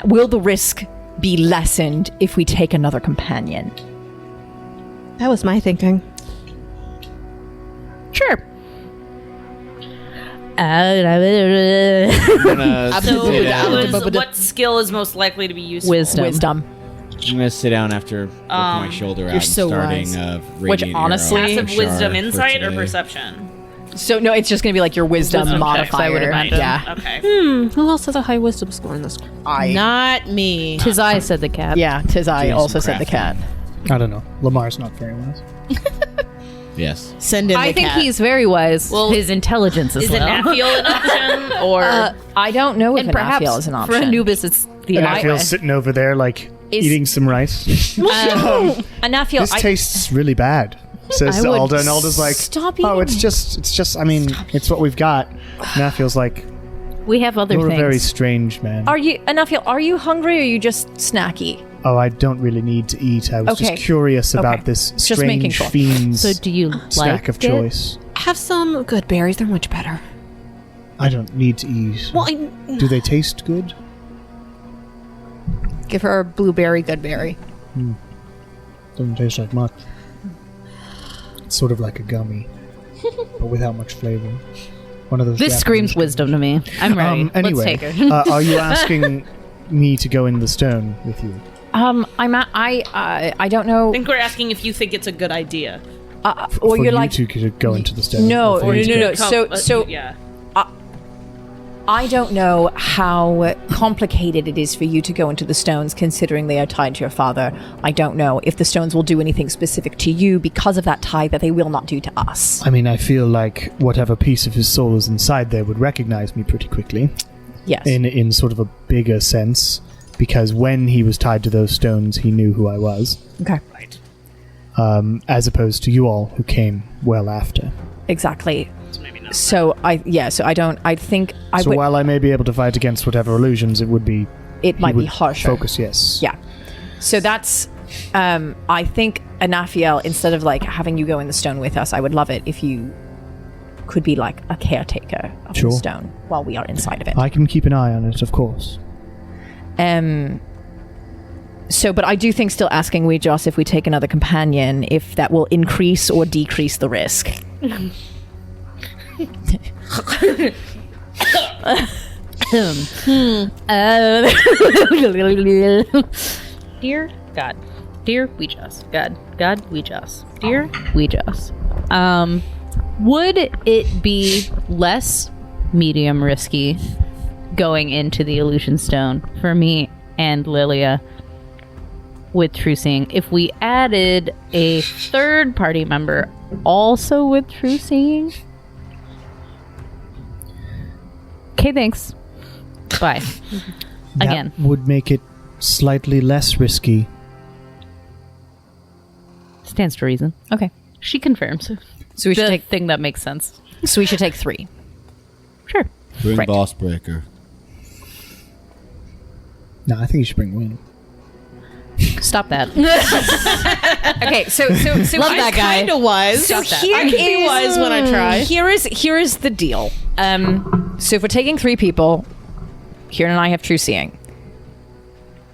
will the risk be lessened if we take another companion? that was my thinking. Sure. So what skill is most likely to be useful? Wisdom. I'm gonna sit down after working my shoulder out and so starting wise. Which radiant honestly- arrow Passive for wisdom, for insight, or today. perception? So no, it's just gonna be like your wisdom Wisdom checks, I would modifier. imagine. Yeah. Okay. Who else has a high wisdom score in this? Not me. Tis I, said the cat. Yeah, tis I Doing also some said the cat. I don't know. Lamar's not very wise. Yes. Send in I the think cat. he's very wise. Well, his intelligence is Is it Naphiel an option, or I don't know if and an perhaps Aphiel is an option. for Anubis, it's the And eye. I feel sitting over there like Is- eating some rice. Anaphiel, This tastes really bad. Says I to would Alda, and Alda's like, Stop "Oh, it's eating. just. I mean, it's what we've got." And that feels like We have other you're a things. very strange man. Are you Anaphiel? Are you hungry or are you just snacky? Oh, I don't really need to eat. I was Okay. just curious about Okay. this Just making strange sure. fiend's So do you stack like of it? choice. Have some good berries. They're much better. I don't need to eat. Well, Do they taste good? give her a blueberry, good berry. Doesn't taste like much. It's sort of like a gummy, but without much flavor. One of those. This Japanese screams gummies. wisdom to me. I'm ready. Anyway, Let's take her. are you asking me to go in the stone with you? I don't know. I think we're asking if you think it's a good idea. Or For you're you like two could go into the stone. no, or for you to no. go- So yeah. I don't know how complicated it is for you to go into the stones, considering they are tied to your father. I don't know if the stones will do anything specific to you because of that tie that they will not do to us. I mean, I feel like whatever piece of his soul is inside there would recognize me pretty quickly. Yes. In sort of a bigger sense. because when he was tied to those stones, he knew who I was. Okay. As opposed to you all who came well after. Exactly. So I think I So would. while I may be able to fight against whatever illusions, it would be. It might he be would harsher. Focus, yes. Yeah. So that's. I think Anafiel, instead of like having you go in the stone with us, I would love it if you could be like a caretaker of Sure. the stone while we are inside of it. I can keep an eye on it, of course. So, but I do think still asking Joss if we take another companion, if that will increase or decrease the risk. Dear God, dear Weejas, God Weejas, dear Weejas. Would it be less medium risky going into the illusion stone for me and Lilia with true seeing if we added a third party member also with true seeing? Okay, thanks. Bye. Again. That would make it slightly less risky. Stands to reason. Okay. She confirms. So we should The take. thing that makes sense. So we should take 3. Sure. Bring Right. Boss Breaker. No, I think you should bring Win. Stop that. Okay, so Love that guy. Kind of was. So here I can be wise when I try. Here is the deal. So if we're taking 3 people, Kieran and I have true seeing.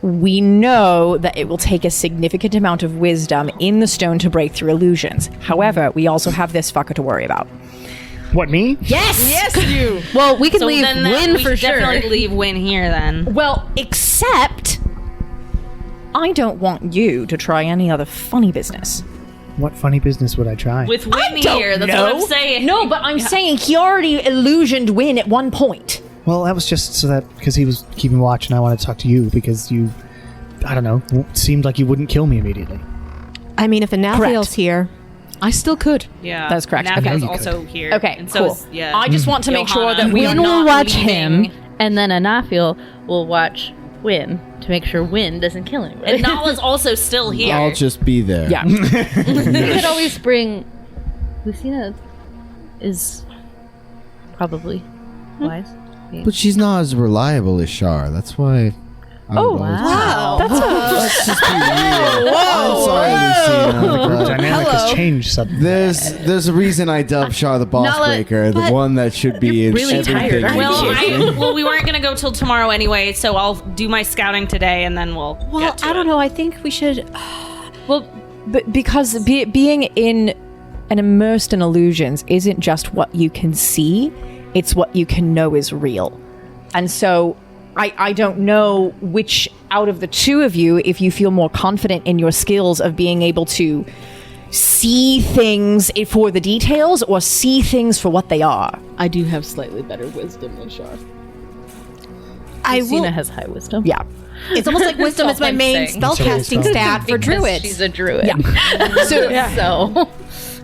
We know that it will take a significant amount of wisdom in the stone to break through illusions. However, we also have this fucker to worry about. What, me? Yes, you. Well, we can So leave then Win we for should sure. definitely leave Win here then. Well, except I don't want you to try any other funny business. What funny business would I try? With Win here, that's what I'm saying. No, but I'm saying he already illusioned Win at one point. Well, that was just so that because he was keeping watch and I wanted to talk to you because you, I don't know, seemed like you wouldn't kill me immediately. I mean, if Anafiel's here, I still could. Yeah, That's correct. Navi's Okay. You also here. Okay, and so cool. is, yeah. I just want to make sure that we are Win will not watch leaving- him, and then Anafiel will watch Win to make sure Win doesn't kill anybody. And Nala's also still here. I'll just be there. Yeah. You could always bring. Lucina is probably wise. But she's not as reliable as Shar. That's why. Let's just be real. I'm sorry, Lucina. Dynamic has changed suddenly. There's a reason I dubbed Shar the Boss Nala, Breaker, the one that should be in really everything. tired, aren't you? Well, we weren't gonna go till tomorrow anyway, so I'll do my scouting today, and then we'll. Well, get to I don't it. know. I think we should. Well, but because being in and immersed in illusions isn't just what you can see, it's what you can know is real. And so I don't know which out of the two of you, if you feel more confident in your skills of being able to see things for the details or see things for what they are. I do have slightly better wisdom than Shar. I Lucina will. has high wisdom. Yeah. It's almost like wisdom is my I'm main saying. spellcasting stat for Because druids. she's a druid. Yeah. So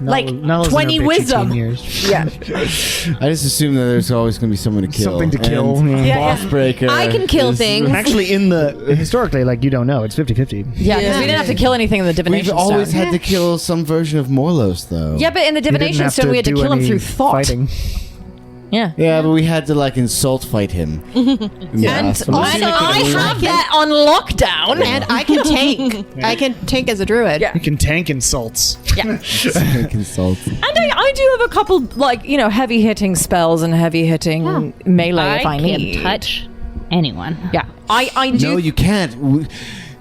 Like Nala's in her 20 bitchy wisdom. teen years. Yeah. I just assume that there's always going to be someone to kill. Something to kill. And Yeah. Boss Breaker. I can kill is- things. Actually, historically, like, you don't know. It's 50-50. Yeah, because we didn't have to kill anything in the We've divination always stone. had to kill some version of Morlos, though. Yeah, but in the You didn't divination have stone, we had to do kill him any through thought. Fighting. Yeah. Yeah, but we had to like insult fight him. And also, I have that on lockdown. and I can tank. I can tank as a druid. Yeah. You can tank insults. Consult. And I do have a couple, like, heavy hitting spells and heavy hitting melee if I can need. touch anyone. Yeah. I do. No, you can't.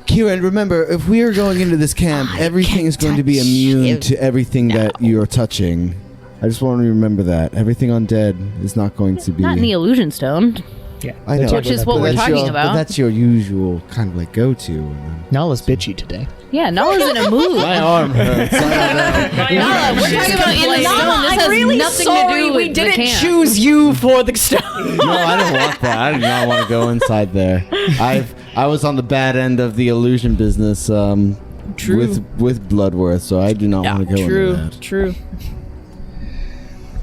Kieran, remember, if we are going into this camp, everything is going to be immune to everything that you're touching. I just want to remember that. Everything undead is not going to be... Not in the illusion stone. Yeah. I know, Which is what but we're that's talking your- about. But that's your usual kind of like go-to. Nala's bitchy today. Yeah, Nala's in a mood. My arm hurts. I don't know. Nala, we're talking about in the stone. This has really nothing sorry to do with we the didn't camp. choose you for the stone. No, I don't want that. I do not want to go inside there. I was on the bad end of the illusion business with Bloodworth, so I do not want to go into that. True.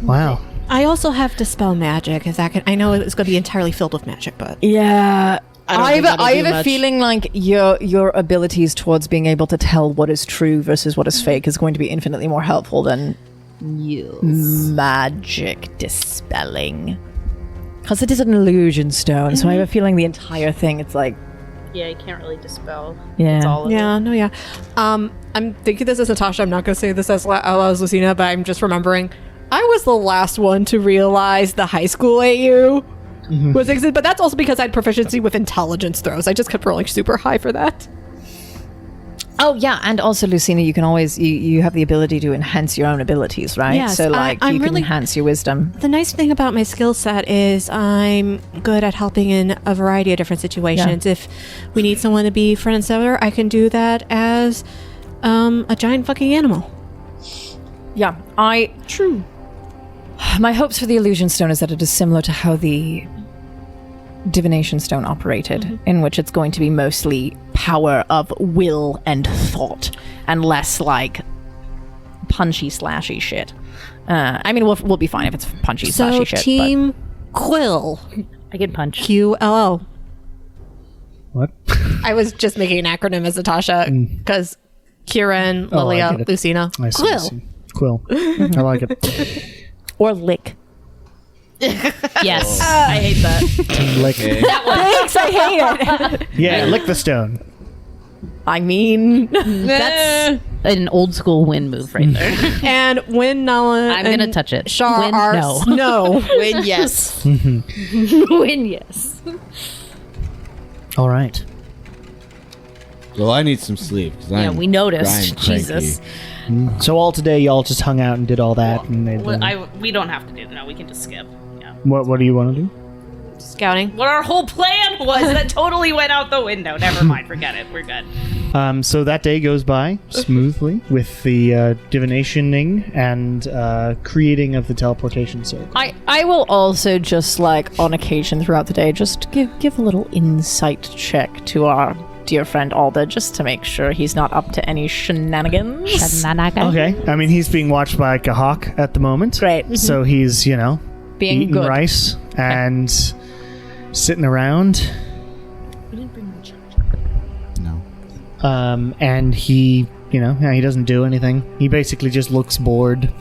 Wow. I also have dispel magic. Is that? I know it's going to be entirely filled with magic, but Yeah. I have a feeling like your abilities towards being able to tell what is true versus what is fake is going to be infinitely more helpful than magic dispelling. Because it is an illusion stone, so I have a feeling the entire thing, it's like... Yeah, you can't really dispel. Yeah. It's all of it. I'm thinking this as Natasha. I'm not going to say this as loud as Lucina, but I'm just remembering. I was the last one to realize the high school AU was existed, but that's also because I had proficiency with intelligence throws. I just kept rolling super high for that. Oh, yeah, and also, Lucina, you can always... You have the ability to enhance your own abilities, right? Yes, so, like, I'm you can really- enhance your wisdom. The nice thing about my skill set is I'm good at helping in a variety of different situations. Yeah. If we need someone to be front and center, I can do that as a giant fucking animal. Yeah, True. My hopes for the illusion stone is that it is similar to how the divination stone operated, in which it's going to be mostly power of will and thought, and less like punchy slashy shit. I mean, we'll be fine if it's punchy slashy So shit. Team Quill. I can punch. QLO. What? I was just making an acronym as Natasha because Kieran, Oh, I Lilia, get it. Lucina. I see, I Quill. see. Quill. I like it. Or lick. Yes. I hate that. Lick. Thanks, I hate it. Yeah, lick the stone. I mean, That's an old school wind move right there. And when Nala I'm gonna touch it. Shar When? are No. no. Win, yes. Win, yes. All right. Well, I need some sleep. Yeah, we noticed. Jesus. So all today, y'all just hung out and did all that, and they. We don't have to do that. No, we can just skip. Yeah. What do you want to do? Scouting. What our whole plan was that totally went out the window. Never mind. Forget it. We're good. So that day goes by smoothly with the divinationing and creating of the teleportation circle. I will also just like on occasion throughout the day just give a little insight check to our dear friend Alda just to make sure he's not up to any shenanigans. Okay, I mean he's being watched by like a hawk at the moment. Great. So he's Being eating good. rice and sitting around. No. And he he doesn't do anything. He basically just looks bored.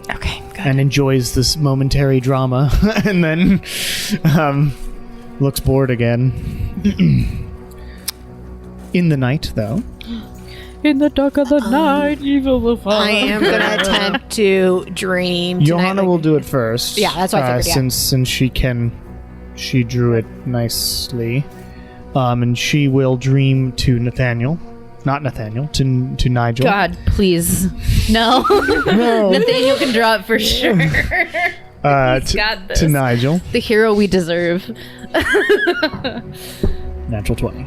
Okay, good. And enjoys this momentary drama, and then looks bored again. In the night, though. In the dark of the night, evil will fall. I am going to attempt to dream tonight. Johanna will do it first. Yeah, that's what I figured, yeah. Since she drew it nicely. And she will dream to Nathaniel. Not Nathaniel, to Nigel. God, please. No. Nathaniel can draw it for sure. He's got this. To Nigel. The hero we deserve. Natural 20.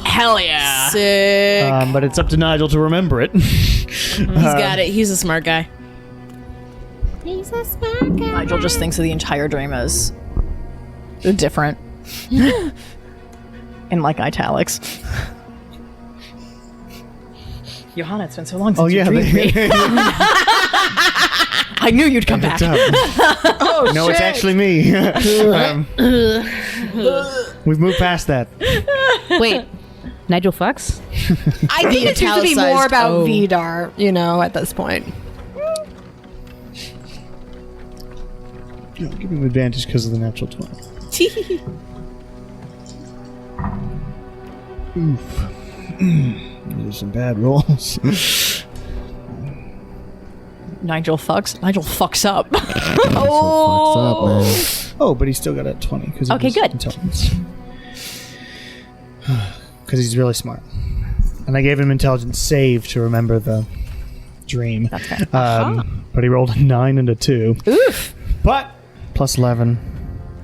Hell yeah. Sick. But it's up to Nigel to remember it. He's got it. He's a smart guy. Nigel just thinks of the entire dream as different. In like italics. Johanna, it's been so long since you dreamed me. I knew you'd come back. Oh, no, it's actually me. We've moved past that. Wait, Nigel fucks? I think it seems to be more about Vidar, at this point. I'll give him advantage because of the natural 20. Oof. Those are some bad rolls. Nigel fucks. Nigel fucks up. Fucks up, man. Oh, but he still got a 20 because Okay, good. intelligence. Because he's really smart. And I gave him intelligence save to remember the dream. That's fair. But he rolled a 9 and a 2. Oof. But plus 11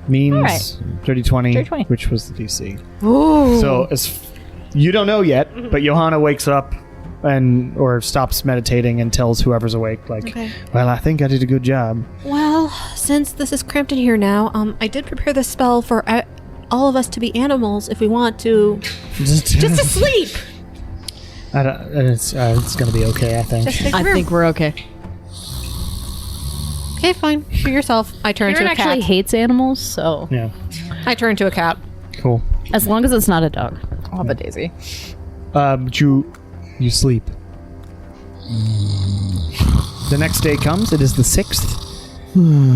means All right. 30-20, which was the DC. Ooh. So you don't know yet, but Johanna wakes up or stops meditating and tells whoever's awake, like, well, I think I did a good job. Well, since this is cramped in here now, I did prepare this spell for all of us to be animals if we want to. Just to sleep. It's going to be okay, I think. I think we're okay. Okay, fine. For yourself. I turn Kieran to a cat. actually hates animals, so. Yeah. I turn to a cat. Cool. As long as it's not a dog. Oh, but Daisy. But you sleep. The next day comes. It is the 6th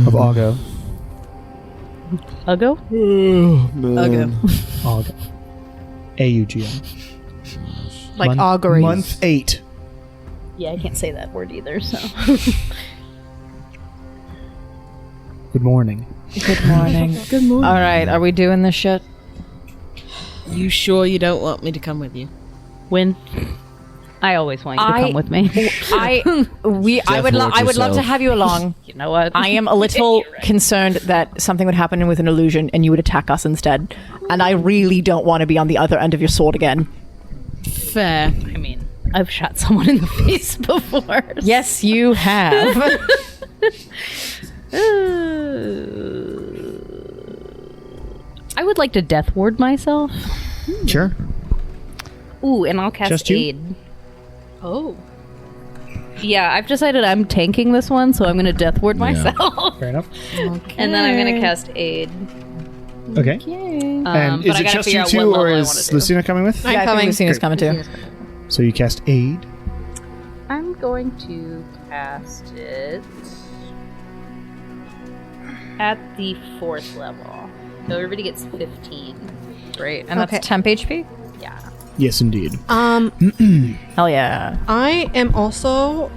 of Augo. Uggo? Augo. AUGO. Like auguries. Month 8. Yeah, I can't say that word either, so. Good morning. Good morning. Good morning. All right, are we doing this shit? You sure you don't want me to come with you? When? I always want you to come with me. I would love to have you along. You know what? I am a little concerned that something would happen with an illusion and you would attack us instead. And I really don't want to be on the other end of your sword again. Fair. I mean, I've shot someone in the face before. Yes, you have. I would like to death ward myself. Sure. Ooh, and I'll cast Just you? aid. Oh. Yeah, I've decided I'm tanking this one, so I'm going to death ward myself. Fair enough. And then I'm going to cast aid. Okay. And is it just you two, or is Lucina coming with? I think Lucina's coming too. So you cast aid. I'm going to cast it at the 4th level. So everybody gets 15. Great. And that's temp HP? Yeah. Yes, indeed. Hell yeah. I am also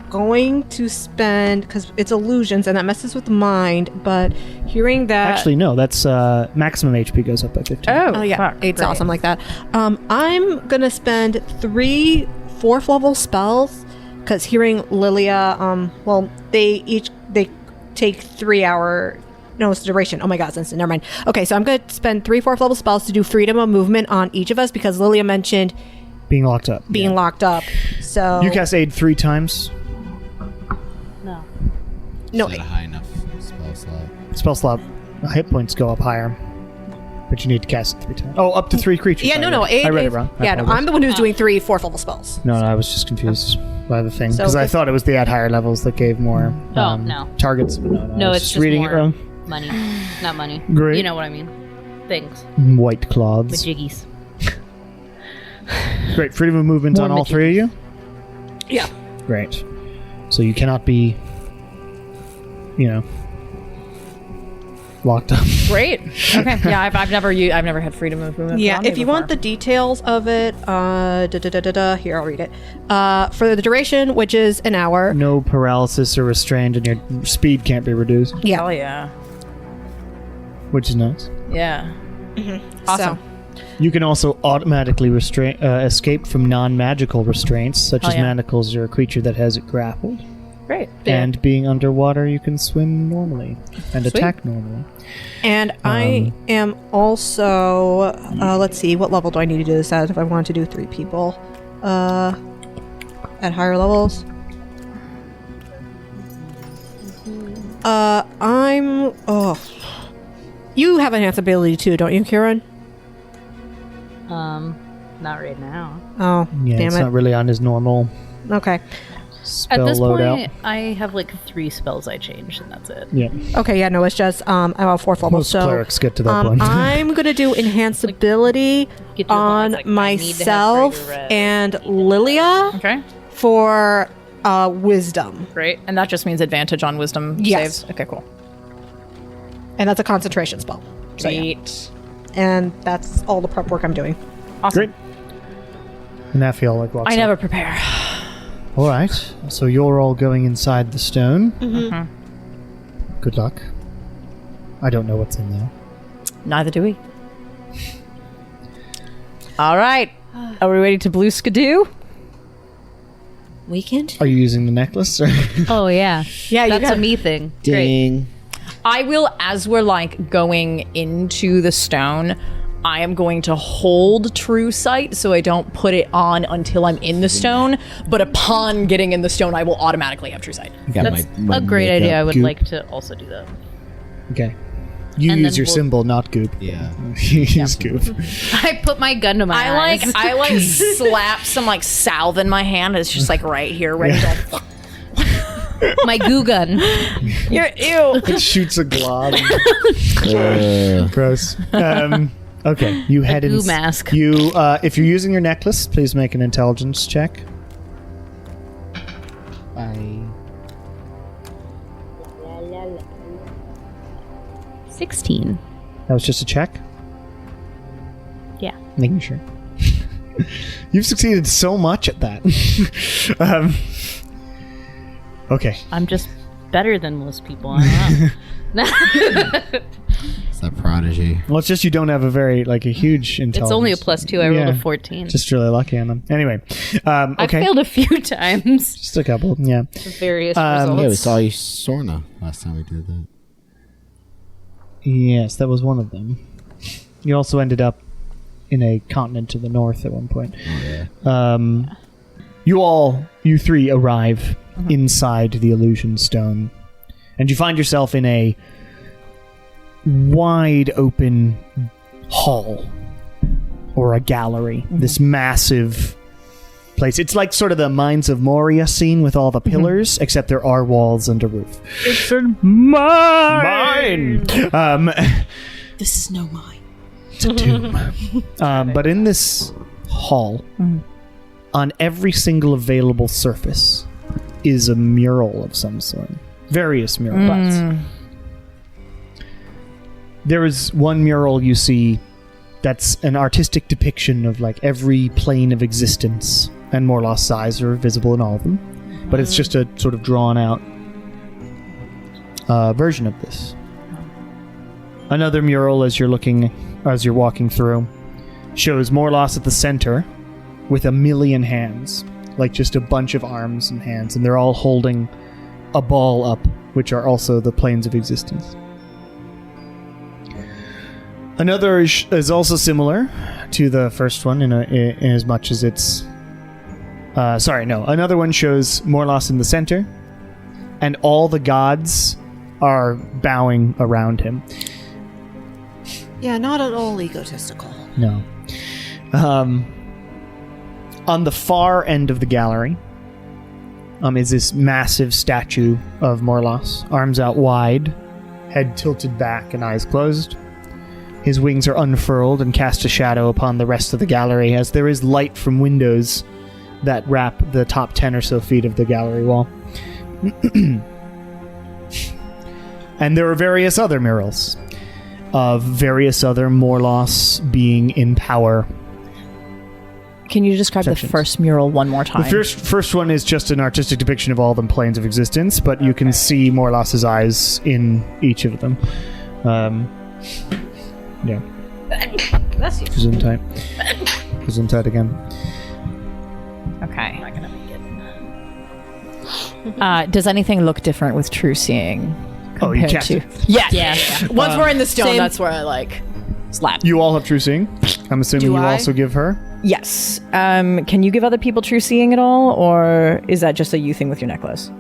going to spend, because it's illusions and that messes with the mind, but hearing that... Actually, no. That's maximum HP goes up by 15. Oh yeah, it's awesome like that. I'm going to spend 3 4th level spells, because hearing Lilia, they take 3 hour... No, it's the duration. Oh my god, it's instant. Never mind. Okay, so I'm going to spend 3 4th level spells to do freedom of movement on each of us, because Lilia mentioned being locked up. Locked up. So you cast aid 3 times. No. No. Is that a high enough spell slot? Spell slot. Hit points go up higher, but you need to cast it 3 times. Oh, up to 3 creatures. Yeah, no. I read it wrong. Yeah, no. I'm the one who's doing 3 4th level spells. No, I was just confused by the thing So because I if- thought it was the at higher levels that gave more no. targets. No, I was it's just reading more it wrong. money. Not money. Great. You know what I mean. Things. White cloths. Majiggies. Great. Freedom of movement on all 3 of you? Yeah. Great. So you cannot be, locked up. Great. Okay. Yeah, I've never had freedom of movement. Yeah, if you want the details of it, here, I'll read it. For the duration, which is an hour. No paralysis or restrained, and your speed can't be reduced, Yeah. Hell yeah. which is nice. Yeah. Awesome. You can also automatically escape from non-magical restraints, such Hell as yeah. manacles or a creature that has it grappled. Great. And being underwater, you can swim normally and attack normally. And I am also, let's see, what level do I need to do this at if I want to do 3 people? At higher levels? You have enhanced ability too, don't you, Kieran? Not right now. Oh, Yeah, damn it's it. not really on his normal Okay. spell At this loadout. point, I have like 3 spells I changed, and that's it. Yeah, Okay, yeah, no, it's just, I'm at 4th level, most so... clerics get to that point. I'm gonna do enhance ability Get to a point on where it's like, I need to have myself greater red. and Lilia Okay. for wisdom. Great. And that just means advantage on wisdom Yes. saves. Okay, cool. And that's a concentration spell. So, yeah. And that's all the prep work I'm doing. Great. And Nafiel walks I up. never prepare. All right, so you're all going inside the stone. Mm-hmm. Good luck. I don't know what's in there. Neither do we. All right. Are we ready to blue skidoo? Weekend? Are you using the necklace? Or Oh yeah, Yeah, that's a me thing. Great. Ding. I will, as we're like going into the stone, I am going to hold true sight so I don't put it on until I'm in the stone. But upon getting in the stone, I will automatically have true sight. I got That's my a great makeup idea. I would goop. like to also do that. okay. You And use then your we'll- symbol, not goop. Yeah. You use goop. I put my gun to my eyes. I like slap some like salve in my hand. It's just like right here, ready to. my goo gun. You're ew. It shoots a glob. Uh, Gross. Okay, you head in. goo mask. You, if you're using your necklace, please make an intelligence check. Bye. 16. That was just a check. Yeah. Making sure. You've succeeded so much at that. Okay. I'm just better than most people. I don't know. It's that prodigy. Well, it's just you don't have a huge intelligence. It's only a +2. I rolled a 14. Just really lucky on them. Anyway, okay. I failed a few times. Just a couple, yeah. Various Yeah, results. we saw you Sorna last time we did that. Yes, that was one of them. You also ended up in a continent to the north at one point. Oh, yeah. You three arrive inside the illusion stone, and you find yourself in a wide open hall or a gallery. This massive place. It's like sort of the Mines of Moria scene with all the pillars, except there are walls and a roof. It's mine. This is no mine. It's a tomb. But in this hall, on every single available surface, is a mural of some sort. Various murals. There is one mural you see that's an artistic depiction of like every plane of existence, and Morloth's eyes are visible in all of them. But it's just a sort of drawn out version of this. Another mural, as you're walking through, shows Morloth at the center with 1,000,000 hands, like just a bunch of arms and hands, and they're all holding a ball up, which are also the planes of existence. Another is also similar to the first one in as much as it's... Another one shows Morloth in the center, and all the gods are bowing around him. Yeah, not at all egotistical. No. On the far end of the gallery is this massive statue of Morloth, arms out wide, head tilted back and eyes closed. His wings are unfurled and cast a shadow upon the rest of the gallery, as there is light from windows that wrap the top 10 or so feet of the gallery wall. And there are various other murals of various other Morloths being in power. Can you describe sections. the first mural one more time? The first one is just an artistic depiction of all the planes of existence, but you can see Morloth's eyes in each of them. Yeah. That's you. Zoom tight. Zoom tight again. Okay. Does anything look different with true seeing? Oh, you compared cast to? it. Yeah. Once we're in the stone, Same. that's where I slap. You all have true seeing. I'm assuming Do you I? also give her. Yes. Can you give other people true seeing at all, or is that just a you thing with your necklace?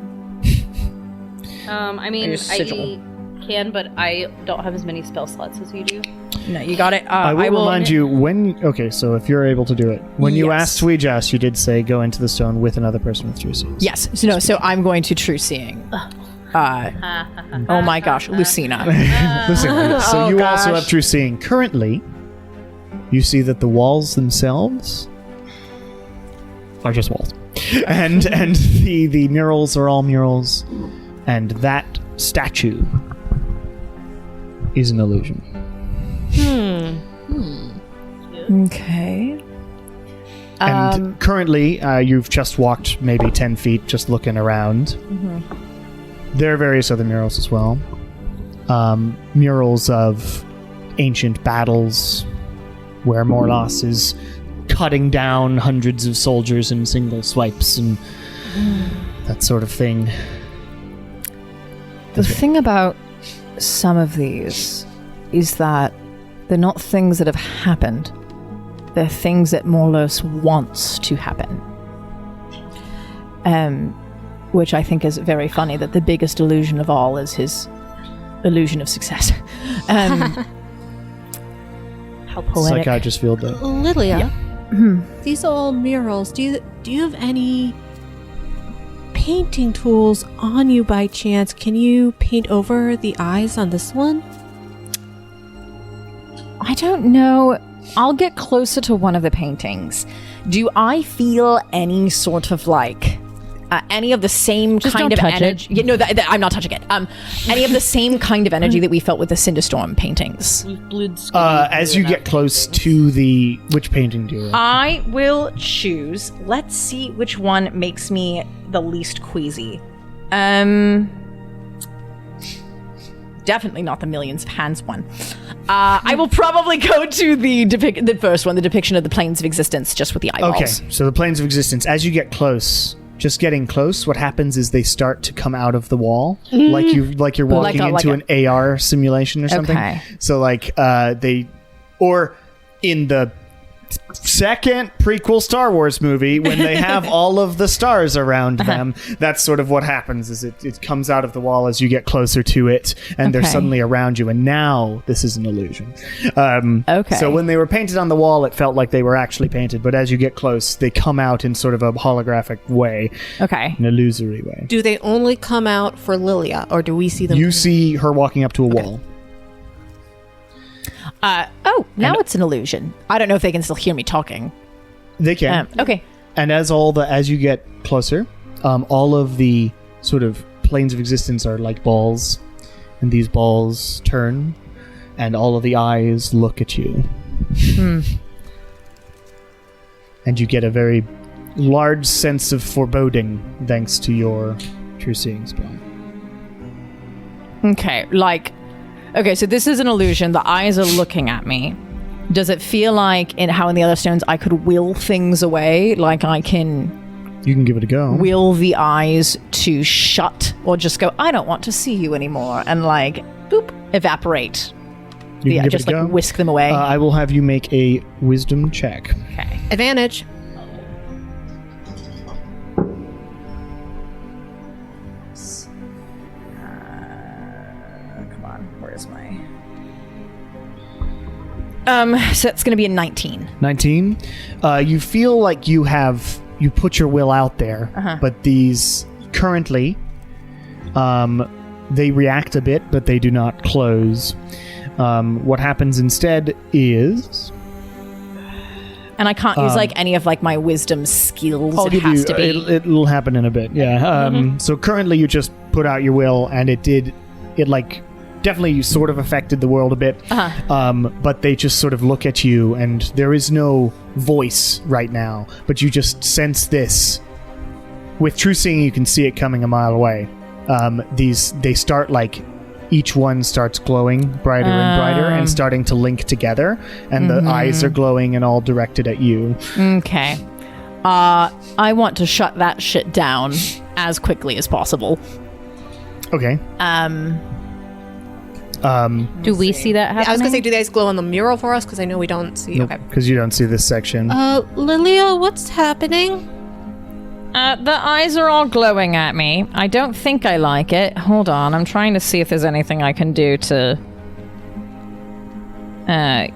I mean, Your sigil. I can, but I don't have as many spell slots as you do. No, you got it. I will remind you when. Okay, so if you're able to do it, when you Yes. asked Sweejas, you did say go into the stone with another person with true seeing. Yes. So I'm going to true seeing. Oh my gosh, Lucina. Listen, so you also gosh. have true seeing. Currently, you see that the walls themselves are just walls, and the murals are all murals, and that statue is an illusion. Okay. And currently, you've just walked maybe 10 feet just looking around. There are various other murals as well. Murals of ancient battles where Morloth is cutting down hundreds of soldiers in single swipes and that sort of thing. The thing about some of these is that they're not things that have happened. They're things that Morloth wants to happen. Which I think is very funny, that the biggest illusion of all is his illusion of success. How poetic. Psychiatrist field day. Lilia, these are all murals. Do you have any painting tools on you by chance? Can you paint over the eyes on this one? I don't know. I'll get closer to one of the paintings. Do I feel any sort of like any of the same Just kind don't of touch energy? Yeah, no, I'm not touching it. Any of the same kind of energy that we felt with the Cinderstorm paintings? As you get close to which painting do you want? I will choose. Let's see which one makes me the least queasy. Definitely not the Millions of Hands one. I will probably go to the first one, the depiction of the planes of existence, just with the eyeballs. Okay, so the planes of existence. As you get close, just getting close, what happens is they start to come out of the wall, like you're walking into an AR simulation or something. Okay. So or in the second prequel Star Wars movie, when they have all of the stars around them, that's sort of what happens. Is it comes out of the wall as you get closer to it, and they're suddenly around you. And now this is an illusion. Okay. So when they were painted on the wall, it felt like they were actually painted, but as you get close, they come out in sort of a holographic way, Okay. an illusory way. Do they only come out for Lilia, or do we see them? You see her walking up to a wall. Now it's an illusion. I don't know if they can still hear me talking. They can. Okay. And as you get closer, all of the sort of planes of existence are like balls, and these balls turn, and all of the eyes look at you. And you get a very large sense of foreboding thanks to your true seeing spell. Okay, so this is an illusion. The eyes are looking at me. Does it feel like how in the other stones I could will things away? Like you can give it a go. Will the eyes to shut, or just go, I don't want to see you anymore, and boop, evaporate. You can give just it a go. whisk them away. I will have you make a wisdom check. Okay. Advantage. So it's going to be a 19. 19. You feel like you put your will out there, but these currently, they react a bit, but they do not close. What happens instead is... And I can't use any of my wisdom skills. I'll it give has you, to be. It'll happen in a bit, yeah. So currently you just put out your will, and it definitely sort of affected the world a bit, but they just sort of look at you, and there is no voice right now, but you just sense this. With true seeing, you can see it coming a mile away. They start each one starts glowing brighter and brighter and starting to link together, and the eyes are glowing and all directed at you. Okay. I want to shut that shit down as quickly as possible. Okay. Do we see that happening? I was going to say, do they glow on the mural for us? Because I know we don't see. Nope, Okay. because you don't see this section. Lilia, what's happening? The eyes are all glowing at me. I don't think I like it. Hold on, I'm trying to see if there's anything I can do to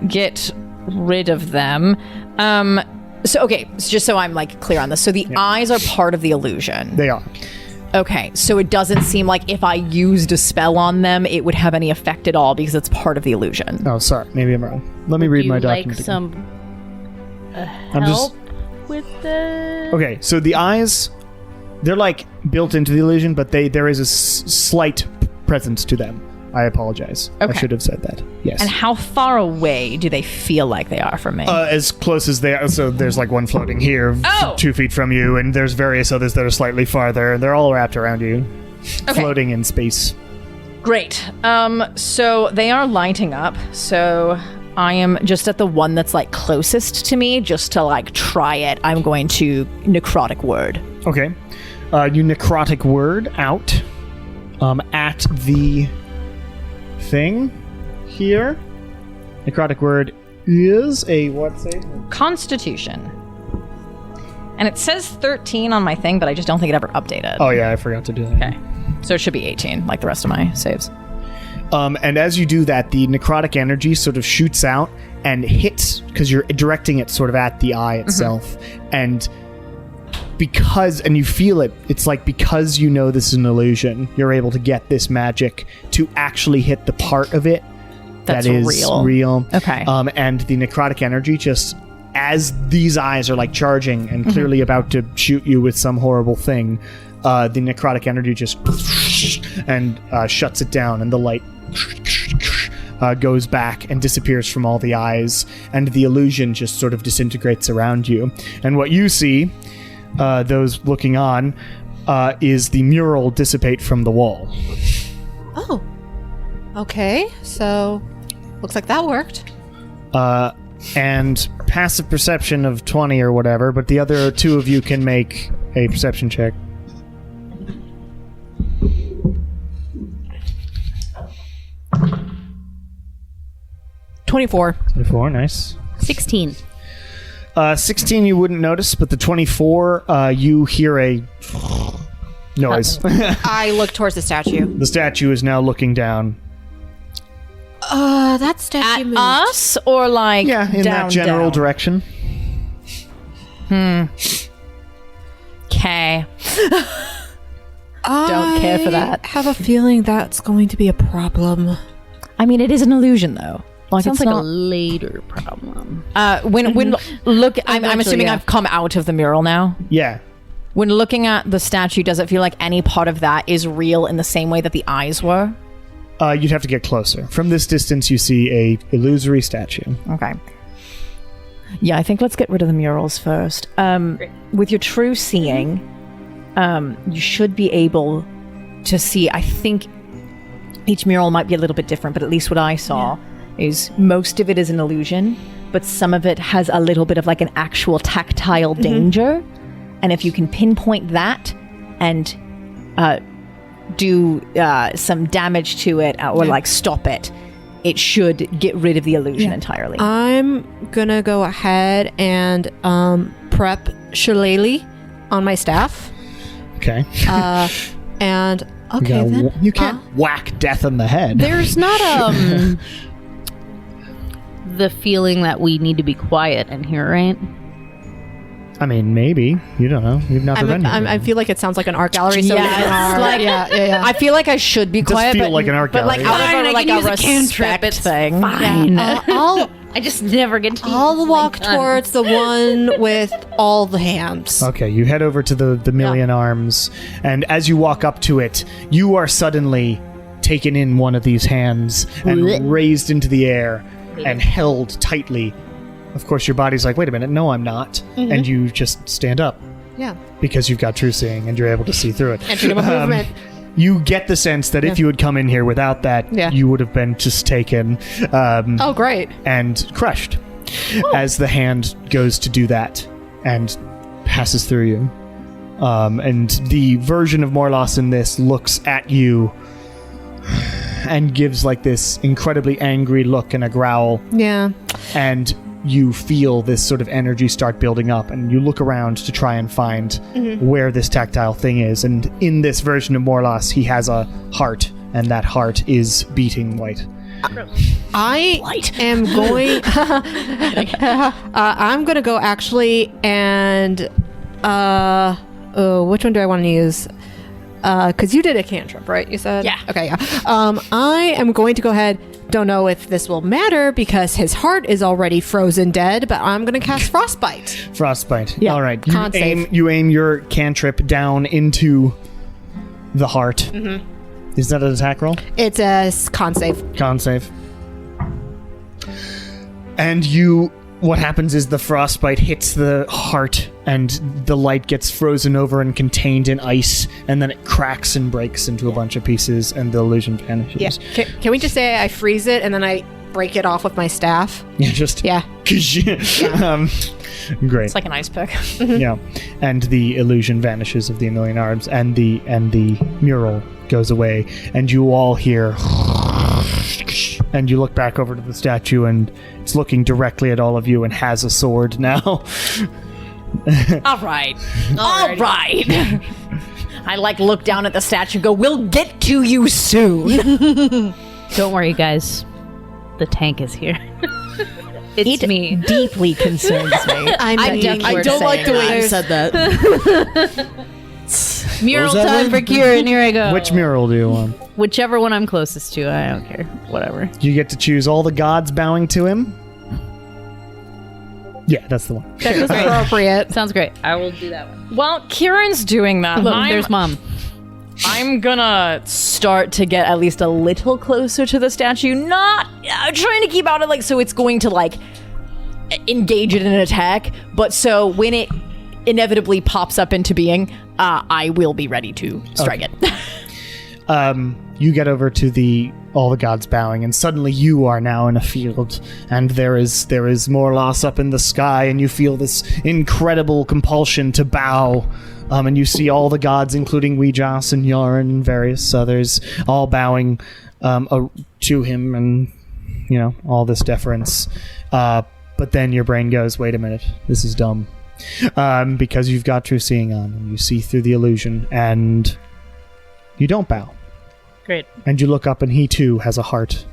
get rid of them. So just so I'm clear on this. So the eyes are part of the illusion. They are. Okay, so it doesn't seem like if I used a spell on them, it would have any effect at all because it's part of the illusion. Oh, sorry. Maybe I'm wrong. Let me read my document again. Some help with the... Okay, so the eyes, they're built into the illusion, but there is a slight presence to them. I apologize. Okay. I should have said that. Yes. And how far away do they feel like they are from me? As close as they are. So there's one floating here, 2 feet from you, and there's various others that are slightly farther. They're all wrapped around you, floating in space. Great. So they are lighting up. So I am just at the one that's closest to me, just to try it. I'm going to necrotic word. Okay. You necrotic word out at the thing here. Necrotic word is a what save? Constitution. And it says 13 on my thing, but I just don't think it ever updated. Oh yeah, I forgot to do that. Okay. So it should be 18, like the rest of my saves. And as you do that, the necrotic energy sort of shoots out and hits, because you're directing it sort of at the eye itself. And you feel it, it's because you know this is an illusion, you're able to get this magic to actually hit the part of it That's that is real. Okay. And the necrotic energy just, as these eyes are like charging and clearly about to shoot you with some horrible thing, the necrotic energy just and shuts it down, and the light goes back and disappears from all the eyes, and the illusion just sort of disintegrates around you. And what you see, those looking on, is the mural dissipate from the wall. Oh. Okay, so looks like that worked. And passive perception of 20 or whatever, but the other two of you can make a perception check. $24. 24, nice. 16. 16 you wouldn't notice, but the 24, you hear a noise. I look towards the statue. The statue is now looking down. That statue At moved. us or like Yeah, in down, that general down? direction. Okay. Don't care for that. I have a feeling that's going to be a problem. I mean, it is an illusion, though. Like, Sounds it's like not, a later problem. when look, I'm Eventually, assuming yeah. I've come out of the mural now. Yeah. When looking at the statue, does it feel like any part of that is real in the same way that the eyes were? You'd have to get closer. From this distance, you see a illusory statue. Okay. Yeah, I think let's get rid of the murals first. With your true seeing, you should be able to see, I think each mural might be a little bit different, but at least what I saw is most of it is an illusion, but some of it has a little bit of like an actual tactile danger. And if you can pinpoint that and do some damage to it or like stop it, it should get rid of the illusion entirely. I'm gonna go ahead and prep Shillelagh on my staff. Okay. And okay, then You can't whack death in the head. There's not the feeling that we need to be quiet in here, right? I mean, maybe. You don't know. You've never been here. I feel like it sounds like an art gallery. So Yeah, it's like- yeah. I feel like I should be does quiet, feel but, like an art but like gallery. out Fine, of I a, like can a use a cantrip, respect it's thing. fine. I'll I just never get to I'll walk towards the one with all the hands. Okay, you head over to the million arms, and as you walk up to it, you are suddenly taken in one of these hands and raised into the air and held tightly. Of course, your body's like, wait a minute, no, I'm not. And you just stand up Yeah. because you've got true seeing and you're able to see through it. And freedom of movement. You get the sense that if you had come in here without that, Yeah. you would have been just taken Oh, great. and crushed as the hand goes to do that and passes through you. And the version of Morlos in this looks at you and gives like this incredibly angry look and a growl, Yeah. and you feel this sort of energy start building up, and you look around to try and find where this tactile thing is. And in this version of Morlos, he has a heart, and that heart is beating white. I am going. I'm gonna go actually, and which one do I want to use? Because you did a cantrip, right? You said, Yeah. Okay, yeah. I am going to go ahead. Don't know if this will matter because his heart is already frozen dead, but I'm gonna cast frostbite. Frostbite. Yeah, All right. con save. You aim your cantrip down into the heart. Is that an attack roll? It's a con save. Con save. And what happens is the frostbite hits the heart, and the light gets frozen over and contained in ice, and then it cracks and breaks into a bunch of pieces, and the illusion vanishes. Yeah. Can we just say I freeze it and then I break it off with my staff? Yeah, just Yeah. Great. It's like an ice pick. Yeah, and the illusion vanishes of the A Million Arms, and the mural goes away, and you all hear, and you look back over to the statue, and it's looking directly at all of you and has a sword now. All right. All right. I like look down at the statue and go, we'll get to you soon. Don't worry, guys. The tank is here. It's me. Deeply concerns me. I don't like the way you said that. Mural time for Kieran. Here I go. Which mural do you want? Whichever one I'm closest to, I don't care. Whatever. You get to choose all the gods bowing to him. Yeah, that's the one. That was appropriate. Sounds great. I will do that one. While Kieran's doing that, Look, there's Mom. I'm gonna start to get at least a little closer to the statue. Not trying to keep out of like so it's going to like engage it in an attack, but so when it inevitably pops up into being, I will be ready to strike it. You get over to all the gods bowing, and suddenly you are now in a field, and there is more loss up in the sky, and you feel this incredible compulsion to bow. And you see all the gods, including Weejas and Yarn and various others, all bowing to him, and all this deference. But then your brain goes, "Wait a minute, this is dumb," because you've got true seeing on, and you see through the illusion, and you don't bow. Great. And you look up, and he too has a heart,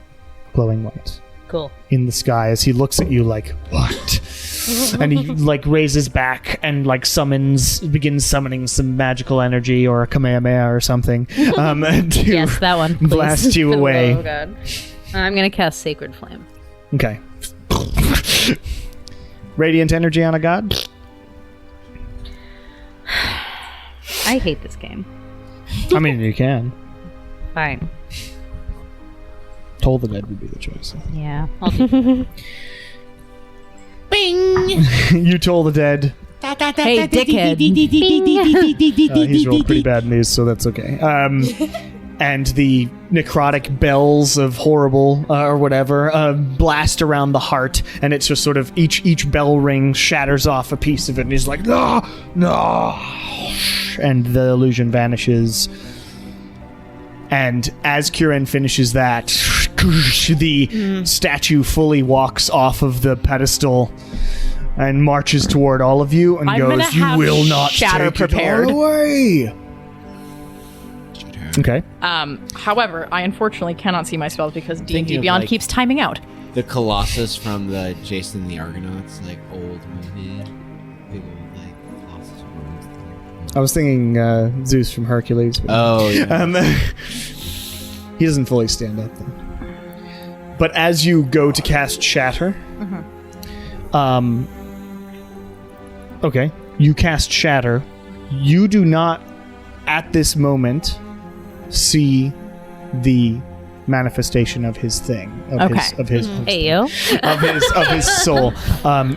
glowing white. Cool. In the sky, as he looks at you like, "What?" And he raises back and begins summoning some magical energy or a Kamehameha or something. To yes, that one. Please. Blast you away. Oh god. I'm gonna cast Sacred Flame. Okay. Radiant energy on a god. I hate this game. I mean, you can. Fine. Toll the Dead would be the choice. Yeah. I'll do Bing! You Toll the Dead. Hey, dickhead. He's rolled pretty bad news, so that's okay. And the necrotic bells of horrible or whatever blast around the heart, and it's just sort of each bell ring shatters off a piece of it, and he's like, "No, no!" And the illusion vanishes. And as Kieran finishes that, the statue fully walks off of the pedestal and marches toward all of you and goes, "You will not shatter take prepared. it all away." Okay. However, I unfortunately cannot see my spells because D&D Thinking of, Beyond like, keeps timing out. The Colossus from the Jason and the Argonauts, old movie. Big old, Colossus ruins thing. I was thinking Zeus from Hercules. Oh, yeah. He doesn't fully stand up, though. But as you go to cast Shatter, okay, you cast Shatter. You do not, at this moment, see the manifestation of his thing, of his soul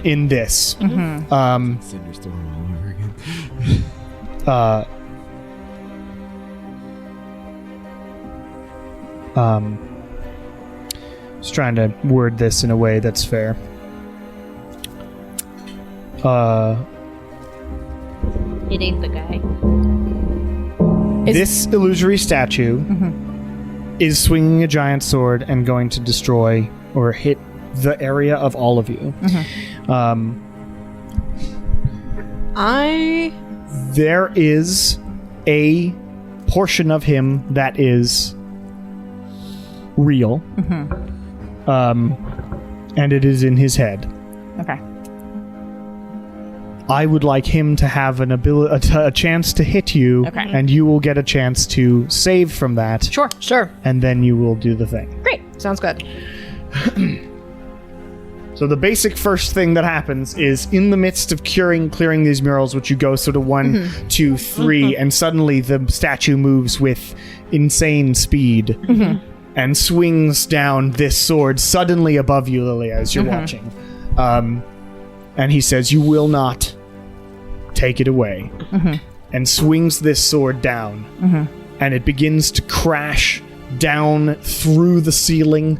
in this. Cinderstorm all over again. Just trying to word this in a way that's fair. It ain't the guy. This illusory statue is swinging a giant sword and going to destroy or hit the area of all of you. There is a portion of him that is real, and it is in his head. Okay. I would like him to have a chance to hit you, and you will get a chance to save from that. Sure. And then you will do the thing. Great. Sounds good. So the basic first thing that happens is in the midst of clearing these murals, which you go sort of 1, 2, 3, and suddenly the statue moves with insane speed and swings down this sword suddenly above you, Lily, as you're watching. And he says, "You will not take it away," and swings this sword down, and it begins to crash down through the ceiling.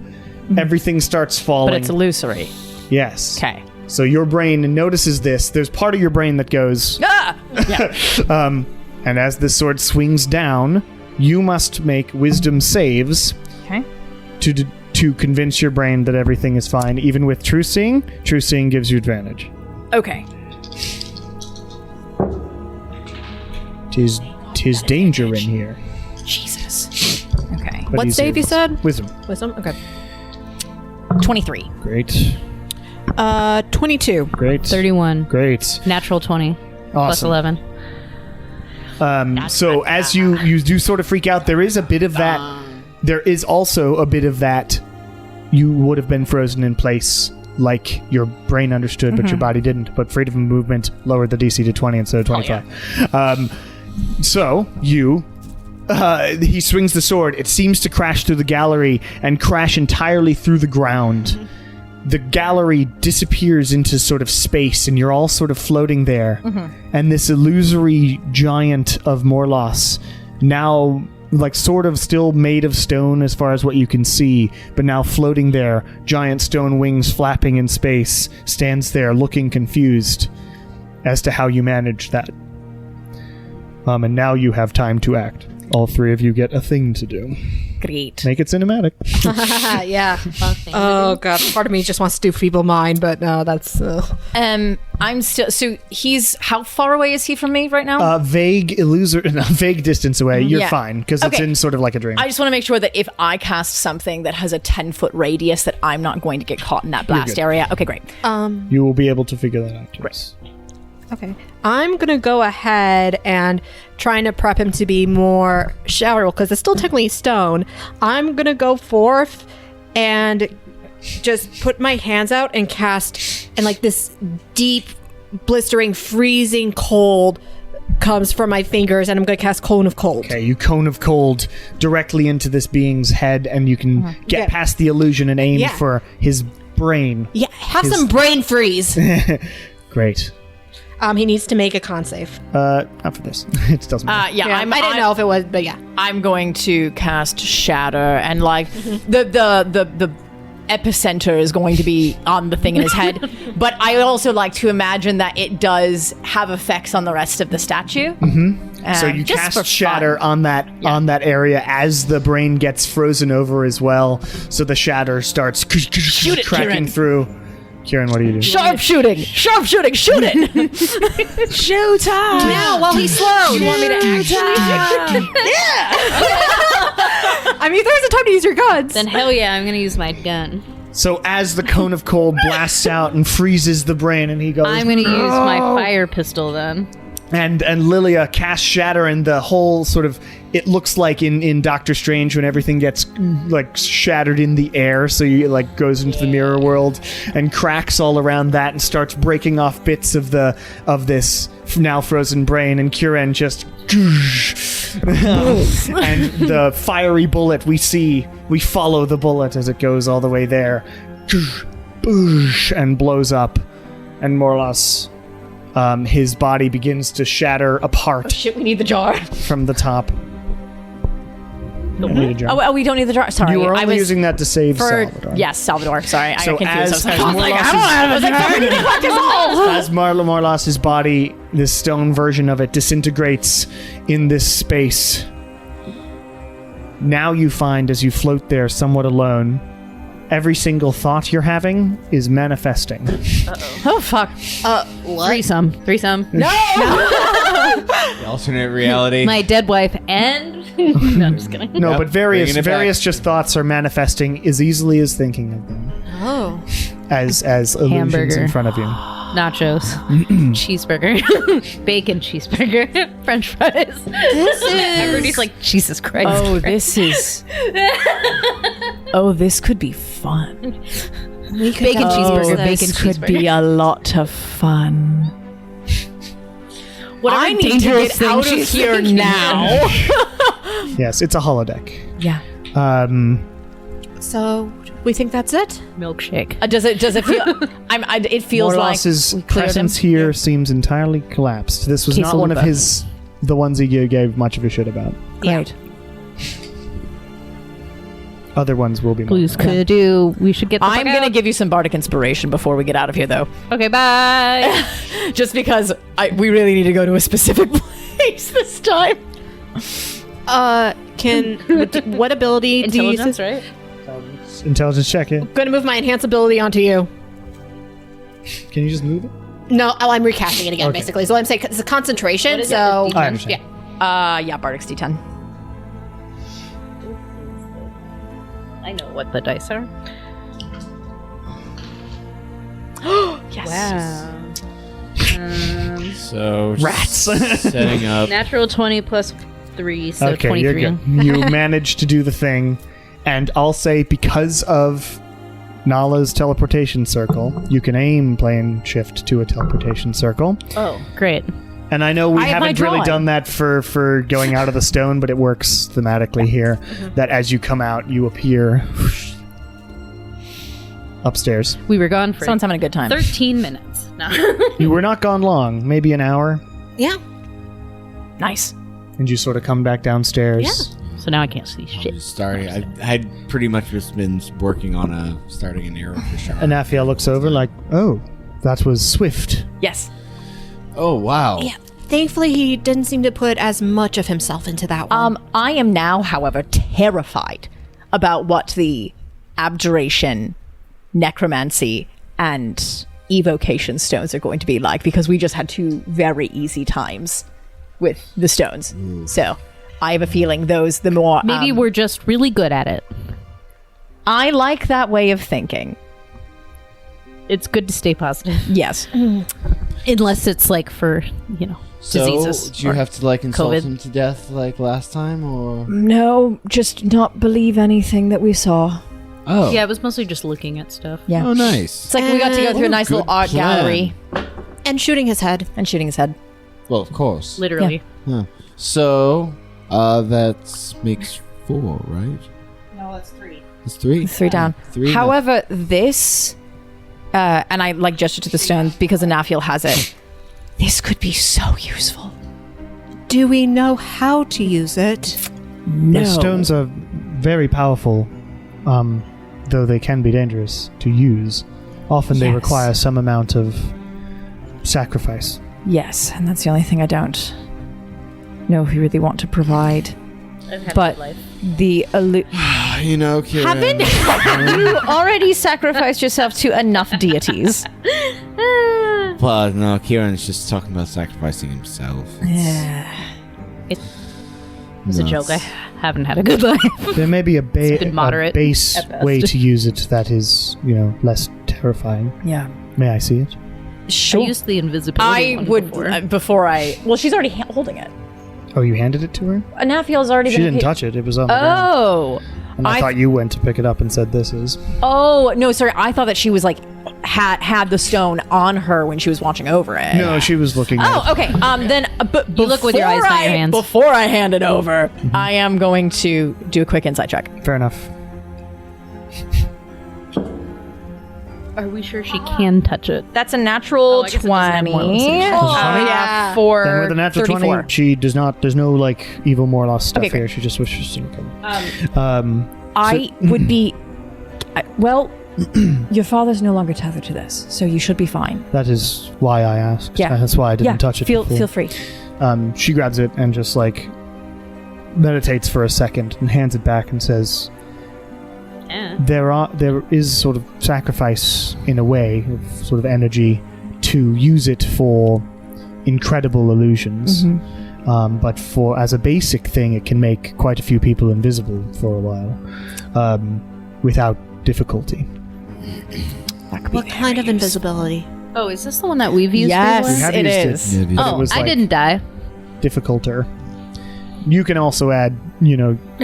Everything starts falling. But it's illusory. Yes. Okay. So your brain notices this. There's part of your brain that goes, "Ah!" Yeah. And as the sword swings down, you must make wisdom saves to convince your brain that everything is fine, even with true seeing. True seeing gives you advantage. Okay. Tis danger in here. Jesus. Okay. But What he's save you said? Wisdom. Wisdom? Okay. 23. Great. 22. Great. 31. Great. Natural 20. Plus Awesome. 11. So as you do sort of freak out, there is a bit of that there is also a bit of that. You would have been frozen in place, like your brain understood, but your body didn't. But freedom of movement lowered the DC to 20 instead of 25. So you. He swings the sword. It seems to crash through the gallery and crash entirely through the ground. The gallery disappears into sort of space, and you're all sort of floating there. And this illusory giant of Morlos, now like sort of still made of stone as far as what you can see, but now floating there, giant stone wings flapping in space, stands there looking confused as to how you managed that. And now you have time to act. All three of you get a thing to do. Great. Make it cinematic. Yeah. Oh god, part of me just wants to do feeble mind, but no, that's. I'm still. So he's how far away is he from me right now? Vague distance away. You're fine because it's in sort of like a dream. I just want to make sure that if I cast something that has a 10-foot radius, that I'm not going to get caught in that blast area. Okay, great. You will be able to figure that out. Yes. Okay. I'm going to go ahead and trying to prep him to be more showerable because it's still technically stone. I'm going to go forth and just put my hands out and cast, and like this deep, blistering, freezing cold comes from my fingers, and I'm going to cast Cone of Cold. Okay, you Cone of Cold directly into this being's head, and you can get past the illusion and aim for his brain. Yeah, have some brain freeze. Great. He needs to make a con save. Not for this. It doesn't matter. I didn't know if it was, but yeah. I'm going to cast Shatter, and like the epicenter is going to be on the thing in his head. But I also like to imagine that it does have effects on the rest of the statue. So you cast Shatter on that area as the brain gets frozen over as well. So the shatter starts cracking Kieran. through. Kieran, what do you do? Sharpshooting! Shoot it! Shoot time! Now, while he's slow. You want me to actually? I mean, there's a time to use your guns. Then hell yeah, I'm gonna use my gun. So as the Cone of Cold blasts out and freezes the brain, and he goes, I'm gonna use my fire pistol then. And Lilia casts Shatter, and the whole sort of, it looks like in Doctor Strange when everything gets like shattered in the air, so you like goes into the mirror world and cracks all around that and starts breaking off bits of this now frozen brain, and Kieran just and the fiery bullet we follow the bullet as it goes all the way there and blows up, and Morlos, his body begins to shatter apart. Oh shit, we need the jar. From the top. Don't need a jar. Oh, we don't need the jar. Sorry. You were only I was using that to save Salvador. Yes, Salvador. Sorry, So I got confused. as Morlos's body, this stone version of it, disintegrates in this space, now you find, as you float there somewhat alone, every single thought you're having is manifesting. Oh fuck. What? Threesome. No. The alternate reality. My dead wife and no, I'm just kidding. No, Yep, but bringing it various back. just thoughts are manifesting as easily as thinking of them. Oh. As illusions Hamburger. in front of you. Nachos, cheeseburger, bacon cheeseburger, French fries. Everybody's like, Jesus Christ. Oh, this is. Oh, this could be fun. bacon cheeseburger. This could be a lot of fun. Whatever I need to dangerous get out thing of she's here thinking. now. Yes, it's a holodeck. Yeah. So, we think that's it? Milkshake. Does it feel? It feels like Morlos's we cleared presence him. here seems entirely collapsed. This was not one of the ones he gave much of a shit about. Right. Other ones will be more. Please, could do. We should get the I'm fuck gonna out. give you some bardic inspiration before we get out of here, though. Okay, bye. Just because we really need to go to a specific place this time. What ability do you Intelligence, use? right? Intelligence check, yeah. I'm gonna move my enhance ability onto you. Can you just move it? No, I'm recasting it again, Okay. basically. So I'm saying it's a concentration, What is it, so... a D10? I understand. Yeah, bardic's D10. I know what the dice are. Yes. Wow. So Rats. setting up. Natural 20 plus 3, so Okay, 23. you're good. You managed to do the thing, and I'll say because of Nala's teleportation circle, you can aim plane shift to a teleportation circle. Oh, great. And I know we I have my haven't really drawing. done that for going out of the stone, but it works thematically here. That as you come out, you appear upstairs. We were gone for Someone's having a good time. 13 minutes. No. You were not gone long, maybe an hour, Yeah. Nice. and you sort of come back downstairs. Yeah. So now I can't see shit. Starting, I had pretty much just been working on starting an arrow for sure. And Afia looks over like, oh, that was swift. Yes. Oh wow! Yeah. Thankfully, he didn't seem to put as much of himself into that one. I am now, however, terrified about what the abjuration, necromancy, and evocation stones are going to be like, because we just had 2 very easy times with the stones. So I have a feeling the more Maybe we're just really good at it. I like that way of thinking. It's good to stay positive. Yes. Unless it's like for, diseases. So, do you or have to like insult COVID. him to death like last time, or? No, just not believe anything that we saw. Oh, Yeah, I was mostly just looking at stuff. Yeah. Oh, nice. It's like we got to go through a nice good little art plan. gallery And shooting his head. and shooting his head. Well, of course. Literally. Huh. So, that makes 4, right? No, that's 3. It's 3. 3 down. 3. However, this, and I like gesture to the stone because Anafiel has it. This could be so useful. Do we know how to use it? The stones are very powerful, though they can be dangerous to use. Often they Yes. require some amount of sacrifice. Yes, and that's the only thing I don't know if you really want to provide. I've had But a good life. the You know, Kieran. you already sacrificed yourself to enough deities. But no, Kieran's just talking about sacrificing himself. It was a joke. I haven't had a good life. There may be a, been moderate base at best. way to use it that is, less terrifying. Yeah. May I see it? I used the invisibility I one would before. before I. Well, she's already holding it. Oh, you handed it to her? Anafiel's already She been. didn't touch it. It was on the ground. Oh. And I thought you went to pick it up and said, this is. Oh no, sorry. I thought that she was like had the stone on her when she was watching over it. No, she was looking at it. Oh, okay. Then, but You look with your eyes, not your hands. Before I hand it over, I am going to do a quick insight check. Fair enough. Are we sure she can touch it? That's a natural I guess it doesn't have 20. more listed. Yeah, for Then with a natural 34. 20, she does not, there's no, evil Morlock stuff Okay, great. here. She just wishes to recover. I would be. Well, your father's no longer tethered to this, so you should be fine. That is why I asked. Yeah. That's why I didn't touch it Feel before. free. She grabs it and just, meditates for a second and hands it back and says, Yeah. there is sort of sacrifice in a way of sort of energy to use it for incredible illusions. But as a basic thing, it can make quite a few people invisible for a while without difficulty. What kind of invisibility? Oh, is this the one that we've used? Yes, We have it used is. Yeah, but Oh, it was, I didn't die. difficulter. You can also add,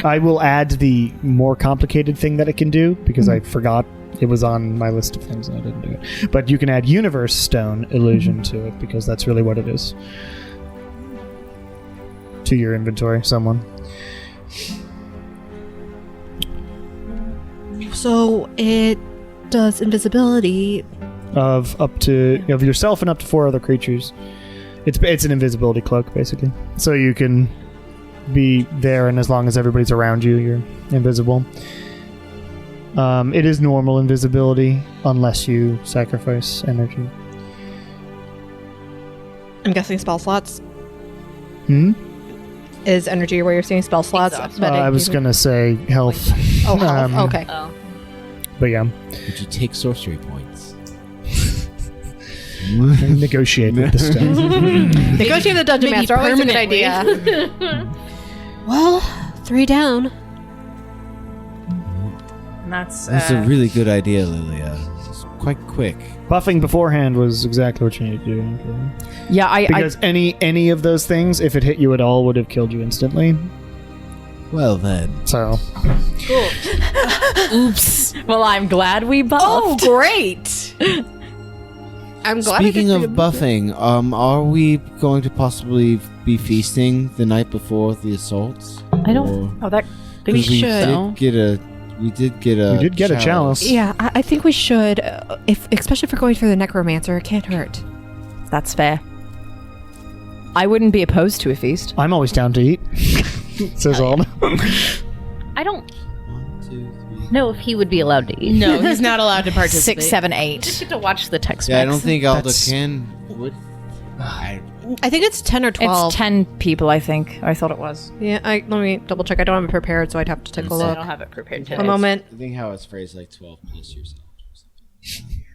I will add the more complicated thing that it can do because I forgot it was on my list of things and I didn't do it. But you can add universe stone illusion to it because that's really what it is. To your inventory, someone. So it does invisibility. Of yourself and up to 4 other creatures. It's an invisibility cloak, basically. So you can be there, and as long as everybody's around you, you're invisible. It is normal invisibility, unless you sacrifice energy. I'm guessing spell slots. Is energy where you're seeing spell slots? I was going to say health. Oh, health. Okay. Oh. But yeah, Would you take sorcery points? negotiate with the stone. Negotiate with the dungeon Maybe master. Always a good permanently. idea. Well, 3 down. That's That's a really good idea, Lilia. It's quite quick. Buffing beforehand was exactly what you need to do. Yeah, Because any of those things, if it hit you at all, would have killed you instantly. Well then. So. Oops. Well, I'm glad we buffed. Oh, great! I'm glad. Speaking of buffing, are we going to possibly be feasting the night before the assaults? I don't. Oh, that We We should. did get a chalice. Yeah, I think we should. Especially if we're going for the Necromancer, it can't hurt. That's fair. I wouldn't be opposed to a feast. I'm always down to eat. Says all. I don't 1, 2, 3. know if he would be allowed to eat. No, he's not allowed to participate. 6, 7, Just 8. get to watch the text. Yeah, I don't think Aldo That's- can. Would. I think it's 10 or 12. It's 10 people, I think. I thought it was. Yeah, let me double check. I don't have it prepared, so I'd have to take a I look. don't have it prepared today. A moment. I think how it's phrased like 12 plus yourself.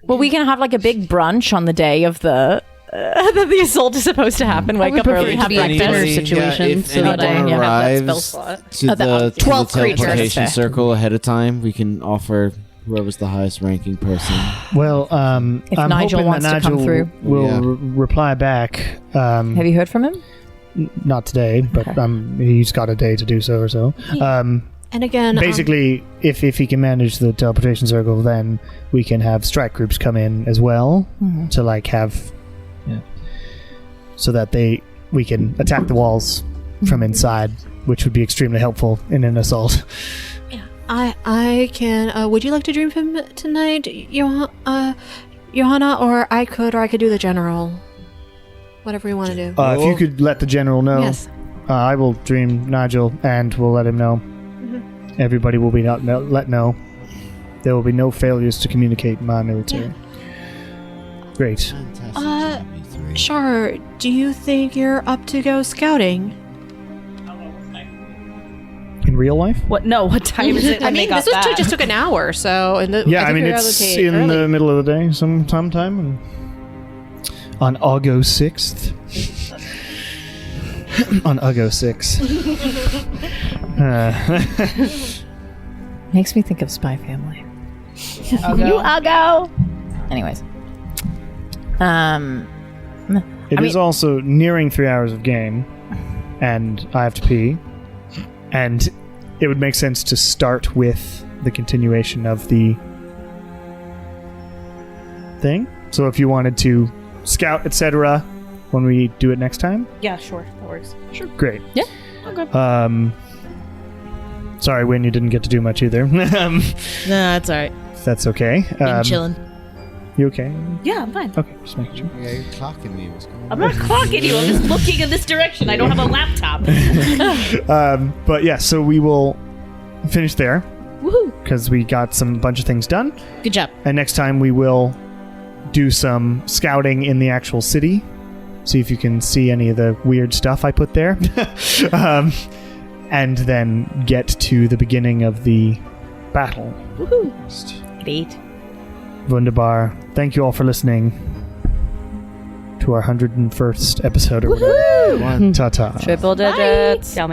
Well, we can have like a big brunch on the day of the that the assault is supposed to happen. Wake up early, have be a dinner breakfast. situation, if so that I anyone have that spell arrives slot. to the 12 creatures. teleportation Fair. circle ahead of time, we can offer whoever's the highest ranking person. Well, If I'm Nigel hoping wants that to come Nigel through. will Yeah. reply back. Have you heard from him? Not today, but he's got a day to do so or so. And again, Basically, if he can manage the teleportation circle, then we can have strike groups come in as well to like have, so that we can attack the walls from inside, which would be extremely helpful in an assault. I can. Would you like to dream him tonight, Johanna, or I could do the general. Whatever you want to do. If you could let the general know, Yes. I will dream Nigel, and we'll let him know. Everybody will be let know. There will be no failures to communicate in my military. Great. Shar, do you think you're up to go scouting? In real life? What? No. What time is it? I mean, this just took an hour, so. Yeah, I mean, it's in the middle of the day sometime. And on August 6th. On August 6th. Makes me think of Spy Family. I'll go. Anyways. It is also nearing 3 hours of game, and I have to pee. And it would make sense to start with the continuation of the thing. So if you wanted to scout, etc., when we do it next time, Yeah, sure. That works. Sure. great. Yeah. Okay. Sorry, Wayne, you didn't get to do much either. No, that's all right. That's okay. Been chilling. You okay? Yeah, I'm fine. Okay, just making sure. Yeah, you're clocking me. What's going on? I'm not clocking you. I'm just looking in this direction. I don't have a laptop. But yeah, so we will finish there Woohoo! because we got some bunch of things done. Good job. And next time we will do some scouting in the actual city. See if you can see any of the weird stuff I put there. And then get to the beginning of the battle. Great. Wunderbar. Thank you all for listening to our 101st episode. Or whatever. Ta-ta. Triple digits. Tell me.